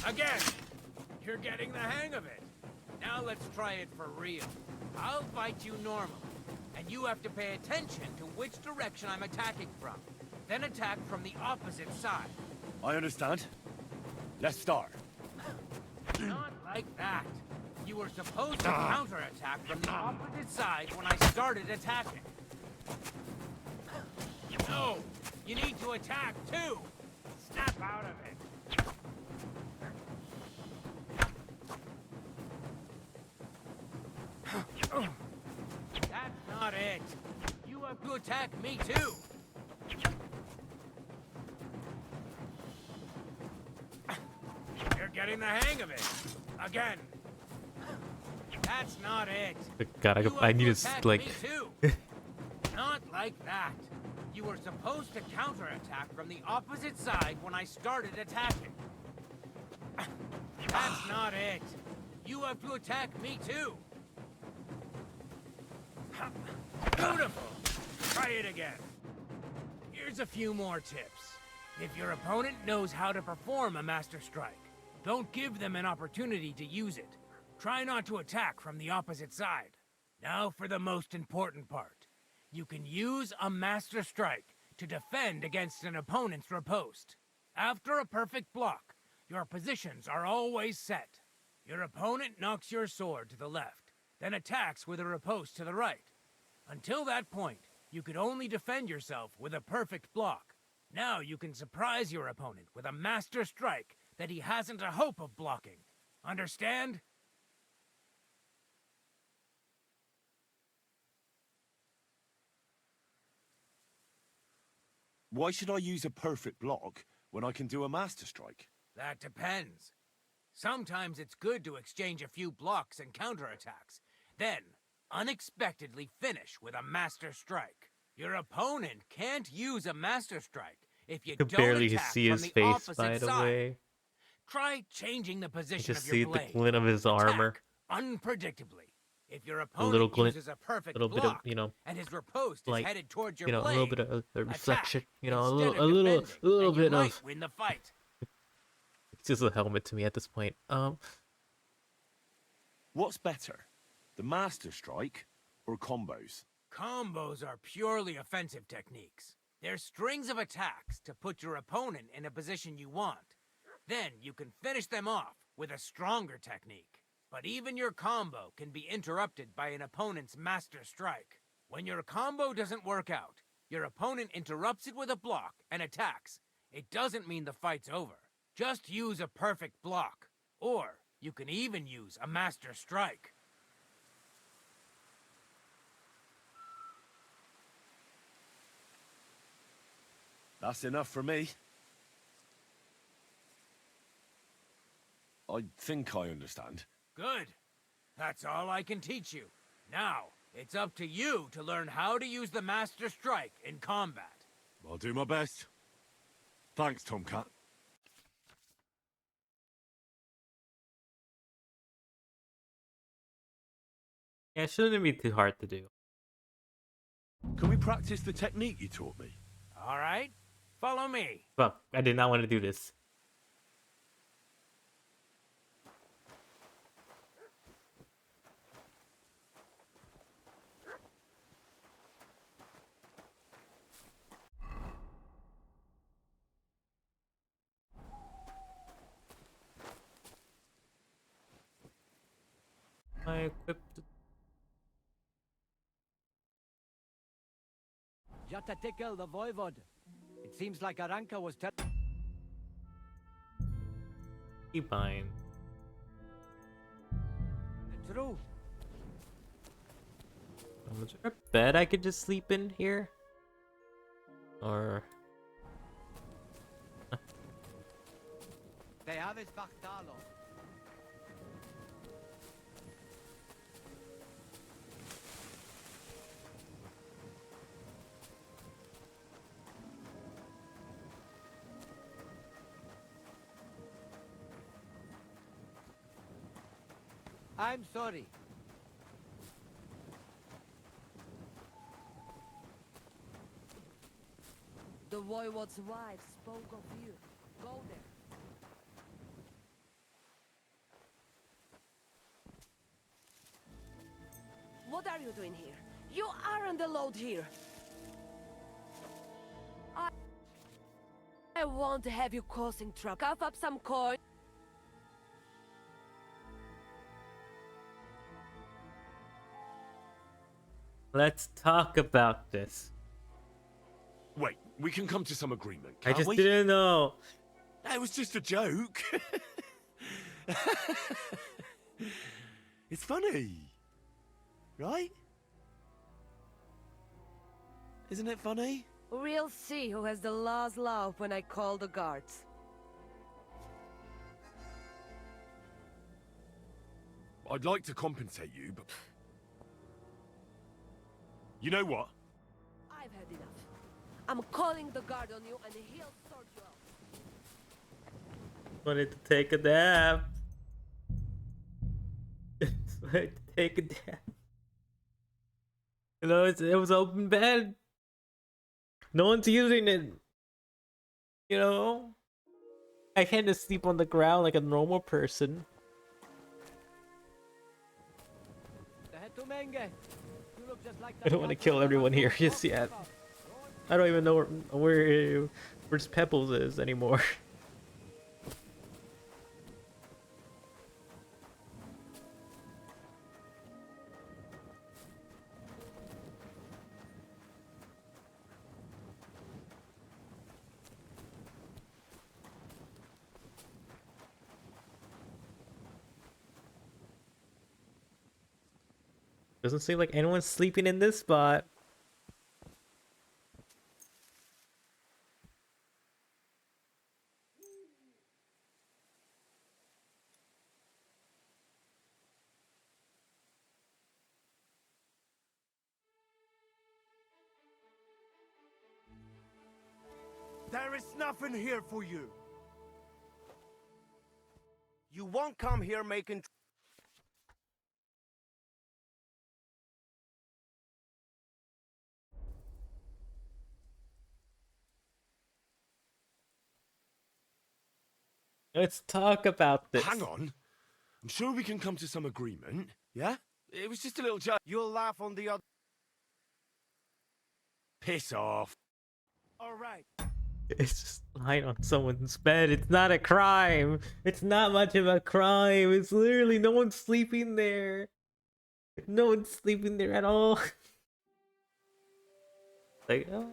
Again! You're getting the hang of it! Now let's try it for real. I'll fight you normally, and you have to pay attention to which direction I'm attacking from. Then attack from the opposite side. I understand. Let's start. Not like that. You were supposed to counterattack from the opposite side when I started attacking. No! You need to attack too! Snap out of it! That's not it! You have to attack me too! You're getting the hang of it! Again! That's not it! God, I need to like. Me too. Not like that! You were supposed to counterattack from the opposite side when I started attacking. That's not it! You have to attack me too! Beautiful! Try it again. Here's a few more tips. If your opponent knows how to perform a Master Strike, don't give them an opportunity to use it. Try not to attack from the opposite side. Now for the most important part. You can use a Master Strike to defend against an opponent's riposte. After a perfect block, your positions are always set. Your opponent knocks your sword to the left, then attacks with a riposte to the right. Until that point, you could only defend yourself with a perfect block. Now you can surprise your opponent with a Master Strike that he hasn't a hope of blocking. Understand? Why should I use a perfect block when I can do a Master Strike? That depends. Sometimes it's good to exchange a few blocks and counterattacks, then unexpectedly finish with a Master Strike. Your opponent can't use a Master Strike if you could don't barely attack see from his the face, opposite by the side. way. Try changing the I position just of your see the blade. glint of his armor. Unpredictably. If your A little opponent glint, uses a perfect little bit of, block you know, and his riposte is like, headed towards your you know, blade, a little bit of a reflection, attack you know, instead of a little defending, and you bit might of. win the fight. It's just a helmet to me at this point. What's better, the Master Strike or combos? Combos are purely offensive techniques. They're strings of attacks to put your opponent in a position you want. Then you can finish them off with a stronger technique. But even your combo can be interrupted by an opponent's Master Strike. When your combo doesn't work out, your opponent interrupts it with a block and attacks. It doesn't mean the fight's over. Just use a perfect block. Or you can even use a Master Strike. That's enough for me. I think I understand. Good. That's all I can teach you. Now, it's up to you to learn how to use the Master Strike in combat. I'll do my best. Thanks, Tomcat. Yeah, it shouldn't be too hard to do. Can we practice the technique you taught me? All right? Follow me. Fuck, I did not want to do this. I equipped. Jatatikel the Voivod. It seems like Aranka was Fine. True. Is there a bed I could just sleep in here? Or They have his Bactalo. I'm sorry. The Voivod's wife spoke of you. Go there. What are you doing here? You aren't allowed here. I won't have you causing trouble. Cough up some coin. let's talk about this. Wait, we can come to some agreement, I can't just we? didn't know. That was just a joke. It's funny. Right? Isn't it funny? We'll see who has the last laugh when I call the guards. I'd like to compensate you, but... You know what? I've had enough. I'm calling the guard on you and he'll sort you out. Wanted to take a nap. Wanted to take a nap. You know, it was open bed. No one's using it. You know? I can't just sleep on the ground like a normal person. I don't want to kill everyone here just yet. I don't even know where's Pebbles is anymore. Doesn't seem like anyone's sleeping in this spot. There is nothing here for you. You won't come here making... Let's talk about this. Hang on. I'm sure we can come to some agreement, yeah? It was just a little joke. You'll laugh on the other... Piss off. All right. It's just lying on someone's bed. It's not a crime. It's not much of a crime. It's literally no one's sleeping there. No one's sleeping there at all. Like, oh,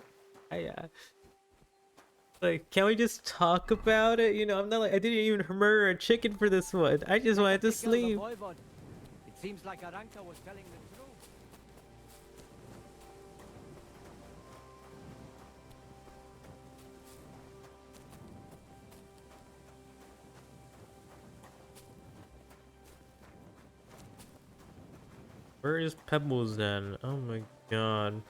like, can we just talk about it? You know, I'm not like I didn't even murder a chicken for this one. I just wanted to sleep. It seems like Aranka was telling the truth. Where is Pebbles then? Oh my god.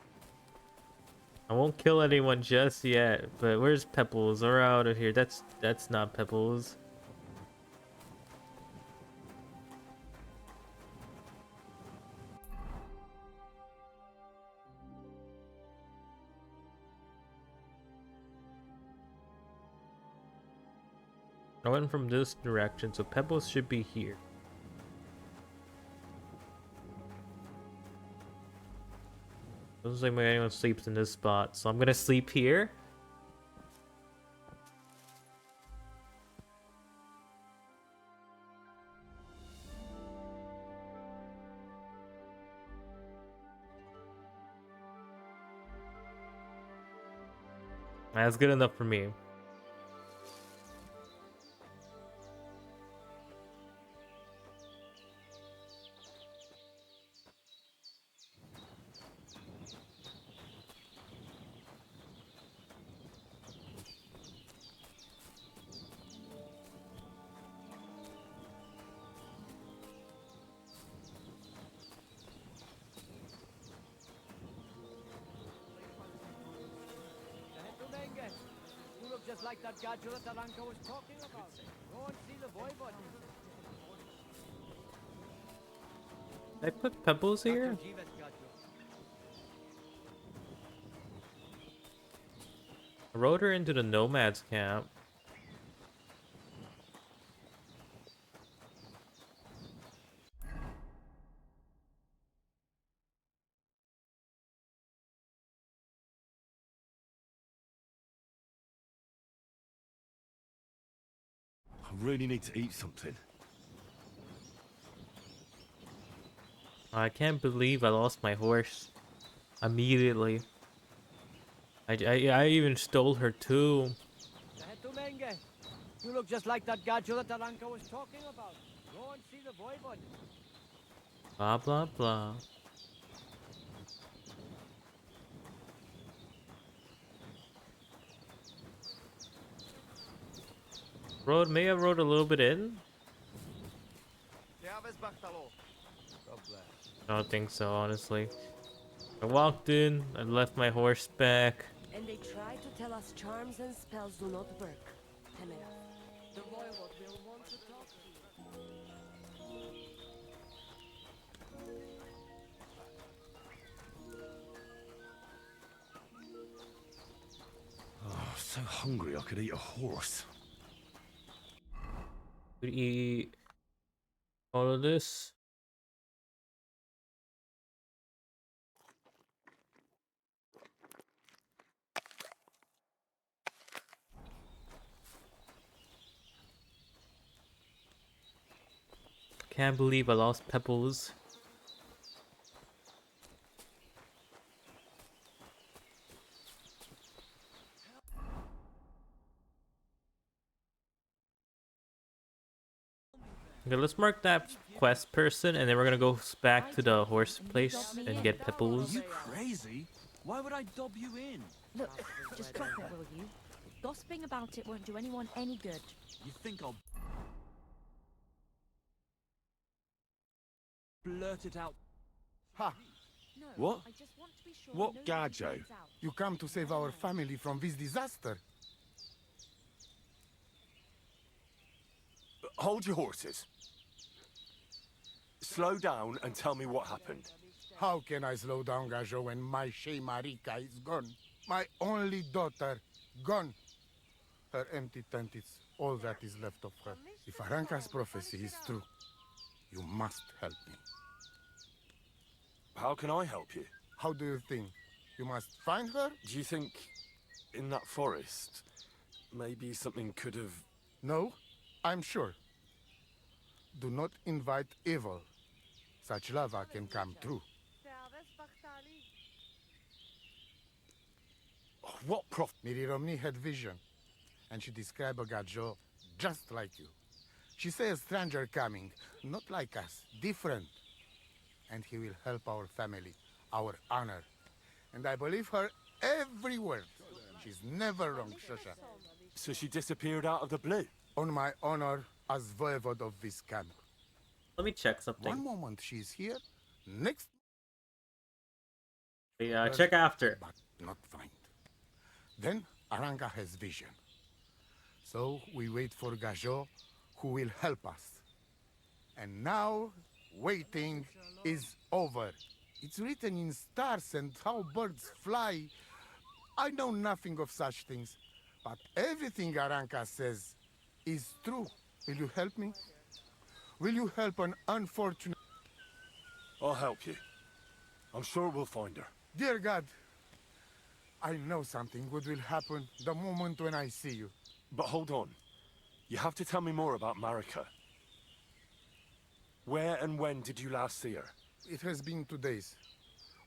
I won't kill anyone just yet, but where's Pebbles? We're out of here. That's not Pebbles. I went from this direction, so Pebbles should be here. Doesn't seem like anyone sleeps in this spot, so I'm gonna sleep here. That's good enough for me. You look just like that gadget that Aranka was talking about. Go and see the voivod. Did I put Pebbles here? I rode her into the nomads camp. I really need to eat something. I can't believe I lost my horse immediately. I even stole her too. You look just like that gadget that Aranka was talking about. Go and see the voivod. Blah blah blah. May have rode a little bit in. I don't think so, honestly. I walked in, I left my horse back. And they try to tell us charms and spells do not work. Temera. The voivod will want to talk to you. Oh, so hungry I could eat a horse. Could eat all of this. can't believe I lost Pebbles. Okay, let's mark that quest person, and then we're gonna go back to the horse place and get Pebbles. You crazy? Why would I dob you in? Look, just drop it, will you? Gossiping about it won't do anyone any good. You think I'll blurt it out? Ha! What? I just want to be sure What nobody Gajo? finds out. You come to save our family from this disaster. Hold your horses. Slow down and tell me what happened. How can I slow down, Gajo, when my Shea Marika is gone? My only daughter, gone. Her empty tent is all that is left of her. If Aranka's prophecy is true, you must help me. How can I help you? How do you think? You must find her? Do you think in that forest, maybe something could have... No, I'm sure. Do not invite evil. Such lava can come true. What prof... Miri Romney had vision, and she described a Gajo just like you. She says a stranger coming, not like us, different. And he will help our family, our honor. And I believe her every word. She's never wrong, Shosha. So she disappeared out of the blue? On my honor as voivode of this camp. Let me check something. One moment she's here, next... Yeah, check after. But not find. Then Aranka has vision. So we wait for Gajo, who will help us. And now, waiting is over. It's written in stars and how birds fly. I know nothing of such things, but everything Aranka says is true. Will you help me? Will you help an unfortunate... I'll help you. I'm sure we'll find her. Dear God, I know something good will happen the moment when I see you. But hold on. You have to tell me more about Marika. Where and when did you last see her? It has been 2 days.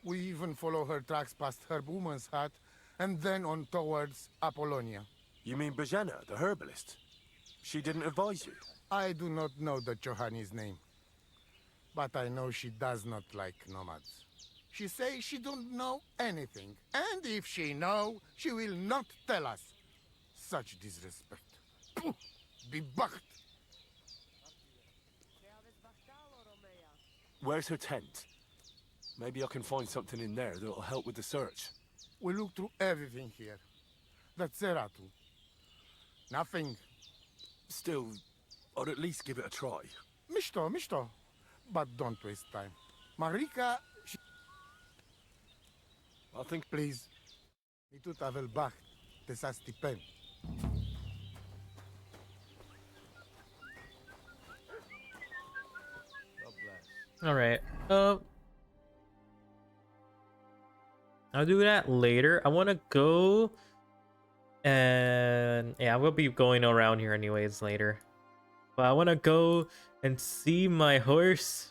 We even follow her tracks past her woman's hut and then on towards Apollonia. You mean Bajena, the herbalist? She didn't advise you? I do not know the Johani's name, but I know she does not like nomads. She says she don't know anything, and if she know, she will not tell us. Such disrespect. Pooh! Be bucked! Where's her tent? Maybe I can find something in there that'll help with the search. We look through everything here. The Ceratu. Nothing. Still, I'd at least give it a try. Misto. But don't waste time. Marika, she... I think... Please. Mitut avel bach. Te stipen. Alright. I'll do that later. I want to go... And... Yeah, we'll be going around here anyways later. But I want to go and see my horse.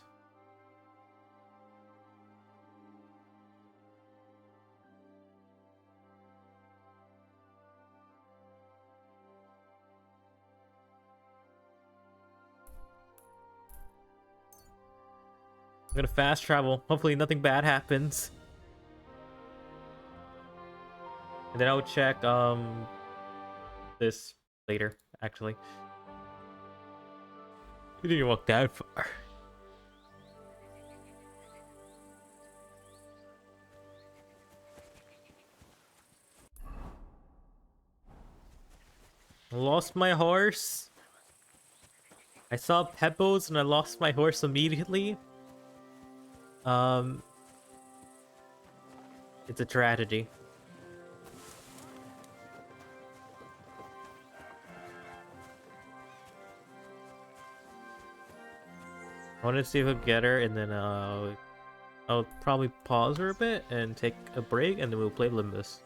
I'm gonna fast travel. Hopefully nothing bad happens. And then I'll check this later, actually. You didn't walk that far. I lost my horse. I saw Pebbles and I lost my horse immediately. It's a tragedy. I want to see if I can get her, and then I'll probably pause for a bit and take a break, and then we'll play Limbus.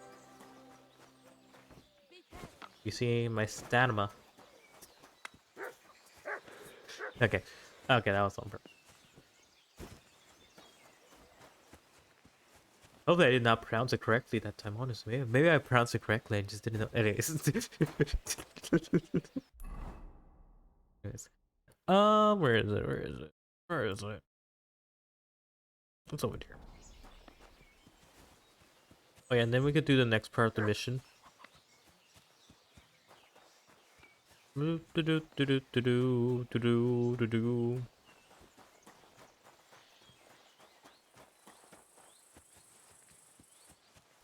You see my stamina. Okay, Okay, that was on purpose. Hopefully I did not pronounce it correctly that time, honestly. Maybe I pronounced it correctly, I just didn't know. Anyways. Anyways. Where is it? Where is it? Where is it? It's over here. Oh yeah, and then we could do the next part of the mission.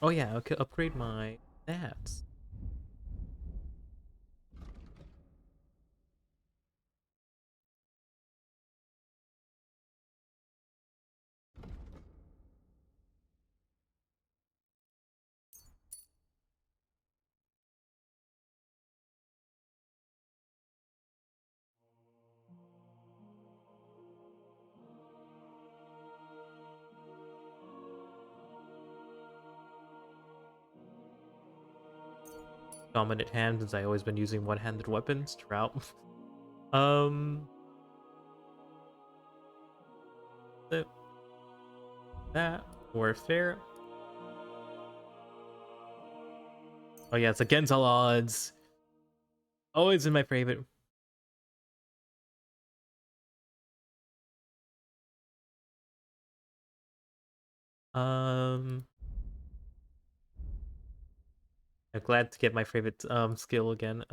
Oh yeah, I could upgrade my stats. Dominant hand, since I always been using one-handed weapons throughout. That warfare. Oh yeah, it's against all odds. Always in my favorite. I'm glad to get my favorite skill again.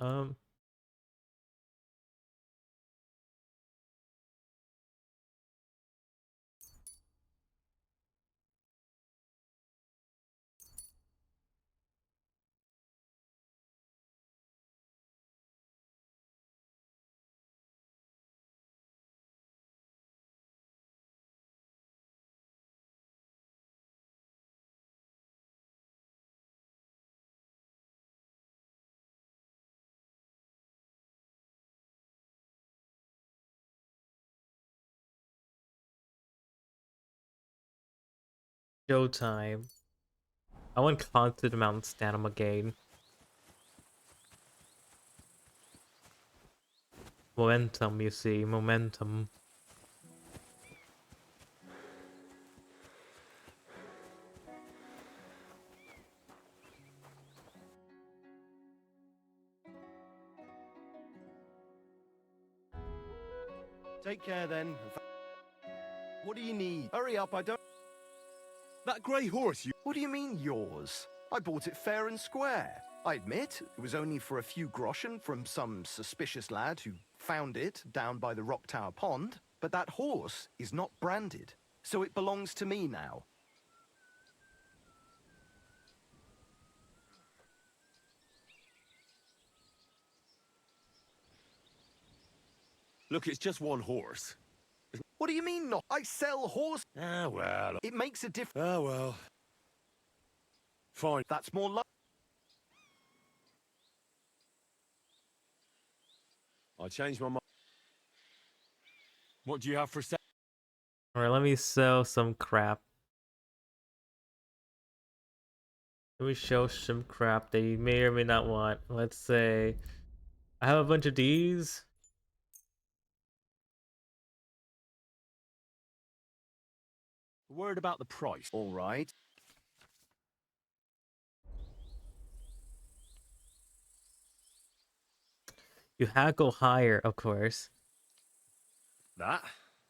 Showtime. I want constant amount of stamina gain. Momentum, you see, momentum. Take care then. What do you need? Hurry up, I don't... That grey horse you... What do you mean, yours? I bought it fair and square. I admit, it was only for a few groschen from some suspicious lad who found it down by the Rock Tower Pond, but that horse is not branded, so it belongs to me now. Look, it's just one horse. What do you mean not? I sell horse... Ah, well... It makes a difference. Ah, well... Fine. That's more like... I changed my mind. What do you have for sale? Alright, let me sell some crap. Let me show some crap that you may or may not want. Let's say I have a bunch of these. Word about the price. All right. You have to go higher, of course. That?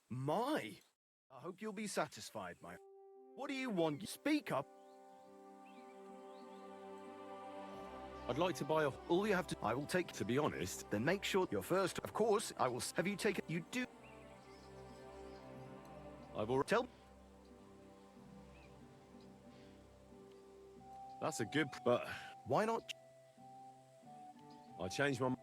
My. I hope you'll be satisfied, my... What do you want? Speak up. I'd like to buy a... All you have to... I will take... To be honest... Then make sure you're first. Of course, I will... Have you taken... You do... I've already... Tell... That's a good... But... Why not... I changed my...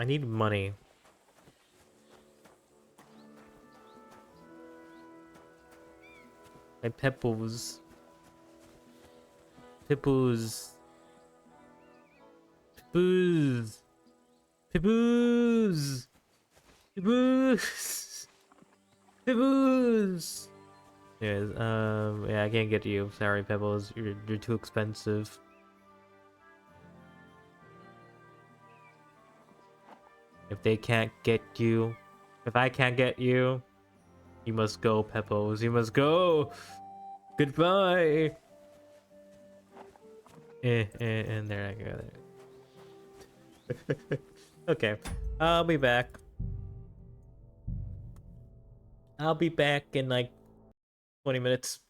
I need money. My pebbles. Pebbles. Pebbles. Pebbles. Pebbles. Pebbles. Yes, yeah, I can't get you. Sorry, Pebbles. You're too expensive. If they can't get you, if I can't get you, you must go, Pebbles. You must go. Goodbye. And there I go. There. Okay, I'll be back. I'll be back in like 20 minutes.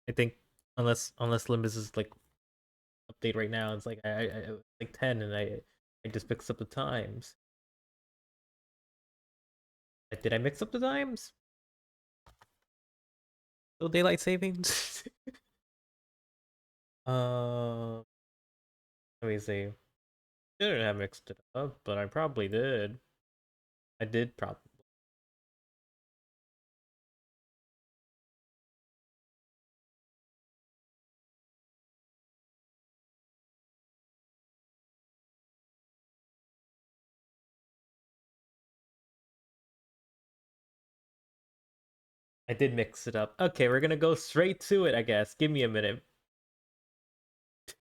I think, unless Limbus is like update right now. It's like I like 10, and I just mixed up the times. Did I mix up the times? Oh, daylight savings. Let me see. Didn't have mixed it up, but I probably did. I did probably. I did mix it up. Okay, we're gonna go straight to it, I guess. Give me a minute.